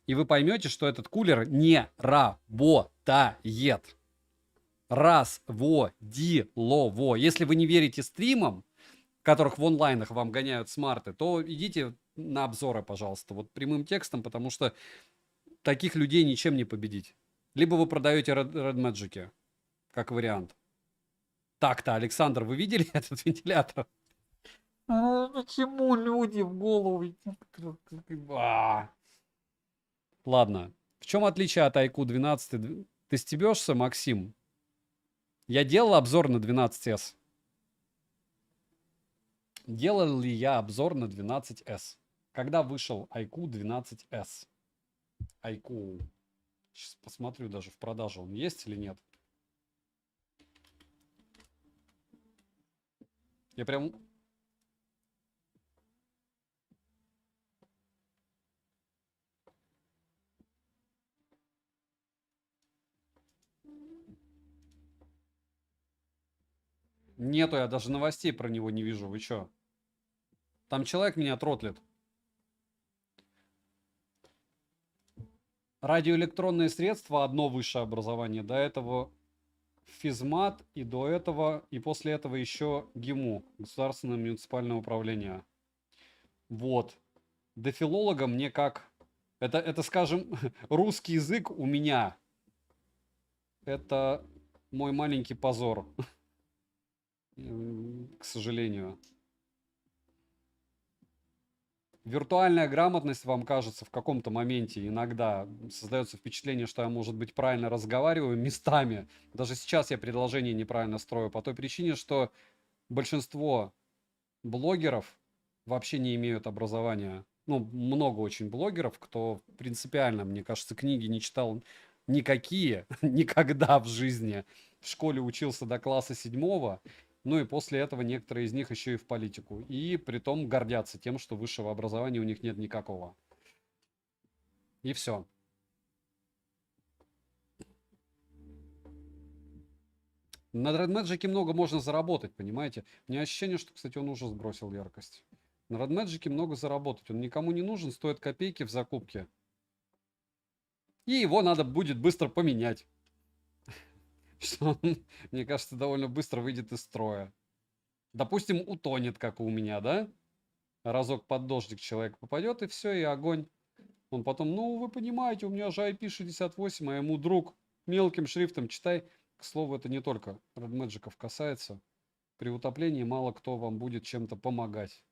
И вы поймете, что этот кулер не работает. Разводилово. Если вы не верите стримам, которых в онлайнах вам гоняют смарты, то идите на обзоры, пожалуйста, вот прямым текстом, потому что таких людей ничем не победить. Либо вы продаете Red Magic, как вариант. Так-то, Александр, вы видели этот вентилятор? Почему люди в голову... Ладно. В чем отличие от IQ 12? Ты стебешься, Максим? Я делал обзор на 12S. Делал ли я обзор на 12S? Когда вышел IQ 12S? IQ. Сейчас посмотрю даже в продаже, он есть или нет. Я прям... Нету, я даже новостей про него не вижу. Вы чё? Там человек меня тротлит. Радиоэлектронные средства, одно высшее образование. До этого физмат, и до этого, и после этого еще ГИМУ, Государственное муниципальное управление. Вот. До филолога мне как... Это, скажем, русский язык у меня. Это мой маленький позор, к сожалению. Виртуальная грамотность, вам кажется, в каком-то моменте иногда создается впечатление, что я, может быть, правильно разговариваю местами. Даже сейчас я предложение неправильно строю по той причине, что большинство блогеров вообще не имеют образования. Ну, много очень блогеров, кто принципиально, мне кажется, книги не читал никакие, никогда в жизни. В школе учился до класса 7, ну и после этого некоторые из них еще и в политику. И притом гордятся тем, что высшего образования у них нет никакого. И все. На Red Magic много можно заработать, понимаете? У меня ощущение, что, кстати, он уже сбросил яркость. На Red Magic много заработать. Он никому не нужен, стоит копейки в закупке. И его надо будет быстро поменять. Что он, мне кажется, довольно быстро выйдет из строя. Допустим, утонет, как у меня, да? Разок под дождик человек попадет, и все, и огонь. Он потом, ну, вы понимаете, у меня же IP68, а ему друг мелким шрифтом читай. К слову, это не только Red Magic'ов касается. При утоплении мало кто вам будет чем-то помогать.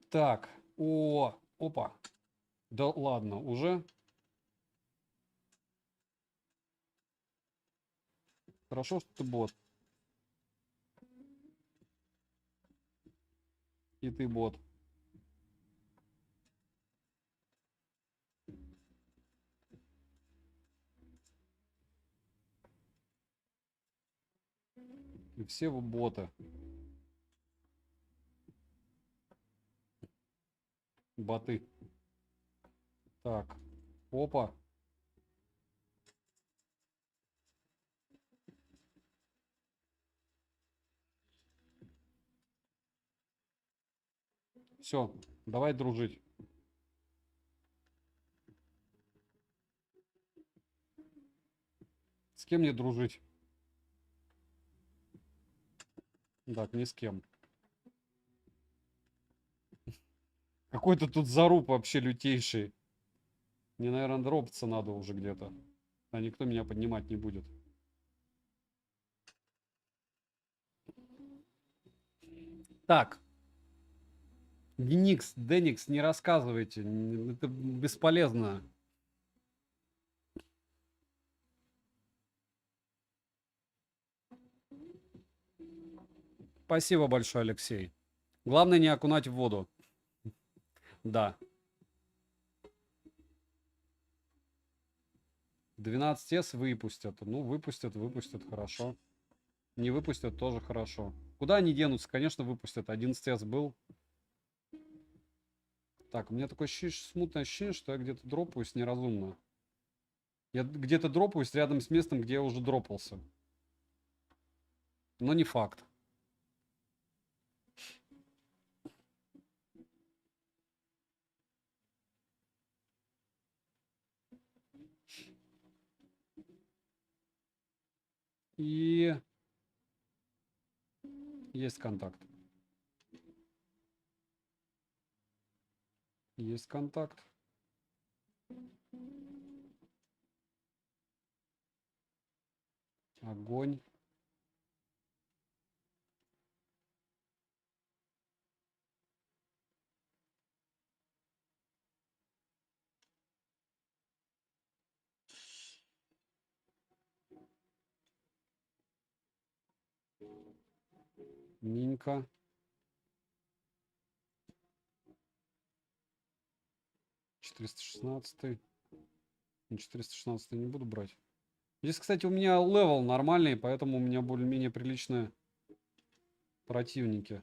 Так, опа. Да ладно, уже? Хорошо, что ты бот. И ты бот. И все вы боты. Боты. Так, опа. Все, давай дружить. С кем мне дружить? Так, ни с кем. Какой-то тут заруб вообще лютейший. Мне, наверное, дропаться надо уже где-то. А никто меня поднимать не будет. Так. Деникс, не рассказывайте. Это бесполезно. Спасибо большое, Алексей. Главное не окунать в воду. Да. 12S выпустят. Ну, выпустят, хорошо. Не выпустят, тоже хорошо. Куда они денутся? Конечно, выпустят. 11S был. Так, у меня такое смутное ощущение, что я где-то дропаюсь неразумно. Я где-то дропаюсь рядом с местом, где я уже дропался. Но не факт. И есть контакт. Есть контакт. Огонь. Минька. 416. 416 не буду брать. Здесь, кстати, у меня левел нормальный, поэтому у меня более-менее приличные противники.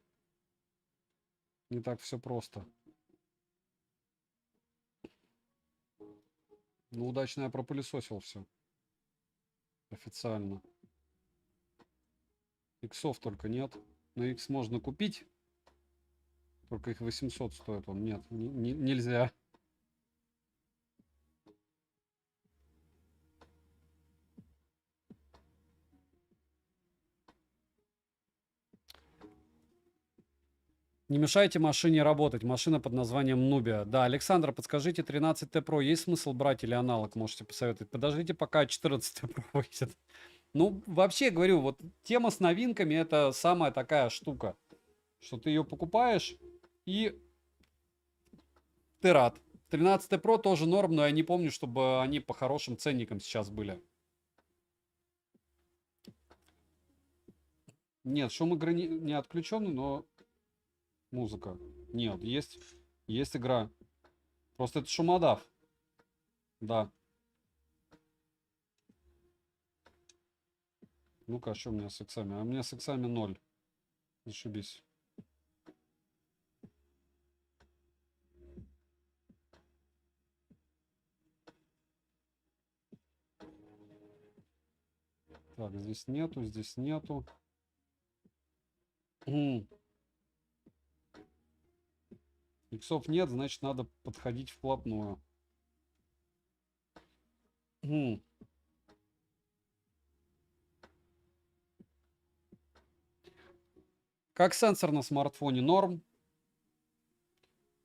Не так все просто. Ну, удачно я пропылесосил все. Официально. Иксов только нет. Но X можно купить. Только их 800 стоит он. Нет, нельзя. Не мешайте машине работать. Машина под названием Нубия. Да, Александр, подскажите, 13T Pro есть смысл брать или аналог? Можете посоветовать. Подождите, пока 14T Pro выйдет. Ну, вообще, говорю, вот тема с новинками это самая такая штука, что ты ее покупаешь и ты рад. 13 Pro тоже норм, но я не помню, чтобы они по хорошим ценникам сейчас были. Нет, шум игры не отключен, но музыка. Нет, есть игра. Просто это шумодав. Да. Ну-ка, а что у меня с иксами? А у меня с иксами 0. Зашибись. Так, здесь нету, здесь нету. Иксов нет, значит надо подходить вплотную. Как сенсор на смартфоне? Норм.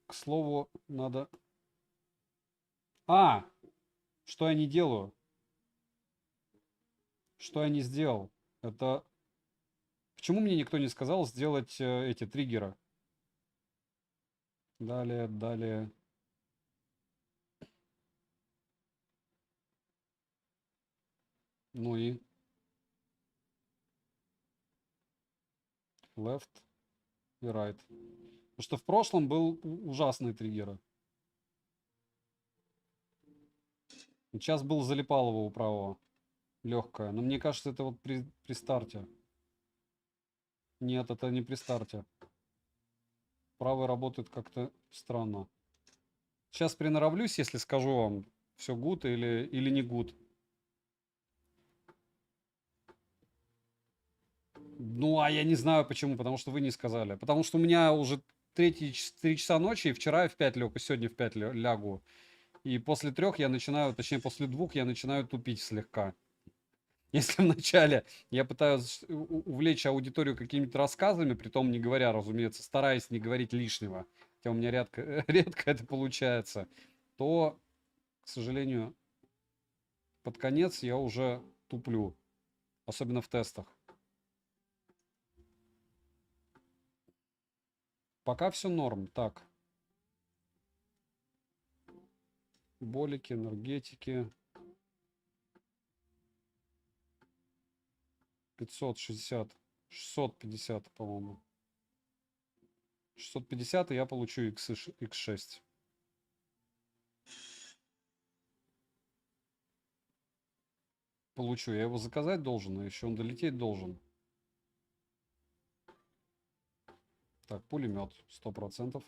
К слову, надо... Что я не делаю? Что я не сделал? Это... Почему мне никто не сказал сделать эти триггеры? Далее, далее. Ну и... Left и right. Потому что в прошлом был ужасный триггер. Сейчас был залипалово у правого. Легкая. Но мне кажется, это вот при старте. Нет, это не при старте. Правый работает как-то странно. Сейчас приноровлюсь, если скажу вам, все гуд или не гуд. Ну, а я не знаю почему, потому что вы не сказали. Потому что у меня уже 3 часа ночи, и вчера я в 5 лег, и сегодня в 5 лягу. И после 3 я начинаю, точнее после 2 я начинаю тупить слегка. Если вначале я пытаюсь увлечь аудиторию какими-то рассказами, притом не говоря, разумеется, стараясь не говорить лишнего, хотя у меня редко это получается, то, к сожалению, под конец я уже туплю, особенно в тестах. Пока все норм. Так. Болики, энергетики. 560. 650, по-моему. 650, и я получу X6. Получу. Я его заказать должен, а еще он долететь должен. Так, пулемет. 100%.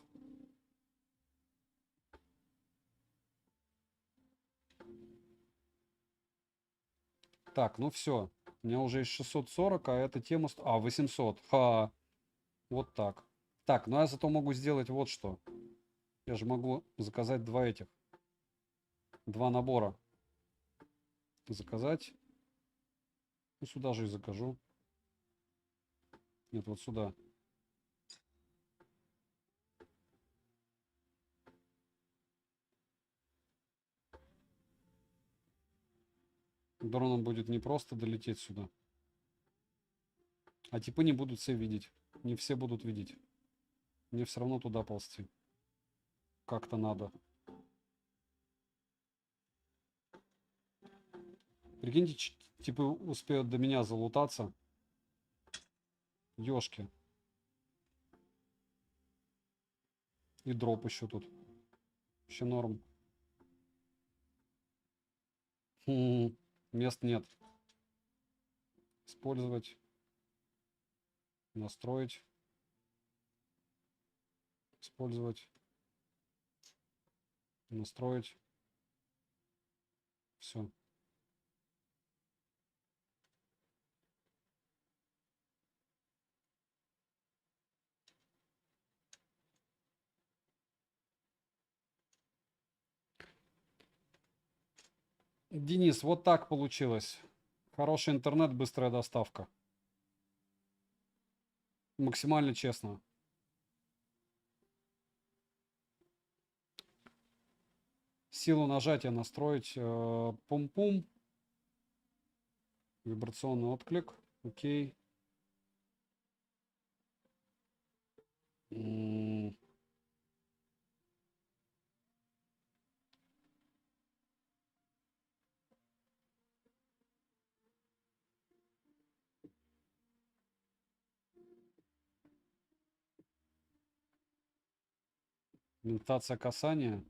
Так, ну все. У меня уже есть 640, а эта тема... 800. Ха. Вот так. Так, ну я зато могу сделать вот что. Я же могу заказать два набора. Заказать. Ну, сюда же и закажу. Нет, вот сюда. Дроном будет не просто долететь сюда. А типы не будут все видеть. Не все будут видеть. Мне все равно туда ползти. Как-то надо. Прикиньте, типы успеют до меня залутаться. Ёшки. И дроп еще тут. Еще норм. Мест нет. Использовать. Настроить. Использовать. Настроить. Все. Денис, вот так получилось. Хороший интернет, быстрая доставка. Максимально честно. Силу нажатия настроить. Пум-пум. Вибрационный отклик. Окей. Имитация касания.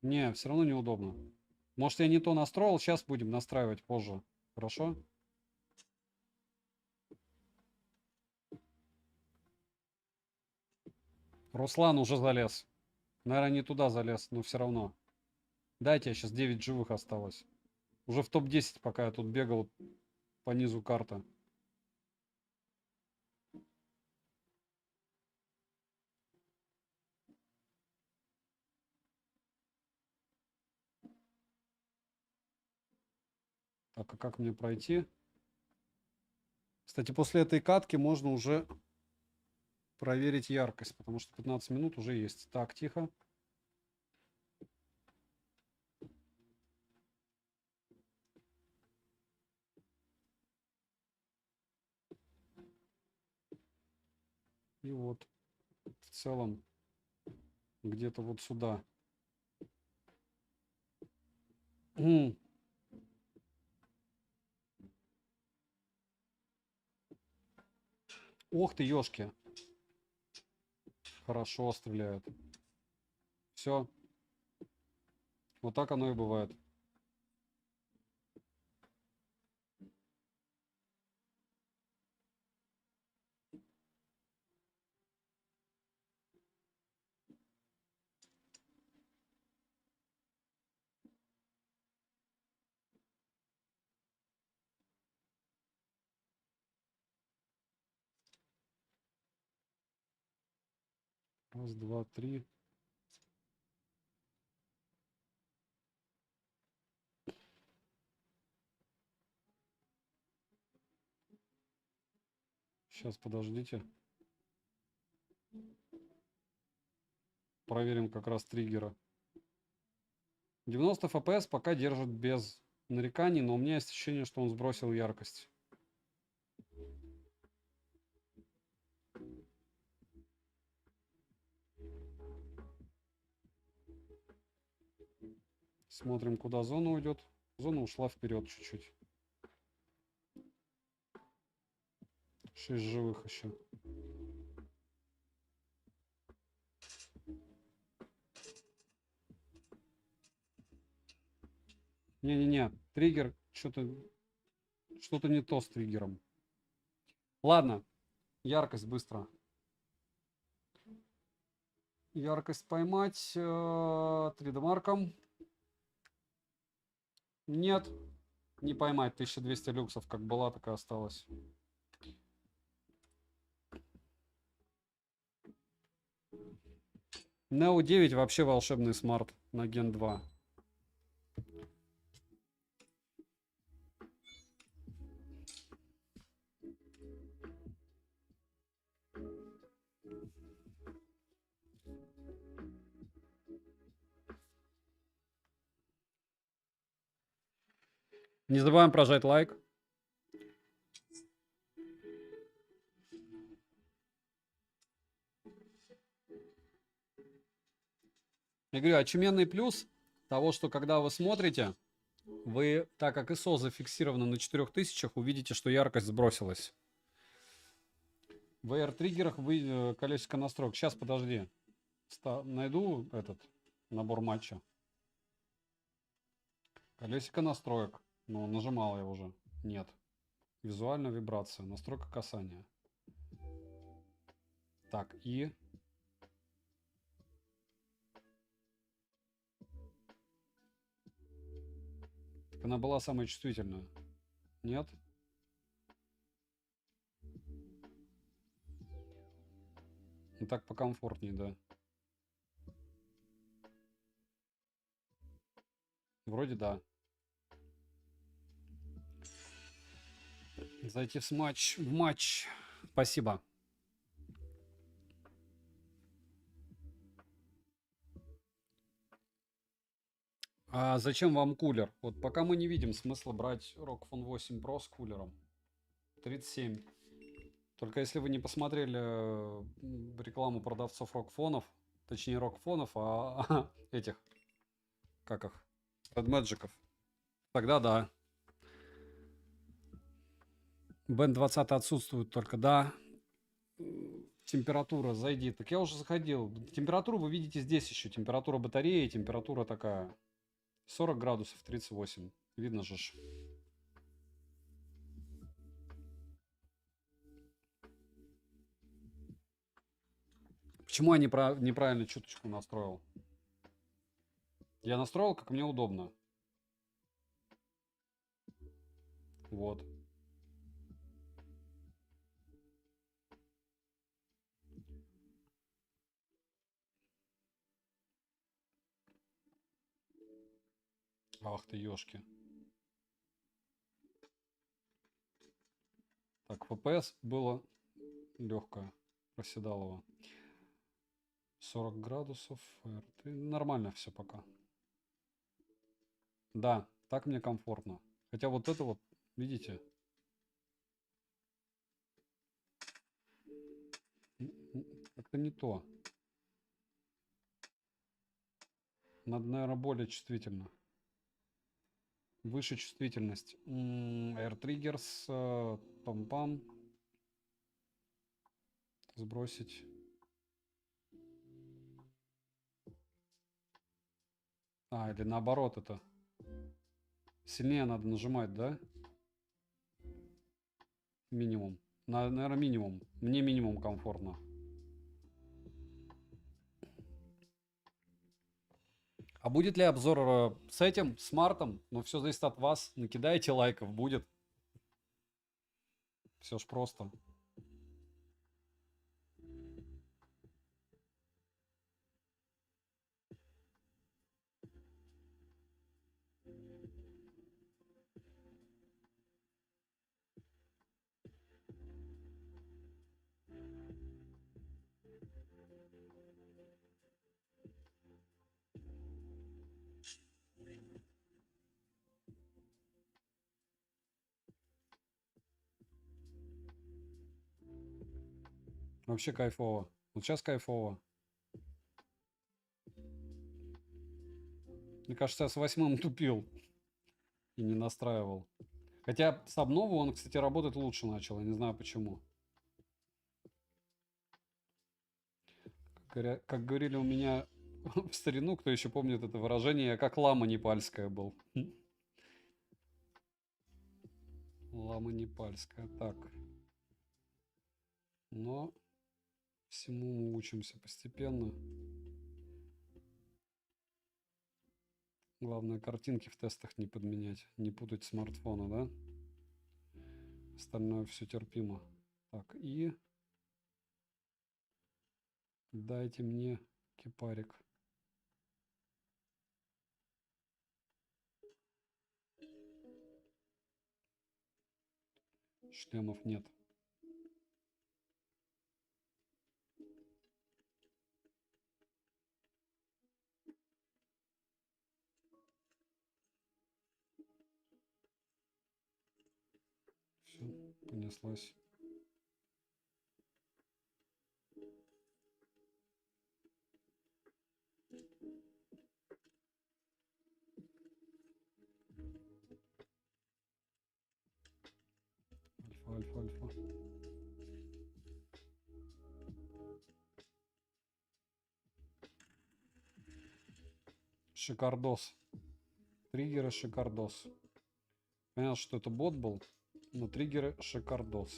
Не, все равно неудобно. Может, я не то настроил, сейчас будем настраивать позже. Хорошо? Руслан уже залез. Наверное, не туда залез, но все равно. Дайте, сейчас 9 живых осталось. Уже в топ-10, пока я тут бегал по низу карты. Так, а как мне пройти? Кстати, после этой катки можно уже проверить яркость, потому что 15 минут уже есть. Так, тихо. И вот в целом где-то вот сюда. Ох ты, ёшки. Хорошо стреляют. Все. Вот так оно и бывает. Раз, два, три. Сейчас, подождите. Проверим как раз триггера. 90 FPS пока держит без нареканий, но у меня есть ощущение, что он сбросил яркость. Смотрим, куда зона уйдет. Зона ушла вперед чуть-чуть. 6 живых еще. Не-не-не, триггер, что-то не то с триггером. Ладно, яркость быстро. Яркость поймать 3D марком. Нет, не поймать. 1200 люксов как была, так и осталось. Neo 9 вообще волшебный смарт на Gen 2. Не забываем прожать лайк. Я говорю, очуменный плюс того, что когда вы смотрите, вы, так как ISO зафиксировано на 4000, увидите, что яркость сбросилась. В AR-триггерах колесико настроек. Сейчас, подожди. Найду этот набор матча. Колесико настроек. Ну, нажимал я уже. Нет. Визуальная вибрация. Настройка касания. Так, и... Так она была самая чувствительная. Нет? Ну так покомфортнее, да. Вроде да. Зайти в матч. Спасибо. А зачем вам кулер? Вот пока мы не видим смысла брать ROG Phone 8 Pro с кулером. 37. Только если вы не посмотрели рекламу продавцов рок-фонов, точнее рок-фонов, а этих, как их, Red Magic'ов, тогда да. Band 20 отсутствует только, да. Температура, зайди. Так я уже заходил. Температуру вы видите здесь еще. Температура батареи, температура такая. 40 градусов, 38. Видно же. Почему я неправильно чуточку настроил? Я настроил, как мне удобно. Вот. Ах ты, ёшки. Так, FPS было легкое. Проседалово. 40 градусов. Нормально все пока. Да, так мне комфортно. Хотя вот это вот, видите? Как-то не то. Надо, наверное, более чувствительно. Выше чувствительность. Air Triggers. Пам-пам. Сбросить. А, или наоборот это. Сильнее надо нажимать, да? Минимум. Наверное, минимум. Мне минимум комфортно. А будет ли обзор с этим, с Мартом? Ну, все зависит от вас. Накидайте лайков, будет. Все ж просто. Вообще кайфово. Вот сейчас кайфово. Мне кажется, я с 8 тупил и не настраивал. Хотя с обновы он, кстати, работать лучше начал. Я не знаю почему. Как говорили у меня в старину, кто еще помнит это выражение, я как лама непальская был. Лама непальская. Так. Но всему мы учимся постепенно. Главное, картинки в тестах не подменять, не путать смартфона, да? Остальное все терпимо. Так, и дайте мне кипарик. Шлемов нет. Все, понеслась. Альфа, альфа, альфа. Шикардос. Триггеры шикардос. Понятно, что это бот был, но триггеры шикардос.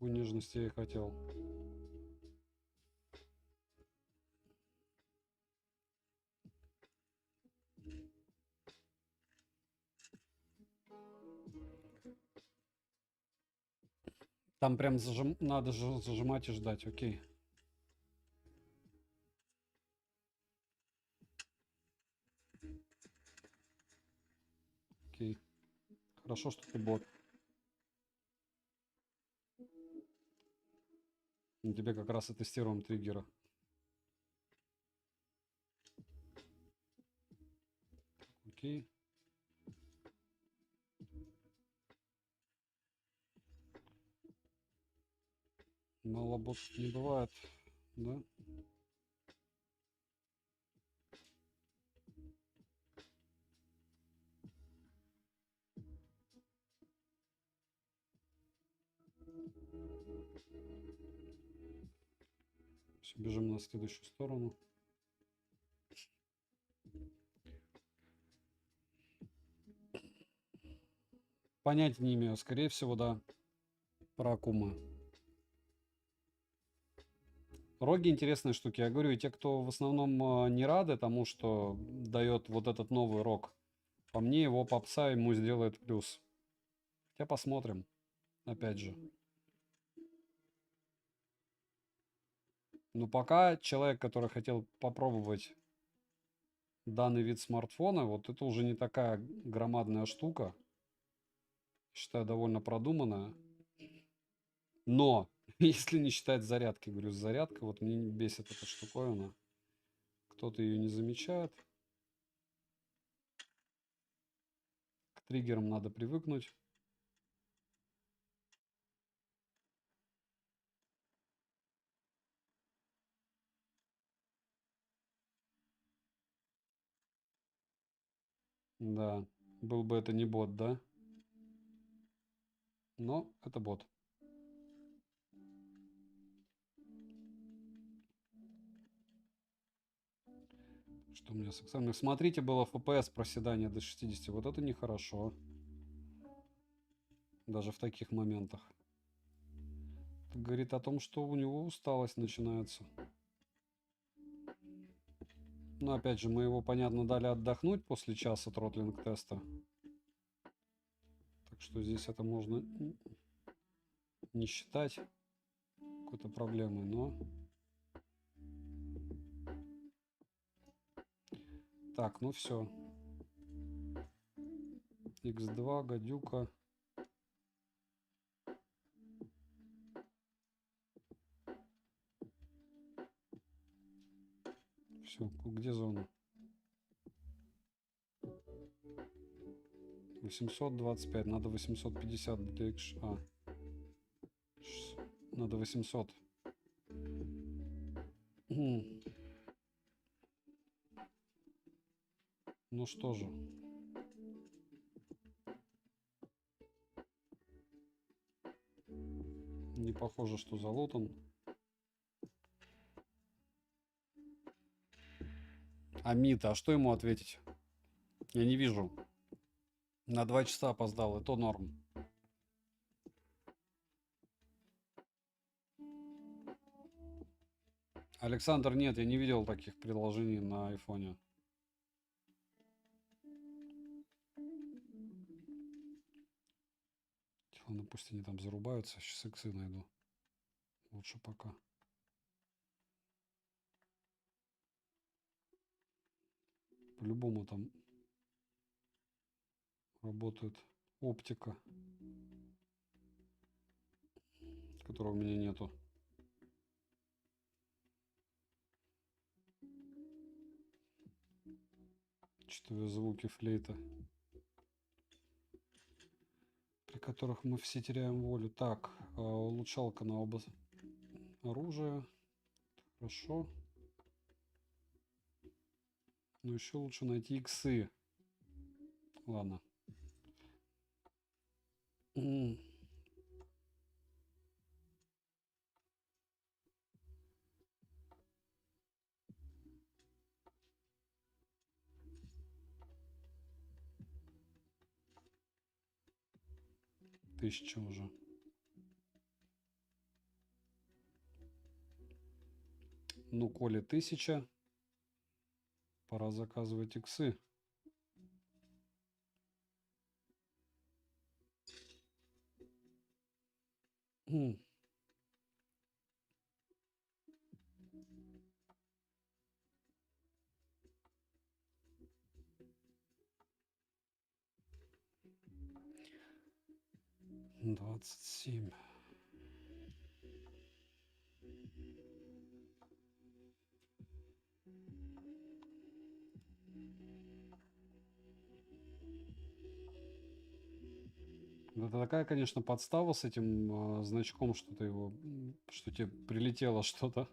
Такую нежность я и хотел. Там прям надо же зажимать и ждать, окей. Окей. Хорошо, что ты бот. На тебе как раз и тестируем триггера. Окей. Мало ботов не бывает, да? Все, бежим на следующую сторону. Понятия не имею, скорее всего, да. Про Акума. Роги интересные штуки. Я говорю, и те, кто в основном не рады тому, что дает вот этот новый рог, по мне его попса ему сделает плюс. Хотя посмотрим. Опять же. Но пока человек, который хотел попробовать данный вид смартфона, вот это уже не такая громадная штука. Считаю, довольно продуманная. Но, если не считать зарядки, говорю, зарядка, вот мне не бесит эта штуковина. Кто-то ее не замечает. К триггерам надо привыкнуть. Да, был бы это не бот, да? Но это бот. Что у меня с экзаменом? Смотрите, было FPS проседание до 60. Вот это нехорошо. Даже в таких моментах. Это говорит о том, что у него усталость начинается. Но опять же, мы его, понятно, дали отдохнуть после часа тротлинг теста. Так что здесь это можно не считать какой-то проблемой, но... Так, ну все. X2, гадюка. Все, где зона? 825, надо 850 для X. Надо 800. Ну что же. Не похоже, что залутан. Амита, а что ему ответить? Я не вижу. На 2 часа опоздал, и то норм. Александр, нет, я не видел таких приложений на айфоне. Ладно, пусть они там зарубаются. Сейчас иксы найду. Лучше пока. По-любому там работает оптика, которой у меня нету. Читаю звуки флейта, при которых мы все теряем волю. Так, улучшалка на оба оружия. Хорошо. Но еще лучше найти иксы. Ладно. Тысяча уже. Ну, коли 1000. Пора заказывать иксы. М. — 27. Это такая, конечно, подстава с этим значком, что ты его, что тебе прилетело что-то.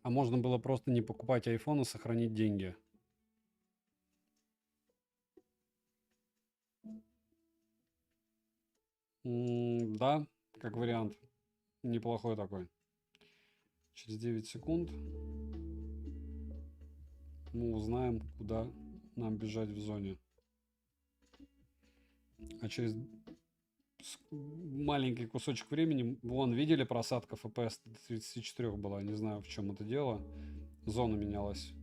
А можно было просто не покупать iPhone и сохранить деньги. Да, как вариант. Неплохой такой. Через 9 секунд мы узнаем, куда нам бежать в зоне. А через маленький кусочек времени, вон, видели, просадка FPS 34 была. Не знаю, в чем это дело. Зона менялась.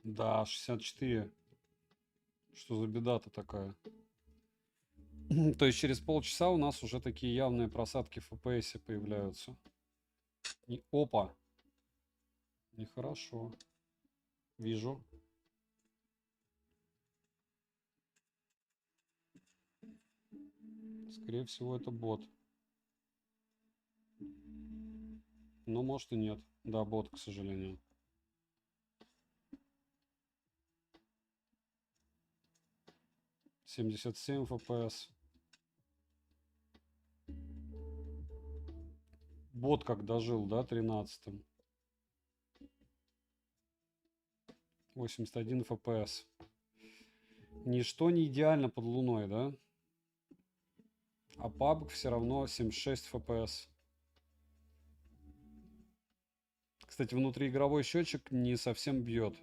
Да, 64. Что за беда-то такая? То есть через полчаса у нас уже такие явные просадки в FPS появляются. И опа! Нехорошо. Вижу. Скорее всего, это бот. Но может и нет. Да, бот, к сожалению. — 77 FPS. Бот как дожил, да, 13-м. 81 FPS. Ничто не идеально под луной, да? А PUBG все равно 76 FPS. Кстати, внутриигровой счетчик не совсем бьет.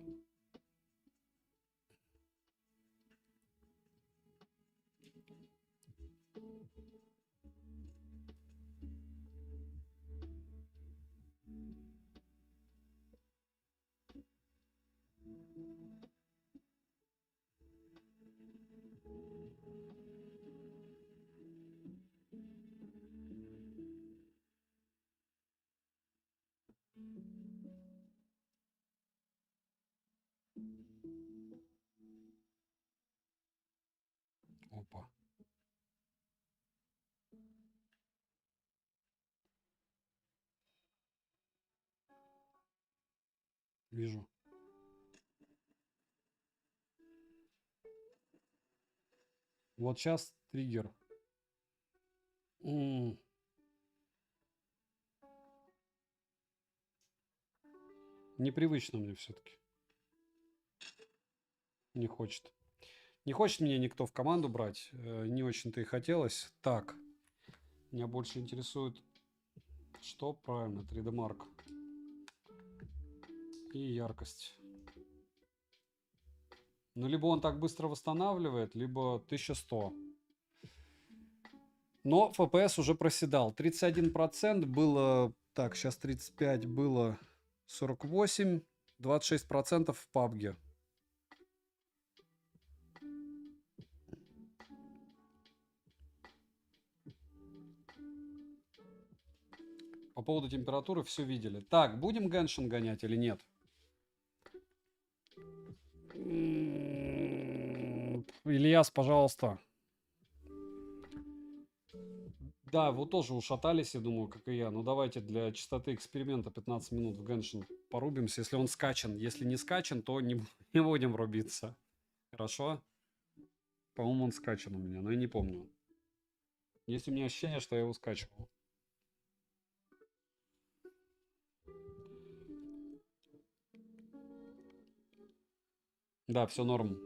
Опа. Вижу. Вот сейчас триггер. Непривычно мне все-таки. Не хочет. Не хочет меня никто в команду брать. Не очень-то и хотелось. Так. Меня больше интересует, что правильно, 3D Mark и яркость. Ну, либо он так быстро восстанавливает, либо 1100. Но FPS уже проседал. 31% было... Так, сейчас 35, было 48, 26% в PUBG. По поводу температуры все видели. Так, будем Геншин гонять или нет? Ильяс, пожалуйста. Да, вы тоже ушатались, я думаю, как и я. Ну давайте для чистоты эксперимента 15 минут в Геншин порубимся, если он скачан. Если не скачан, то не, не будем рубиться. Хорошо? По-моему, он скачан у меня, но я не помню. Есть у меня ощущение, что я его скачивал. Да, все норм.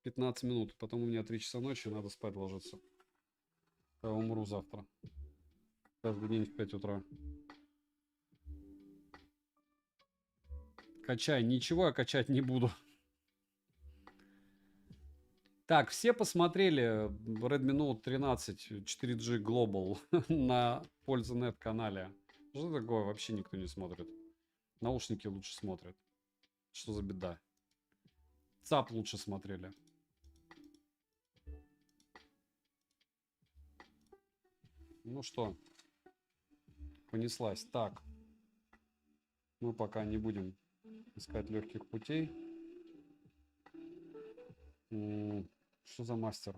15 минут. Потом у меня 3 часа ночи, надо спать ложиться. Я умру завтра. Каждый день в 5 утра. Качай. Ничего я качать не буду. Так, все посмотрели Redmi Note 13 4G Global на Польза.нет канале. Что такое? Вообще никто не смотрит. Наушники лучше смотрят. Что за беда? ЦАП лучше смотрели. Ну что, понеслась. Так, мы пока не будем искать легких путей. Что за мастер?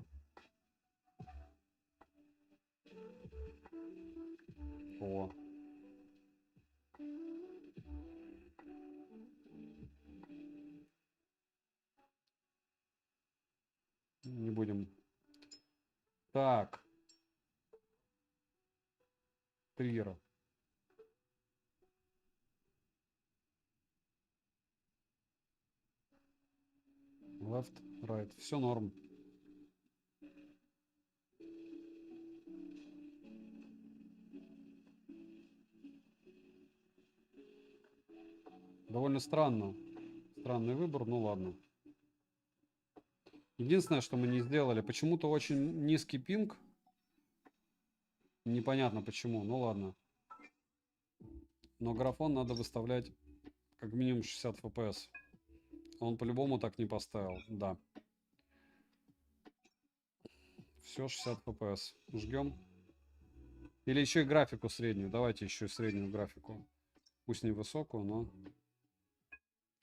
О. Не будем. Так. Триера. Left, right. Все норм. Довольно странно. Странный выбор, ну ладно. Единственное, что мы не сделали, почему-то очень низкий пинг. Непонятно почему, ну ладно. Но графон надо выставлять как минимум 60 FPS. Он по-любому так не поставил, да. Все 60 FPS. Жгем. Или еще и графику среднюю. Давайте еще и среднюю графику. Пусть не высокую, но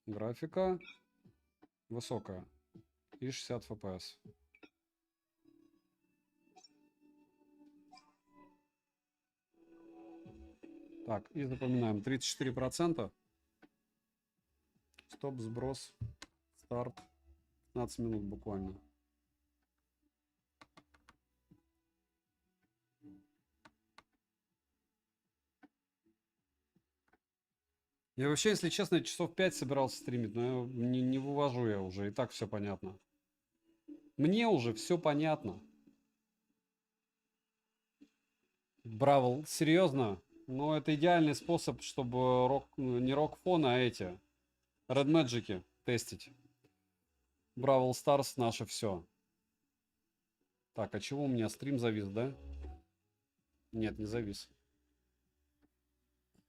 графика высокая. И 60 FPS. Так, и запоминаем. 34%. Стоп, сброс. Старт. 15 минут буквально. Я вообще, если честно, часов 5 собирался стримить, но не вывожу я уже, и так все понятно. Мне уже все понятно. Бравл, серьезно? Ну, это идеальный способ, чтобы не рок-фон, а эти Red Magic тестить. Бравл Старс наше все. Так, а чего у меня стрим завис, да? Нет, не завис.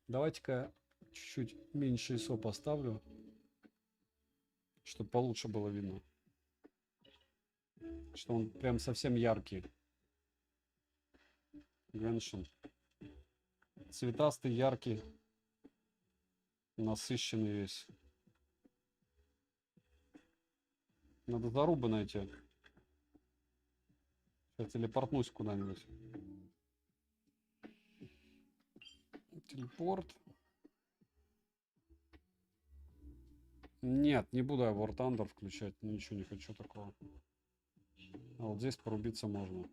Давайте-ка чуть-чуть меньше ISO поставлю, чтобы получше было видно. Что он прям совсем яркий. Геншин. Цветастый, яркий. Насыщенный весь. Надо зарубы найти. Сейчас телепортнусь куда-нибудь. Телепорт. Нет, не буду я War Thunder включать. Ничего не хочу такого. А вот здесь порубиться можно.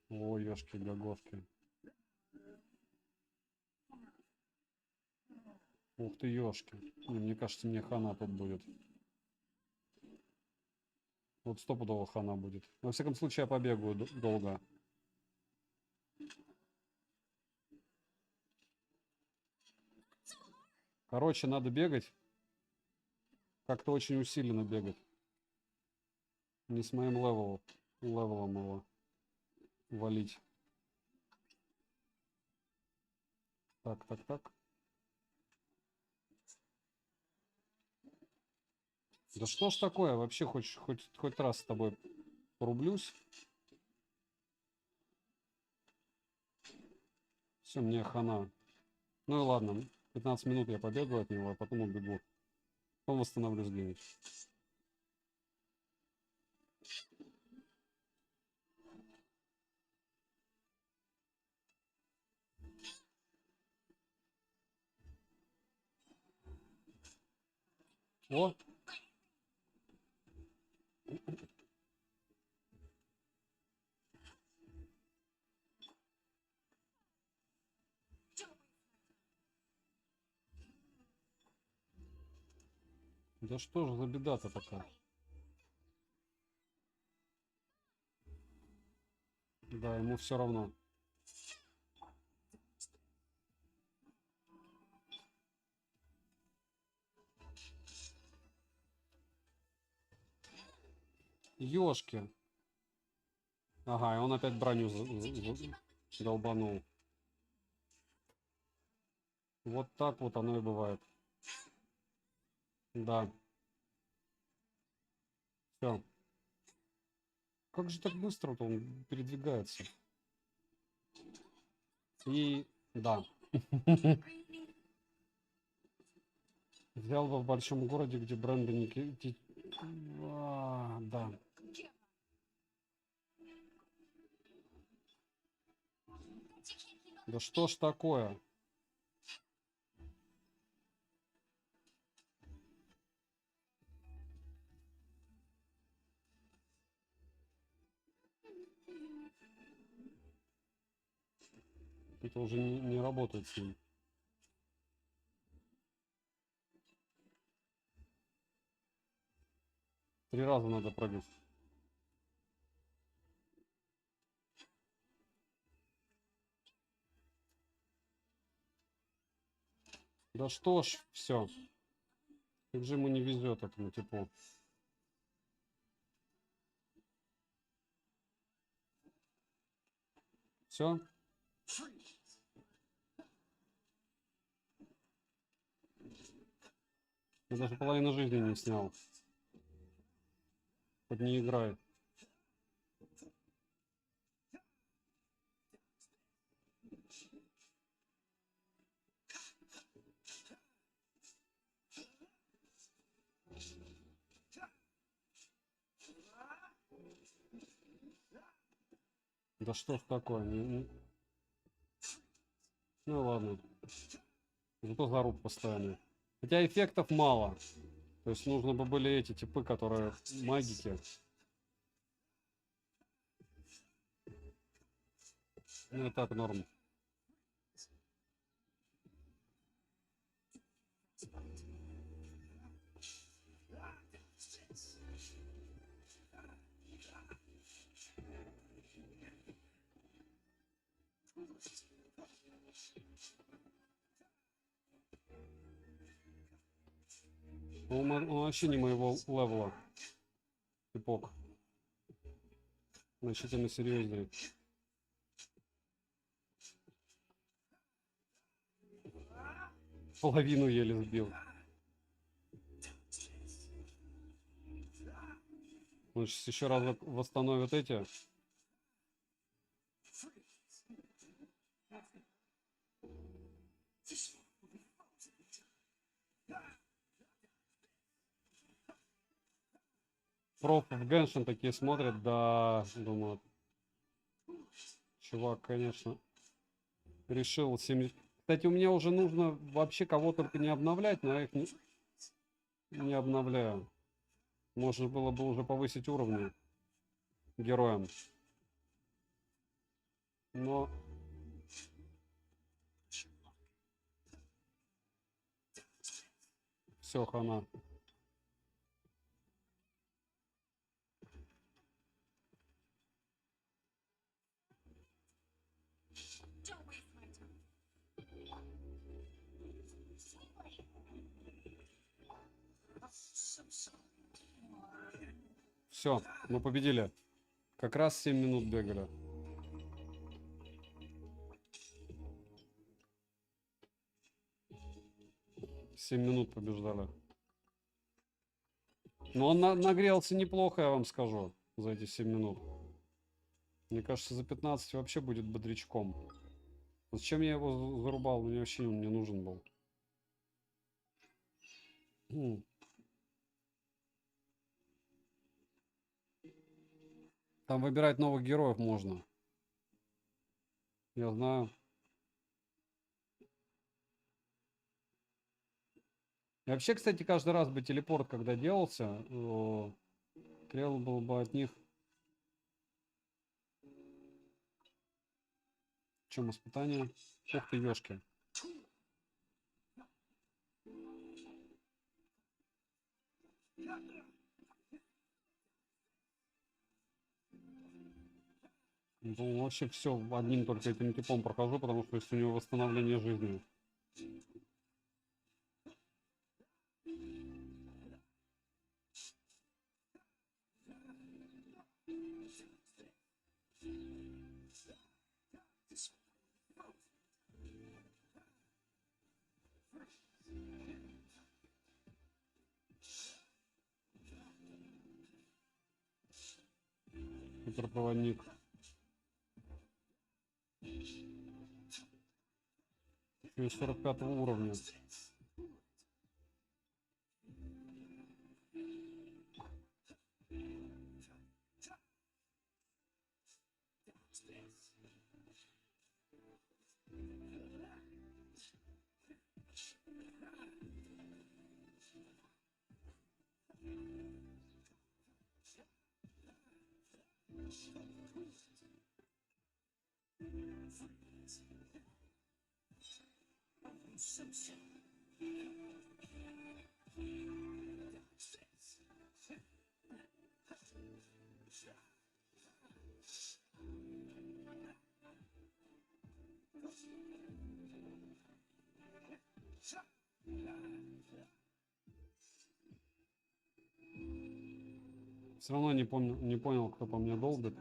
О, ёшки-гаговки. Ух ты, ёшки. Мне кажется, мне хана тут будет. Вот стопудово хана будет. Во всяком случае, я побегаю долго. Короче, надо бегать. Как-то очень усиленно бегать. Не с моим левелом его валить. Так, так, так. Да что ж такое? Вообще хоть раз с тобой порублюсь. Все, мне хана. Ну и ладно. 15 минут я побегаю от него, а потом убегу. Потом восстановлюсь где-нибудь. О! Да что же за беда-то такая? Да, ему все равно. Ёшки. Ага, и он опять броню долбанул. Вот так вот оно и бывает. Да. Все. Как же так быстро-то он передвигается? И да. Взял его в большом городе, где бренды не... Да. Да что ж такое? Это уже не работает с ним. Три раза надо прыгать. Да что ж, все. Как же ему не везет этому типу. Все. Я даже половину жизни не снял. Хоть не играй. Да что ж такое? Ну ладно. Зато заруб постоянный. Хотя эффектов мало. То есть нужно бы были эти типы, которые магики. Ну и так норм. Он вообще не моего левела. Типок. Значительно серьезнее. Половину еле сбил. Он сейчас еще раз восстановит эти. Проф в Геншин такие смотрят, да, думают. Чувак, конечно, решил 70. Кстати, у меня уже нужно вообще кого только не обновлять, но я их не обновляю. Можно было бы уже повысить уровни героям. Но все, хана. Все, мы победили. Как раз 7 минут бегали. Семь минут побеждали. Но он нагрелся неплохо, я вам скажу, за эти 7 минут. Мне кажется, за 15 вообще будет бодрячком. Зачем я его зарубал? Мне вообще он не нужен был. Там выбирать новых героев можно. Я знаю. И вообще, кстати, каждый раз бы телепорт, когда делался, требовал бы от них... В чем испытание? Ух ты, ёшки. Ну, вообще все одним только этим типом прохожу, потому что если у него восстановление жизни. Суперпроводник. Из 45 уровня. Все равно не помню, не понял, кто по мне долбит.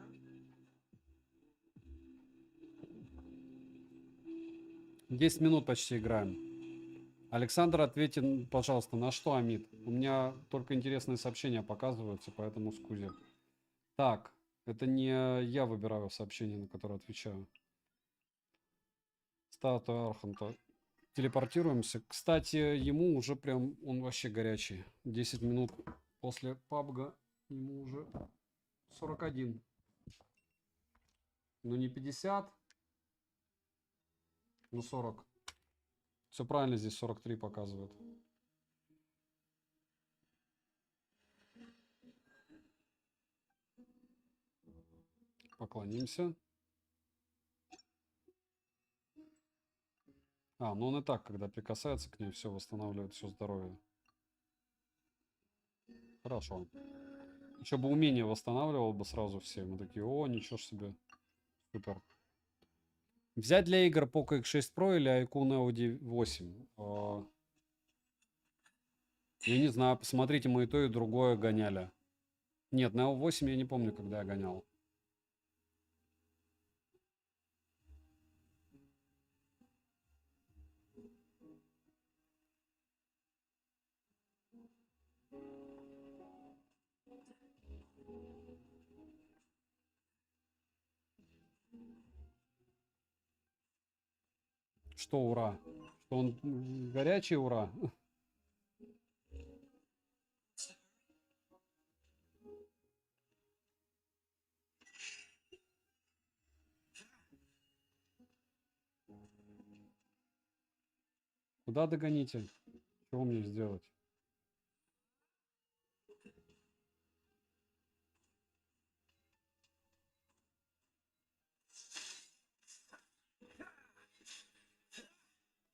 Десять минут почти играем. Александр, ответьте, пожалуйста, на что Амид? У меня только интересные сообщения показываются, поэтому скузи. Так, это не я выбираю сообщение, на которое отвечаю. Статуя Арханта. Телепортируемся. Кстати, ему уже прям, он вообще горячий. 10 минут после пабга ему уже 41. Ну не 50, но 40. Все правильно, здесь 43 показывает. Поклонимся. А, ну он и так, когда прикасается к ней, все восстанавливает, все здоровье. Хорошо. Еще бы умение восстанавливал бы сразу все. Мы такие, о, ничего ж себе. Супер. Взять для игр Poco X6 Pro или iQOO Neo D8? Я не знаю, посмотрите, мы и то, и другое гоняли. Нет, Neo 8 я не помню, когда я гонял. Что ура? Что он горячий ура? Куда догоните? Чего мне сделать?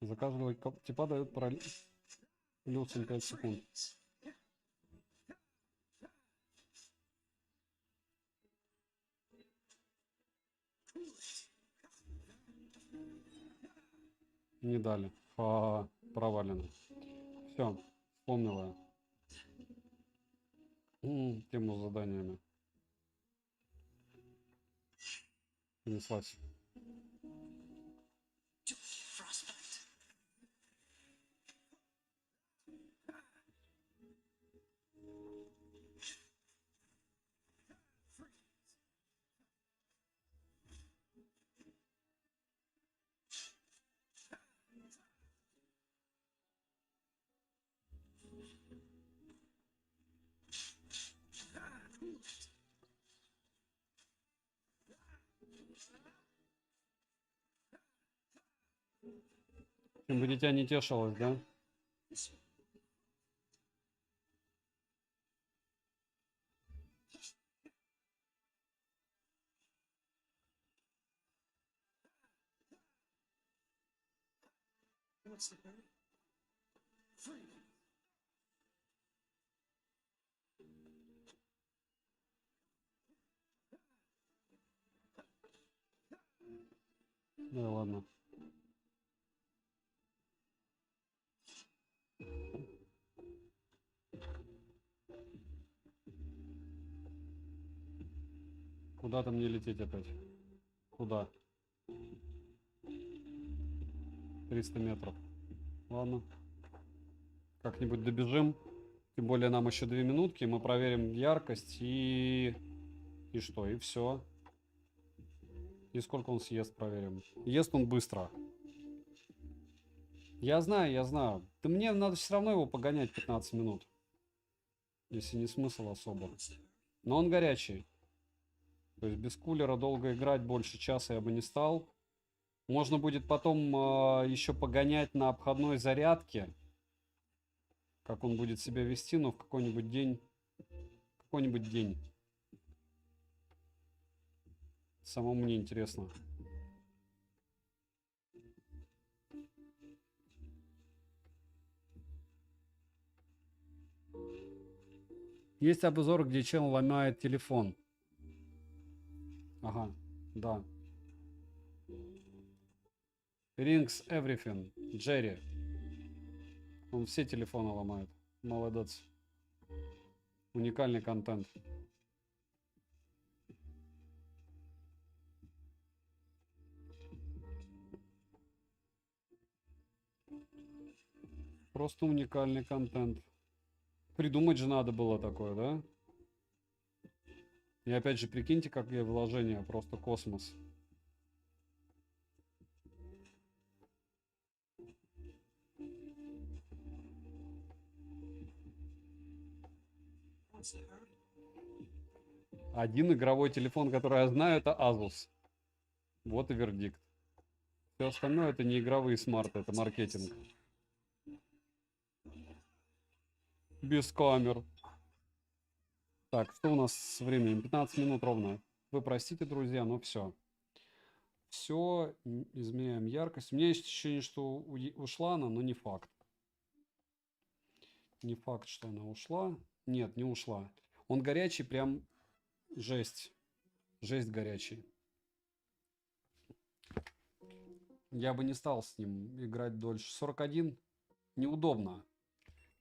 За каждого типа дает плюс 5 секунд. Не дали. Провалено. Все, вспомнила. Тему с заданиями. Понеслась. Чем бы дитя не тешилось, да? Да ладно. Куда-то мне лететь опять. Куда? 300 метров. Ладно. Как-нибудь добежим. Тем более нам еще 2 минутки. Мы проверим яркость и... И что? И все. И сколько он съест, проверим. Ест он быстро. Я знаю, я знаю. Да мне надо все равно его погонять 15 минут. Если не смысл особо. Но он горячий. То есть без кулера долго играть больше часа я бы не стал. Можно будет потом еще погонять на обходной зарядке. Как он будет себя вести, но в какой-нибудь день. Какой-нибудь день. Самому мне интересно. Есть обзор, где чел ломает телефон. Ага, да. Rings Everything. Джерри. Он все телефоны ломает. Молодец. Уникальный контент. Просто уникальный контент. Придумать же надо было такое, да? И опять же, прикиньте, какие вложения. Просто космос. Один игровой телефон, который я знаю, это Asus. Вот и вердикт. Все остальное это не игровые смарты, это маркетинг. Без камер. Так, что у нас с временем? 15 минут ровно. Вы простите, друзья, но все. Все, изменяем яркость. У меня есть ощущение, что ушла она, но не факт. Не факт, что она ушла. Нет, не ушла. Он горячий, прям жесть. Жесть горячий. Я бы не стал с ним играть дольше. 41 неудобно.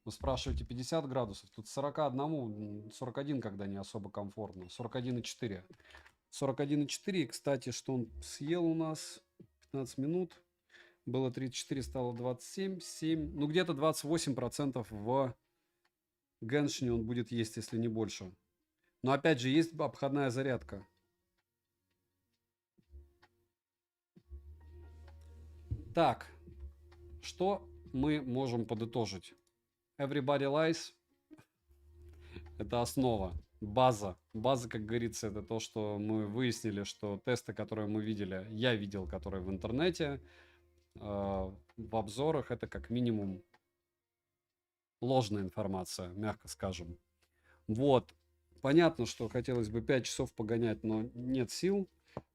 Вы спрашиваете 50 градусов. Тут 41, 41 когда не особо комфортно. 41,4. 41,4. Кстати, что он съел у нас? 15 минут. Было 34, стало 27. 7. Ну, где-то 28% в Геншине он будет есть, если не больше. Но опять же, есть обходная зарядка. Так, что мы можем подытожить? Everybody lies. Это основа, база. База, как говорится, это то, что мы выяснили, что тесты, которые мы видели, я видел, которые в интернете, в обзорах, это как минимум ложная информация, мягко скажем. Вот. Понятно, что хотелось бы 5 часов погонять, но нет сил.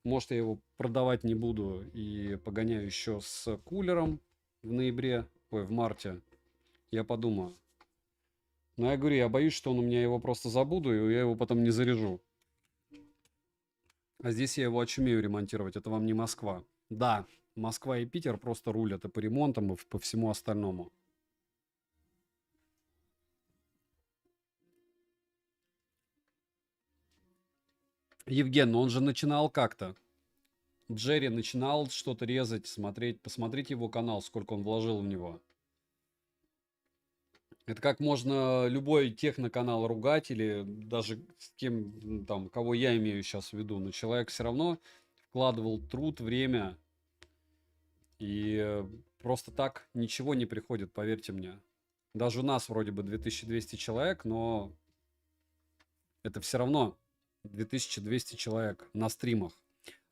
Может, я его продавать не буду и погоняю еще с кулером в ноябре, ой, в марте. Я подумаю. Но я говорю, я боюсь, что он у меня его просто забуду, и я его потом не заряжу. А здесь я его очумею ремонтировать, это вам не Москва. Да, Москва и Питер просто рулят и по ремонтам, и по всему остальному. Евген, ну он же начинал как-то. Джерри начинал что-то резать, смотреть. Посмотрите его канал, сколько он вложил в него. Это как можно любой техноканал ругать или даже с кем там, кого я имею сейчас в виду. Но человек все равно вкладывал труд, время. И просто так ничего не приходит, поверьте мне. Даже у нас вроде бы 2200 человек, но это все равно 2200 человек на стримах.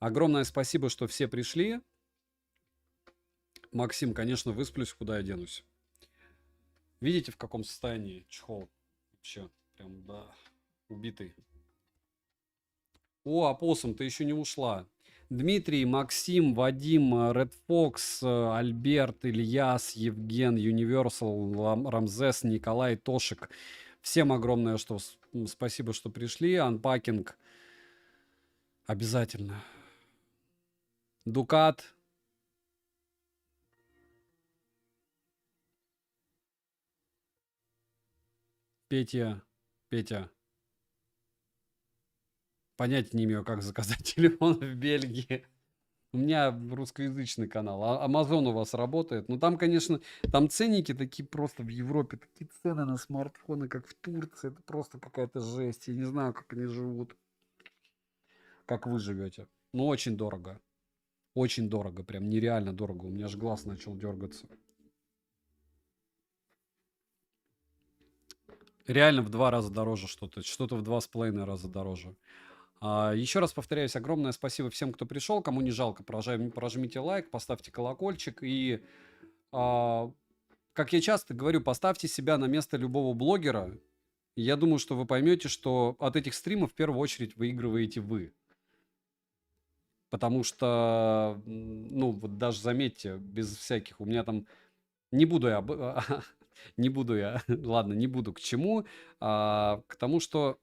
Огромное спасибо, что все пришли. Максим, конечно, высплюсь, куда я денусь. Видите, в каком состоянии чехол? Вообще, прям, да, убитый. О, опоссум, ты еще не ушла. Дмитрий, Максим, Вадим, Red Fox, Альберт, Ильяс, Евген, Universal, Рамзес, Николай, Тошик. Всем огромное спасибо, что пришли. Анпакинг обязательно. Дукат. Петя. Понятия не имею, как заказать телефон в Бельгии. У меня русскоязычный канал. Amazon у вас работает. Ну, там, конечно, там ценники такие просто в Европе. Такие цены на смартфоны, как в Турции. Это просто какая-то жесть. Я не знаю, как они живут. Как вы живете. Ну, очень дорого. Очень дорого. Прям нереально дорого. У меня аж глаз начал дергаться. Реально в 2 раза дороже что-то. Что-то в 2,5 раза дороже. Еще раз повторяюсь, огромное спасибо всем, кто пришел. Кому не жалко, прожмите лайк, поставьте колокольчик. И, как я часто говорю, поставьте себя на место любого блогера. И я думаю, что вы поймете, что от этих стримов в первую очередь выигрываете вы. Потому что, ну, вот даже заметьте, без всяких, у меня там, не буду я, не буду я, ладно, не буду к чему, к тому, что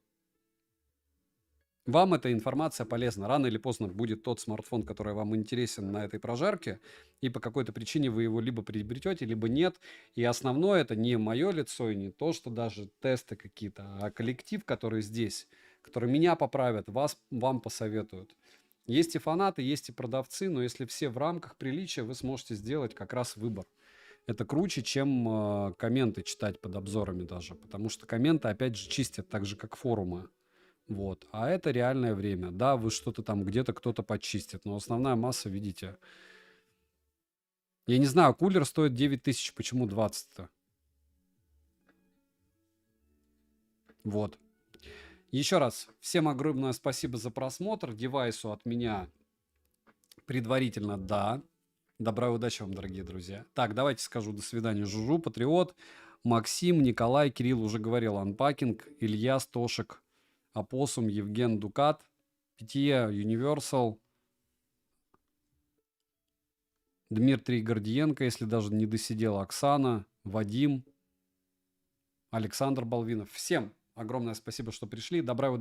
вам эта информация полезна. Рано или поздно будет тот смартфон, который вам интересен на этой прожарке, и по какой-то причине вы его либо приобретете, либо нет. И основное это не мое лицо и не то, что даже тесты какие-то, а коллектив, который здесь, который меня поправят, вам посоветуют. Есть и фанаты, есть и продавцы, но если все в рамках приличия, вы сможете сделать как раз выбор. Это круче, чем комменты читать под обзорами даже, потому что комменты, опять же, чистят так же, как форумы. Вот. А это реальное время. Да, вы что-то там где-то кто-то почистит, но основная масса, видите. Я не знаю, кулер стоит 9 тысяч, почему 20-то? Вот. Еще раз, всем огромное спасибо за просмотр. Девайсу от меня предварительно да. Добра и удачи вам, дорогие друзья. Так, давайте скажу до свидания. Жужу, Патриот, Максим, Николай, Кирилл уже говорил, Анпакинг, Илья, Стошек, Апоссум, Евген, Дукат, Питье, Universal, Дмитрий Гордиенко, если даже не досидел, Оксана, Вадим, Александр Балвинов. Всем огромное спасибо, что пришли. Добра и удачи.